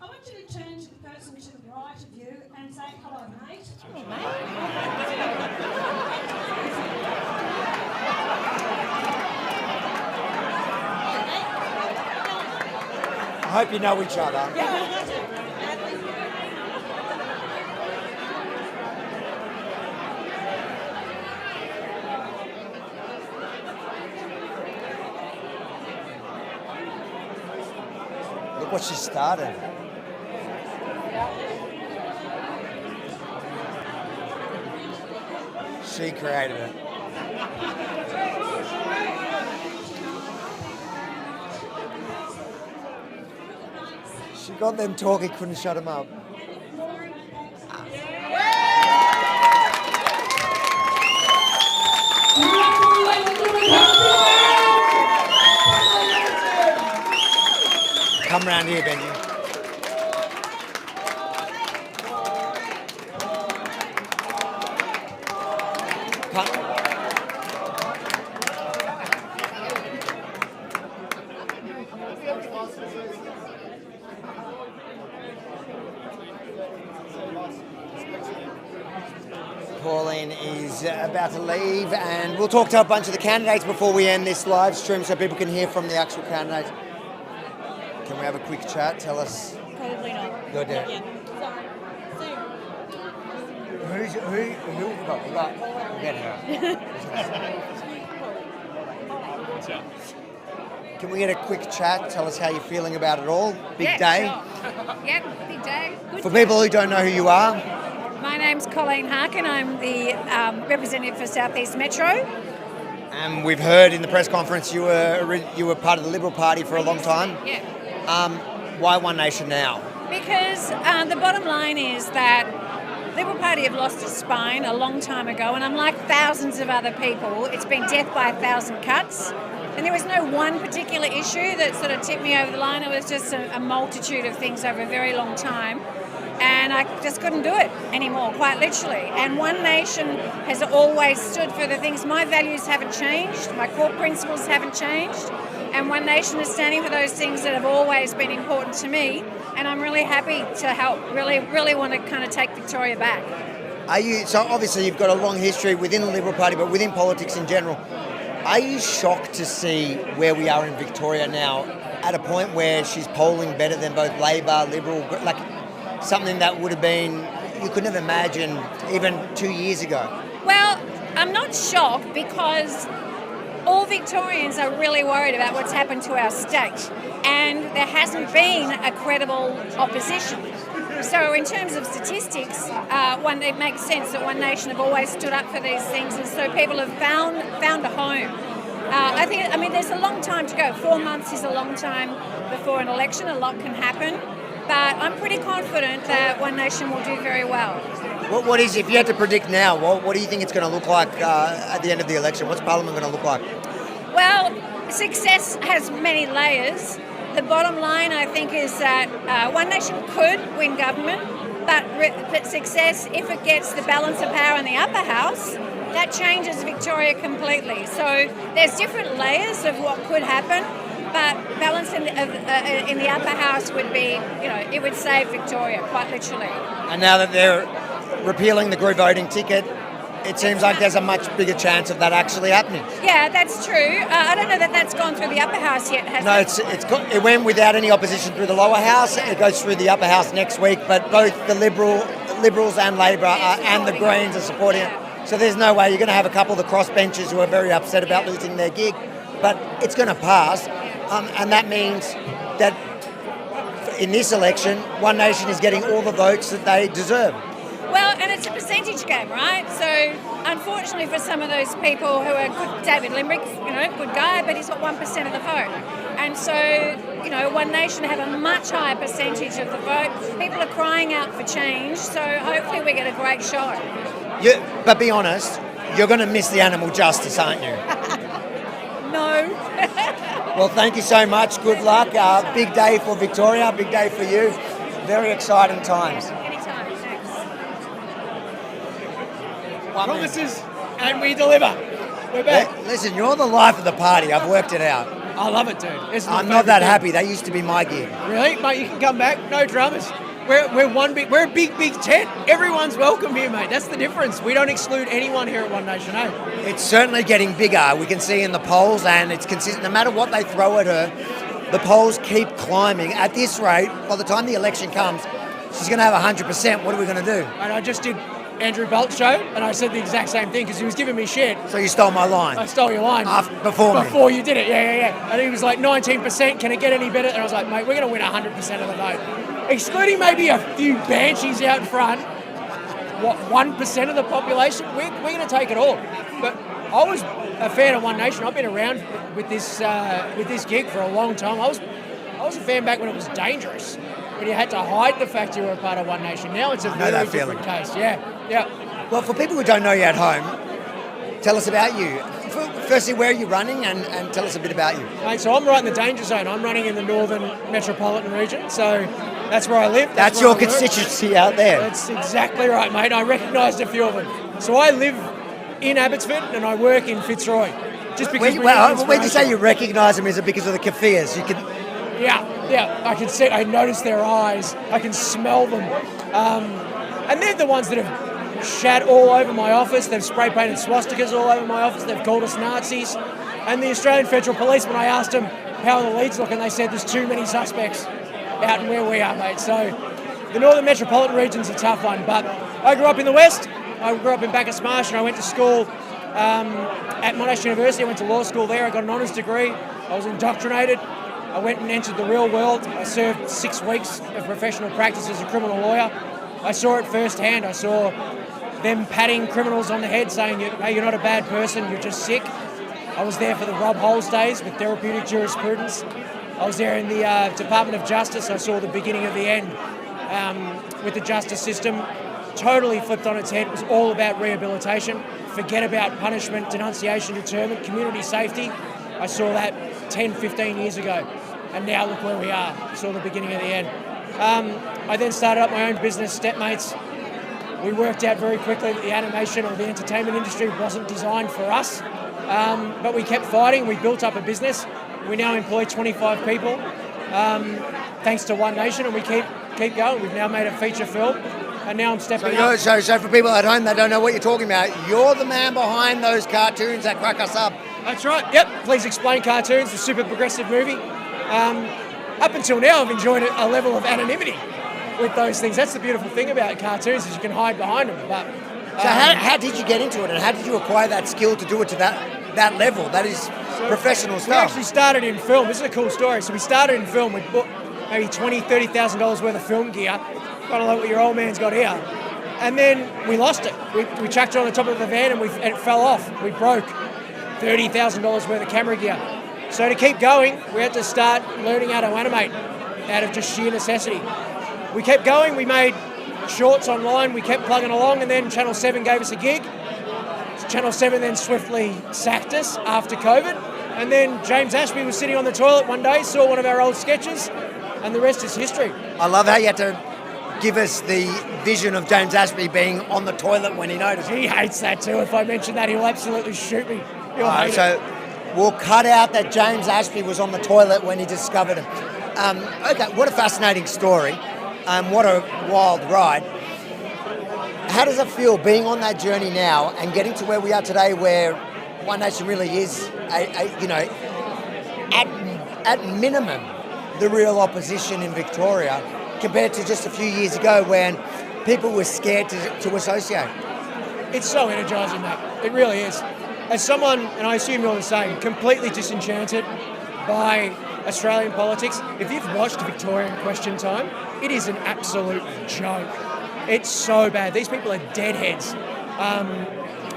I: I want you to turn to the person to the right of you and say, hello, mate. Hello,
A: I hope you know each other. Look what she started. She created it. She got them talking, couldn't shut them up. Come round here, Benji. Pauline is about to leave, and we'll talk to a bunch of the candidates before we end this live stream so people can hear from the actual candidates. Can we have a quick chat? Tell us.
L: Probably not.
A: Good.
L: Not yet. Sorry.
A: Who we got? We got her. Can we get a quick chat? Tell us how you're feeling about it all. Big day.
B: Sure. Yep, big day. Good
A: For
B: day.
A: people who don't know who you are,
B: My name's Pauline Hanson. I'm the representative for South East Metro.
A: we've heard in the press conference you were part of the Liberal Party for a long time.
B: Yeah.
A: Why One Nation now?
B: Because the bottom line is that Liberal Party have lost its spine a long time ago, and unlike thousands of other people, it's been death by 1,000 cuts. And there was no one particular issue that sort of tipped me over the line. It was just a multitude of things over a very long time. And I just couldn't do it anymore, quite literally. And One Nation has always stood for the things. My values haven't changed. My core principles haven't changed. And One Nation is standing for those things that have always been important to me. And I'm really happy to help, really want to kind of take Victoria back.
A: So obviously you've got a long history within the Liberal Party, but within politics in general. Are you shocked to see where we are in Victoria now, at a point where she's polling better than both Labor, Liberal, like something that would have been, you couldn't have imagined even 2 years ago?
B: Well, I'm not shocked because all Victorians are really worried about what's happened to our state, and there hasn't been a credible opposition. So in terms of statistics, it makes sense that One Nation have always stood up for these things, and so people have found a home. I mean, there's a long time to go. 4 months is a long time before an election. A lot can happen. But I'm pretty confident that One Nation will do very well.
A: What is, if you had to predict now, what do you think it's going to look like at the end of the election? What's Parliament going to look like?
B: Well, success has many layers. The bottom line, I think, is that One Nation could win government, but success, if it gets the balance of power in the upper house, that changes Victoria completely. So there's different layers of what could happen, but balance in the upper house would be, it would save Victoria, quite literally.
A: And now that they're repealing the group voting ticket, it seems like there's a much bigger chance of that actually happening.
B: Yeah, that's true. I don't know that that's gone through the upper house yet, has it?
A: It went without any opposition through the lower house. It goes through the upper house next week, but both the Liberals and Labor and the Greens are supporting it. So there's no way. You're going to have a couple of the crossbenchers who are very upset about losing their gig, but it's going to pass, and that means that in this election, One Nation is getting all the votes that they deserve.
B: Well, and it's a percentage game, right? So, unfortunately for some of those people who are good, David Limbrick's, good guy, but he's got 1% of the vote. And so, One Nation have a much higher percentage of the vote. People are crying out for change, so hopefully we get a great shot.
A: But be honest, you're going to miss the animal justice, aren't you?
B: No.
A: Well, thank you so much. Good luck. Big day for Victoria, big day for you. Very exciting times.
M: Promises, and we deliver. We're back.
A: Listen, you're the life of the party. I've worked it out.
M: I love it, dude.
A: I'm not that happy. That used to be my gig.
M: Really? Mate, you can come back. No dramas. We're a big tent. Everyone's welcome here, mate. That's the difference. We don't exclude anyone here at One Nation, eh?
A: It's certainly getting bigger. We can see in the polls, and it's consistent. No matter what they throw at her, the polls keep climbing. At this rate, by the time the election comes, she's going to have 100%. What are we going to do?
M: And I just did Andrew Bolt's show, and I said the exact same thing because he was giving me shit.
A: So you stole my line?
M: I stole your line.
A: Before
M: you did it, yeah. And he was like, 19%, can it get any better? And I was like, mate, we're going to win 100% of the vote. Excluding maybe a few banshees out front, 1% of the population, we're going to take it all. But I was a fan of One Nation. I've been around with this gig for a long time. I was a fan back when it was dangerous, when you had to hide the fact you were a part of One Nation. Now it's a very different case. Yeah.
A: Well, for people who don't know you at home, tell us about you. Firstly, where are you running, and tell us a bit about you.
M: Mate, so I'm right in the danger zone. I'm running in the northern metropolitan region, so that's where I live.
A: That's your constituency out there.
M: That's exactly right, mate. I recognised a few of them. So I live in Abbotsford and I work in Fitzroy. Just because
A: when you say you recognise them, is it because of the kafirs? You can.
M: Yeah. I can see. I notice their eyes. I can smell them, and they're the ones that have shat all over my office. They've spray painted swastikas all over my office. They've called us Nazis. And the Australian Federal Police, when I asked them, how the leads look, and they said there's too many suspects out in where we are, mate. So the Northern Metropolitan region's a tough one, but I grew up in the West. I grew up in Bacchus Marsh, and I went to school at Monash University. I went to law school there. I got an honours degree. I was indoctrinated. I went and entered the real world. I served 6 weeks of professional practice as a criminal lawyer. I saw it firsthand. I saw them patting criminals on the head saying, hey, you're not a bad person, you're just sick. I was there for the Rob Holes days with therapeutic jurisprudence. I was there in the Department of Justice. I saw the beginning of the end with the justice system. Totally flipped on its head. It was all about rehabilitation. Forget about punishment, denunciation, deterrent, community safety. I saw that 10, 15 years ago. And now look where we are. I saw the beginning of the end. I then started up my own business, Stepmates. We worked out very quickly that the animation or the entertainment industry wasn't designed for us. But we kept fighting. We built up a business. We now employ 25 people, thanks to One Nation, and we keep going. We've now made a feature film, and now I'm stepping up.
A: So for people at home that don't know what you're talking about, you're the man behind those cartoons that crack us up.
M: That's right. Yep. Please Explain Cartoons, the super progressive movie. Up until now, I've enjoyed a level of anonymity with those things. That's the beautiful thing about cartoons, is you can hide behind them. But
A: so how did you get into it, and how did you acquire that skill to do it to that level? That is professional stuff.
M: We actually started in film. This is a cool story. So we started in film. We bought maybe $20,000, $30,000 worth of film gear, kind of like what your old man's got here. And then we lost it. We chucked it on the top of the van and it fell off. We broke $30,000 worth of camera gear. So to keep going, we had to start learning how to animate out of just sheer necessity. We kept going. We made shorts online. We kept plugging along, and then Channel 7 gave us a gig. Channel 7 then swiftly sacked us after COVID. And then James Ashby was sitting on the toilet one day, saw one of our old sketches, and the rest is history.
A: I love how you had to give us the vision of James Ashby being on the toilet when he noticed.
M: He hates that too. If I mention that, he'll absolutely shoot me. He'll hate
A: so
M: it.
A: We'll cut out that James Ashby was on the toilet when he discovered him. Okay, what a fascinating story. What a wild ride. How does it feel being on that journey now and getting to where we are today, where One Nation really is, at minimum, the real opposition in Victoria, compared to just a few years ago when people were scared to associate?
M: It's so energising, mate. It really is. As someone, and I assume you're the same, completely disenchanted by Australian politics, if you've watched Victorian Question Time, it is an absolute joke. It's so bad. These people are deadheads.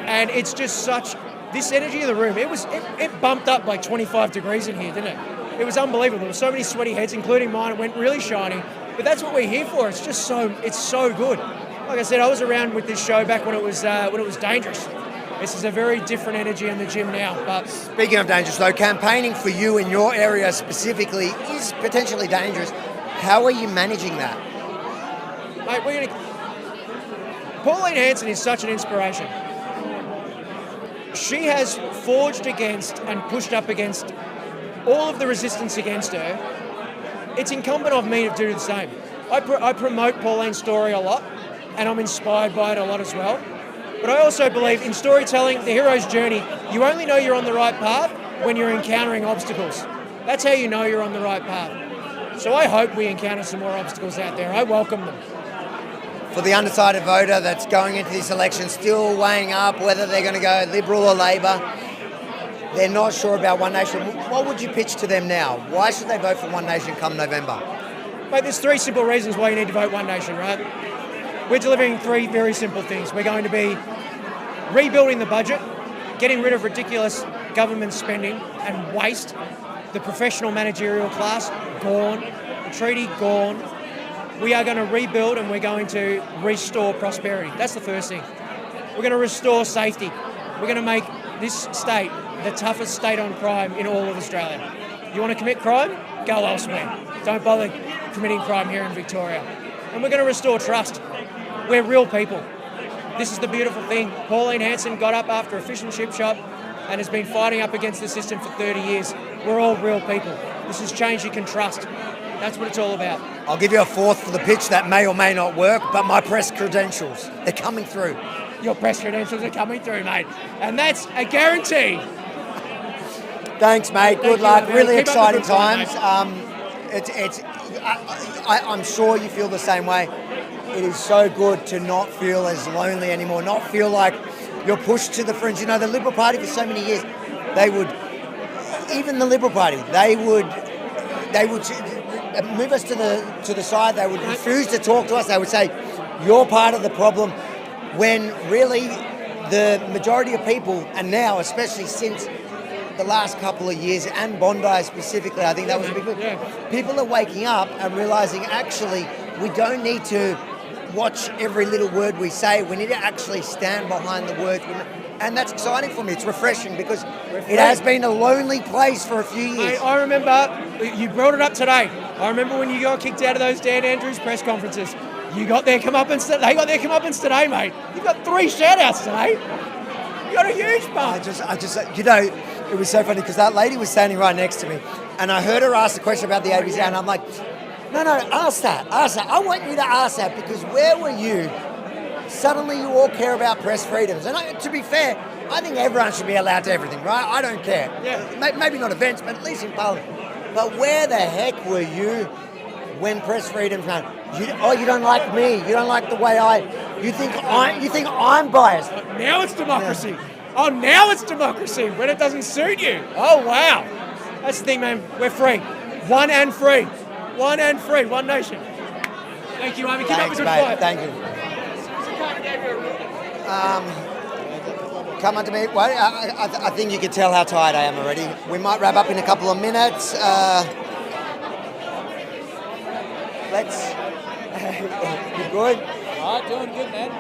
M: And it's just such... This energy of the room, it bumped up like 25 degrees in here, didn't it? It was unbelievable. There were so many sweaty heads, including mine. It went really shiny. But that's what we're here for. It's just it's so good. Like I said, I was around with this show back when it was dangerous. This is a very different energy in the gym now. But
A: speaking of dangerous, though, campaigning for you in your area specifically is potentially dangerous. How are you managing that?
M: Mate, Pauline Hanson is such an inspiration. She has forged against and pushed up against all of the resistance against her. It's incumbent on me to do the same. I promote Pauline's story a lot, and I'm inspired by it a lot as well. But I also believe in storytelling, the hero's journey, you only know you're on the right path when you're encountering obstacles. That's how you know you're on the right path. So I hope we encounter some more obstacles out there. I welcome them.
A: For the undecided voter that's going into this election, still weighing up whether they're going to go Liberal or Labor, they're not sure about One Nation. What would you pitch to them now? Why should they vote for One Nation come November?
M: Mate, there's 3 simple reasons why you need to vote One Nation, right? We're delivering 3 very simple things. We're going to be rebuilding the budget, getting rid of ridiculous government spending and waste, the professional managerial class, gone, the treaty, gone. We are going to rebuild and we're going to restore prosperity. That's the first thing. We're going to restore safety. We're going to make this state the toughest state on crime in all of Australia. You want to commit crime? Go elsewhere. Don't bother committing crime here in Victoria. And we're going to restore trust. We're real people. This is the beautiful thing. Pauline Hanson got up after a fish and chip shop and has been fighting up against the system for 30 years. We're all real people. This is change you can trust. That's what it's all about.
A: I'll give you a 4th for the pitch that may or may not work, but my press credentials, they're coming through.
M: Your press credentials are coming through, mate. And that's a guarantee.
A: Thanks, mate. Good
M: you,
A: luck.
M: man.
A: Really
M: Keep up the
A: exciting
M: good work,
A: times. I'm sure you feel the same way. It is so good to not feel as lonely anymore, not feel like you're pushed to the fringe. You know, the Liberal Party for so many years, even the Liberal Party, they would move us to the side. They would refuse to talk to us. They would say, "You're part of the problem," when really the majority of people, and now especially since the last couple of years, and Bondi specifically, I think that was a big thing. People are waking up and realising actually we don't need to watch every little word we say. We need to actually stand behind the words. And that's exciting for me. It's refreshing because it has been a lonely place for a few years.
M: I remember, you brought it up today. I remember when you got kicked out of those Dan Andrews press conferences. You got their comeuppance. They got their comeuppance today, mate. You've got 3 shout-outs today. You got a huge bump.
A: I just, you know, it was so funny because that lady was standing right next to me, and I heard her ask the question about the ABC, and I'm like, no, ask that. I want you to ask that because where were you? Suddenly you all care about press freedoms. And to be fair, I think everyone should be allowed to everything, right? I don't care.
M: Yeah.
A: Maybe not events, but at least in Parliament. But where the heck were you when press freedoms came? You don't like me. You don't like the way you think I'm biased.
M: Now it's democracy. Yeah. Oh, now it's democracy when it doesn't suit you. Oh, wow. That's the thing, man. We're free. One and free. One and free. One nation. Thank you, Amy. Keep up with the fight.
A: Thank you. Come on to me. Wait, I think you can tell how tired I am already. We might wrap up in a couple of minutes. You good?
J: Doing good, man.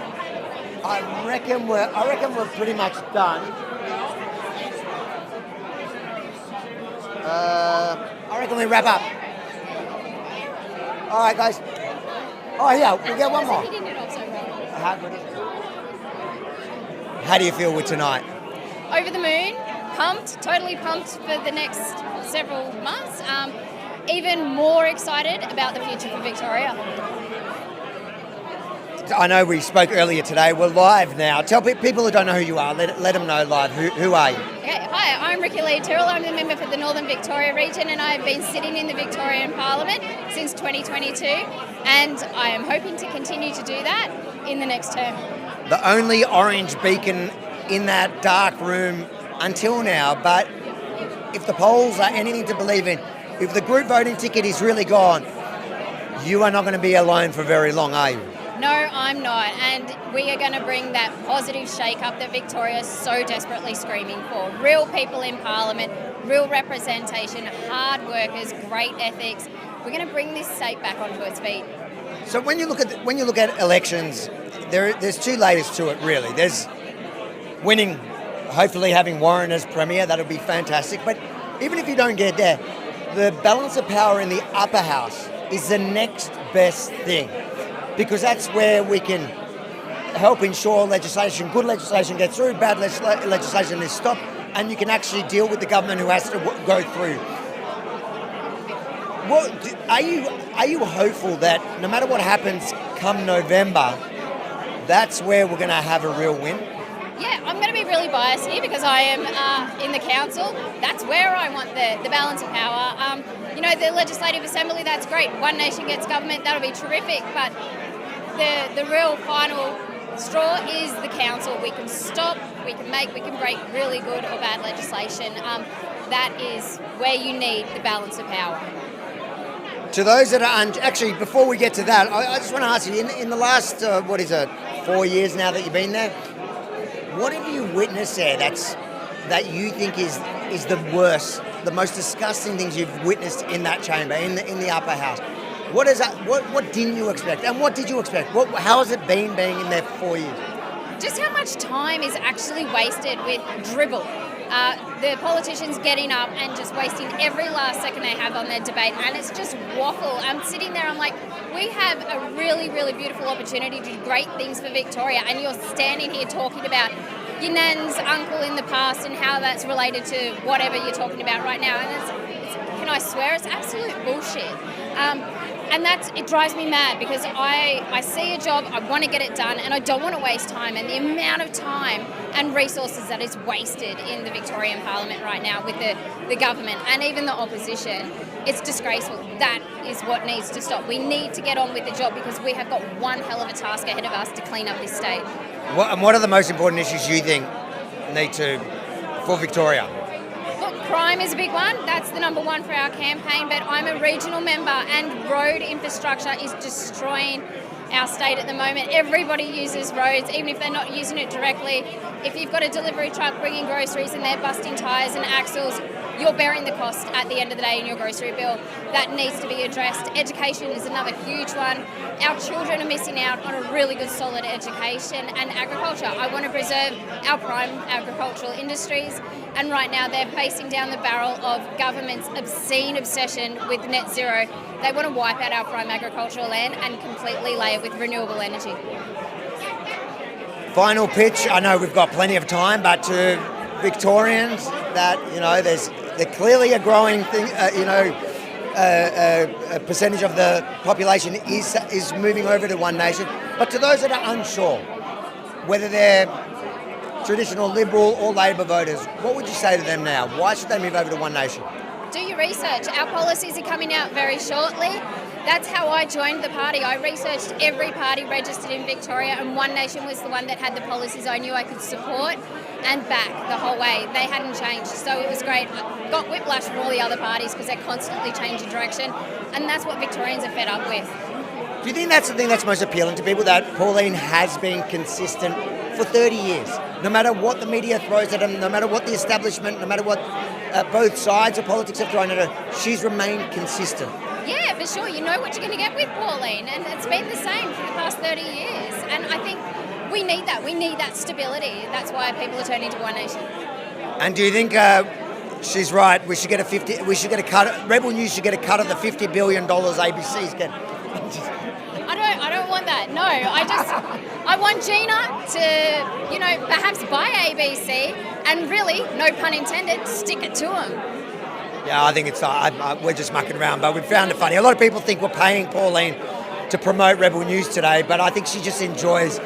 A: I reckon we're pretty much done. I reckon we wrap up. All right, guys. Oh yeah, we get one more. How do you feel with tonight?
K: Over the moon, pumped, totally pumped for the next several months. Even more excited about the future for Victoria.
A: I know we spoke earlier today. We're live now. Tell people who don't know who you are. Let them know live. Who are you?
K: Okay, hi, I'm Ricky Lee Tyrrell. I'm the member for the Northern Victoria region, and I've been sitting in the Victorian Parliament since 2022, and I am hoping to continue to do that in the next term.
A: The only orange beacon in that dark room until now, but if the polls are anything to believe in, if the group voting ticket is really gone, you are not going to be alone for very long, are you?
K: No, I'm not, and we are going to bring that positive shake-up that Victoria is so desperately screaming for. Real people in Parliament, real representation, hard workers, great ethics. We're going to bring this state back onto its feet.
A: So when you look at elections, there's 2 layers to it, really. There's winning, hopefully having Warren as Premier. That'll be fantastic. But even if you don't get there, the balance of power in the upper house is the next best thing, because that's where we can help ensure good legislation gets through, bad legislation is stopped, and you can actually deal with the government who has to go through. Are you hopeful that no matter what happens come November, that's where we're going to have a real win?
K: Yeah, I'm going to be really biased here because I am in the council. That's where I want the balance of power. The Legislative Assembly, that's great. One nation gets government, that'll be terrific. But the real final straw is the council. We can stop, we can break really good or bad legislation. That is where you need the balance of power.
A: To those that are actually, before we get to that, I just want to ask you, in the last 4 years now that you've been there, what have you witnessed there that you think is the worst, the most disgusting things you've witnessed in that chamber, in the upper house? What is that? What didn't you expect, and what did you expect? How has it been being in there for 4 years?
K: Just how much time is actually wasted with dribble. The politicians getting up and just wasting every last second they have on their debate, and it's just waffle. I'm sitting there, I'm like, we have a really, really beautiful opportunity to do great things for Victoria, and you're standing here talking about your nan's uncle in the past and how that's related to whatever you're talking about right now. And can I swear, it's absolute bullshit. And it drives me mad because I see a job, I want to get it done, and I don't want to waste time. And the amount of time and resources that is wasted in the Victorian Parliament right now with the government and even the opposition, it's disgraceful. That is what needs to stop. We need to get on with the job because we have got one hell of a task ahead of us to clean up this state.
A: What are the most important issues you think need to, for Victoria?
K: Look, crime is a big one. That's the number one for our campaign, but I'm a regional member and road infrastructure is destroying our state at the moment. Everybody uses roads, even if they're not using it directly. If you've got a delivery truck bringing groceries and they're busting tyres and axles, you're bearing the cost at the end of the day in your grocery bill. That needs to be addressed. Education is another huge one. Our children are missing out on a really good, solid education, and agriculture. I want to preserve our prime agricultural industries, and right now they're facing down the barrel of government's obscene obsession with net zero. They want to wipe out our prime agricultural land and completely lay it with renewable energy.
A: Final pitch. I know we've got plenty of time, but to Victorians, that they're clearly a growing thing. A percentage of the population is moving over to One Nation. But to those that are unsure, whether they're traditional Liberal or Labor voters, what would you say to them now? Why should they move over to One Nation?
K: Do your research. Our policies are coming out very shortly. That's how I joined the party. I researched every party registered in Victoria, and One Nation was the one that had the policies I knew I could support and back the whole way. They hadn't changed, so it was great. I got whiplash from all the other parties because they're constantly changing direction, and that's what Victorians are fed up with.
A: Do you think that's the thing that's most appealing to people, that Pauline has been consistent for 30 years? No matter what the media throws at them, no matter what the establishment, no matter what both sides of politics have thrown at her, she's remained consistent.
K: Yeah, for sure. You know what you're going to get with Pauline, and it's been the same for the past 30 years. And I think we need that. We need that stability. That's why people are turning to One Nation.
A: And do you think she's right? We should get a cut. Rebel News should get a cut of the $50 billion ABC's get.
K: I don't want that. No, I want Gina to, perhaps buy ABC and really, no pun intended, stick it to them.
A: Yeah, I think it's we're just mucking around, but we found it funny. A lot of people think we're paying Pauline to promote Rebel News today, but I think she just enjoys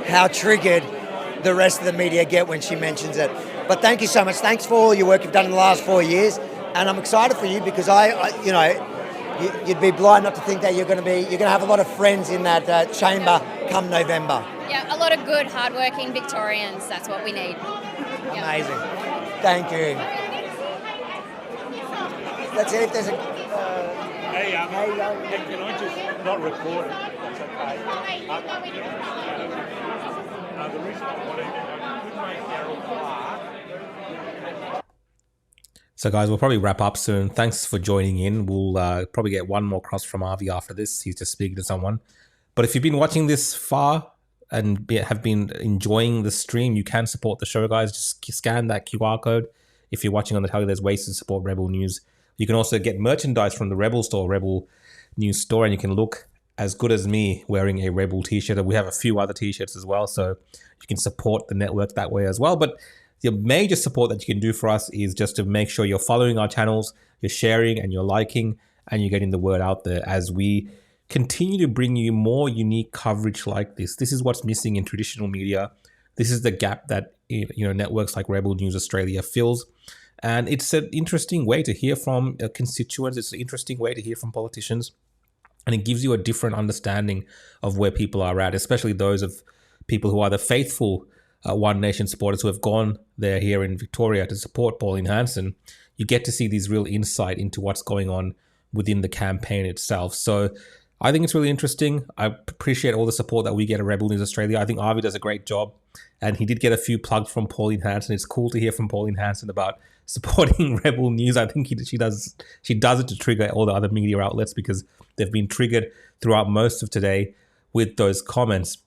A: how triggered the rest of the media get when she mentions it. But thank you so much. Thanks for all your work you've done in the last 4 years, and I'm excited for you because you'd be blind not to think that you're going to have a lot of friends in that chamber come November.
K: Yeah, a lot of good, hardworking Victorians. That's what we need. Yep.
A: Amazing. Thank you. Let's see if there's a...
O: Hey, can I just not record it? That's okay. The reason I wanted to make Daryl Clark.
C: So guys, we'll probably wrap up soon. Thanks for joining in. We'll probably get one more cross from Avi after this. He's just speaking to someone. But if you've been watching this far and have been enjoying the stream, you can support the show, guys. Just scan that QR code. If you're watching on the telly, there's ways to support Rebel News. You can also get merchandise from the Rebel store, Rebel News store, and you can look as good as me wearing a Rebel t-shirt. We have a few other t-shirts as well, so you can support the network that way as well. But the major support that you can do for us is just to make sure you're following our channels, you're sharing and you're liking, and you're getting the word out there as we continue to bring you more unique coverage like this. This is what's missing in traditional media. This is the gap that networks like Rebel News Australia fills. And it's an interesting way to hear from constituents. It's an interesting way to hear from politicians. And it gives you a different understanding of where people are at, especially those of people who are the faithful One Nation supporters who have gone there here in Victoria to support Pauline Hanson. You get to see these real insight into what's going on within the campaign itself. So I think it's really interesting. I appreciate all the support that we get at Rebel News Australia. I think Avi does a great job. And he did get a few plugs from Pauline Hanson. It's cool to hear from Pauline Hanson about supporting Rebel News. I think she does it to trigger all the other media outlets because they've been triggered throughout most of today with those comments.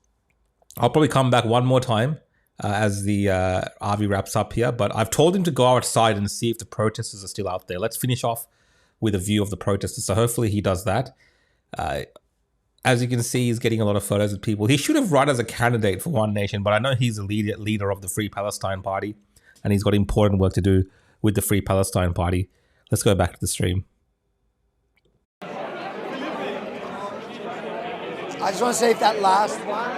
C: I'll probably come back one more time as the RV wraps up here, but I've told him to go outside and see if the protesters are still out there. Let's finish off with a view of the protesters. So hopefully he does that. As you can see, he's getting a lot of photos with people. He should have run as a candidate for One Nation, but I know he's a leader of the Free Palestine Party, and he's got important work to do with the Free Palestine Party. Let's go back to the stream.
A: I just want to see if that last one.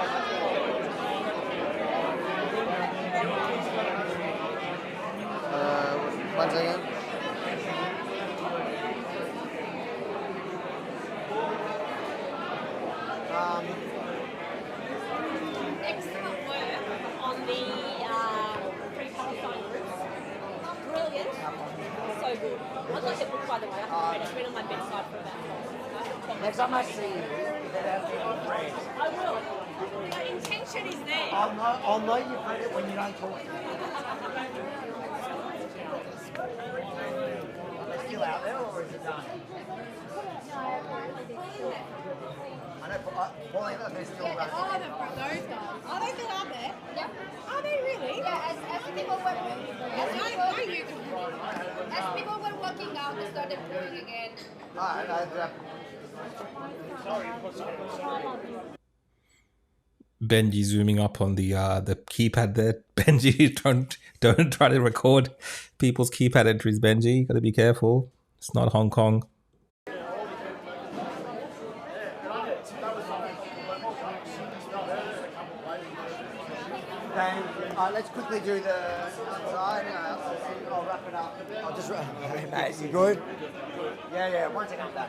A: One second.
N: Excellent work on the pre-Palestine groups. Brilliant. So good. I'd like the book, by the way. I haven't read it. It's been on my bedside for about 12
A: Next time I see you,
N: I will. The intention is there.
A: I'll know you've read it when you don't talk. Are they still out there or is it done? I know, Pauline, they're still running.
N: Those guys. Are they still out there? Yep. Are they really?
K: Yeah, as people were working out, they started pouring again.
C: Benji zooming up on the keypad there. Benji, don't try to record people's keypad entries, Benji. Gotta be careful. It's not Hong Kong.
A: Let's quickly do the side. I'll wrap it up. I'll just wrap it. Mate, you good? Yeah. One second, I'm back.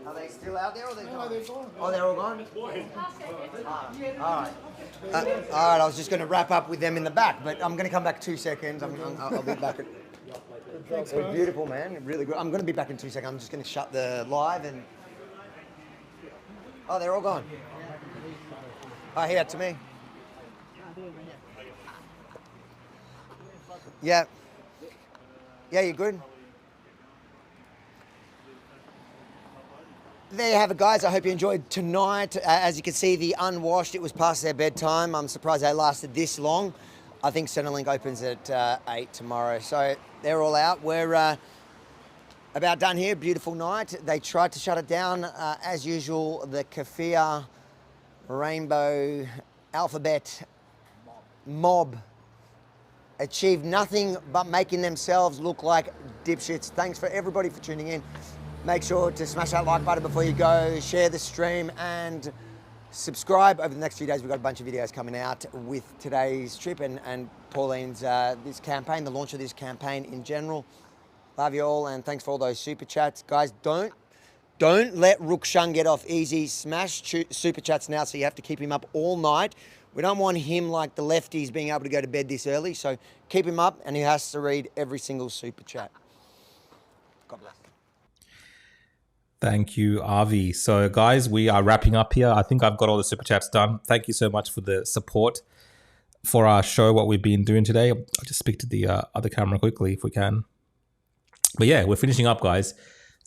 A: Are they still out there or are they gone? They're gone. Oh, they're all gone? All right. All right, I was just going to wrap up with them in the back, but I'm going to come back 2 seconds. I'll be back. Thanks, man. Beautiful, man. Really good. I'm going to be back in 2 seconds. I'm just going to shut the live and... Oh, they're all gone. Oh, here, to me. Yeah. Yeah, you good? There you have it, guys. I hope you enjoyed tonight. As you can see, the unwashed, it was past their bedtime. I'm surprised they lasted this long. I think Centrelink opens at 8 tomorrow. So they're all out. We're about done here. Beautiful night. They tried to shut it down. As usual, the Kafir Rainbow Alphabet mob achieved nothing but making themselves look like dipshits. Thanks for everybody for tuning in. Make sure to smash that like button before you go, share the stream and subscribe. Over the next few days, we've got a bunch of videos coming out with today's trip and Pauline's this campaign, the launch of this campaign in general. Love you all and thanks for all those super chats. Guys, don't let Rukshan get off easy. Smash super chats now so you have to keep him up all night. We don't want him like the lefties being able to go to bed this early, so keep him up and he has to read every single super chat. God bless.
C: Thank you, Avi. So, guys, we are wrapping up here. I think I've got all the super chats done. Thank you so much for the support for our show, what we've been doing today. I'll just speak to the other camera quickly if we can. But yeah, we're finishing up, guys.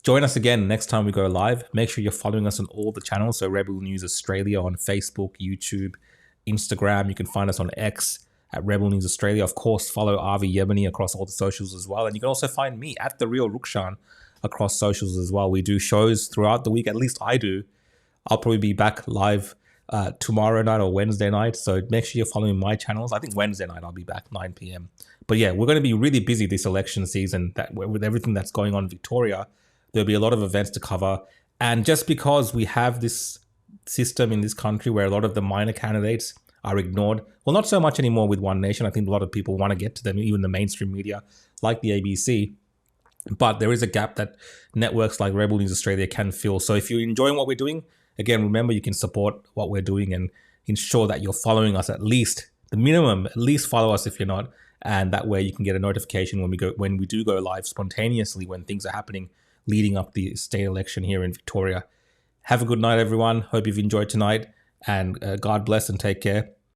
C: Join us again next time we go live. Make sure you're following us on all the channels. So Rebel News Australia on Facebook, YouTube, Instagram. You can find us on X at Rebel News Australia. Of course, follow Avi Yemeni across all the socials as well. And you can also find me at The Real Rukshan across socials as well. We do shows throughout the week. At least I do. I'll probably be back live tomorrow night or Wednesday night. So make sure you're following my channels. I think Wednesday night I'll be back 9 p.m. But yeah, we're going to be really busy this election season with everything that's going on in Victoria. There'll be a lot of events to cover. And just because we have this system in this country where a lot of the minor candidates are ignored, well, not so much anymore with One Nation. I think a lot of people want to get to them, even the mainstream media like the ABC. But there is a gap that networks like Rebel News Australia can fill. So if you're enjoying what we're doing, again, remember you can support what we're doing and ensure that you're following us at least, the minimum, at least follow us if you're not. And that way you can get a notification when we do go live spontaneously when things are happening leading up the state election here in Victoria. Have a good night, everyone. Hope you've enjoyed tonight and God bless and take care.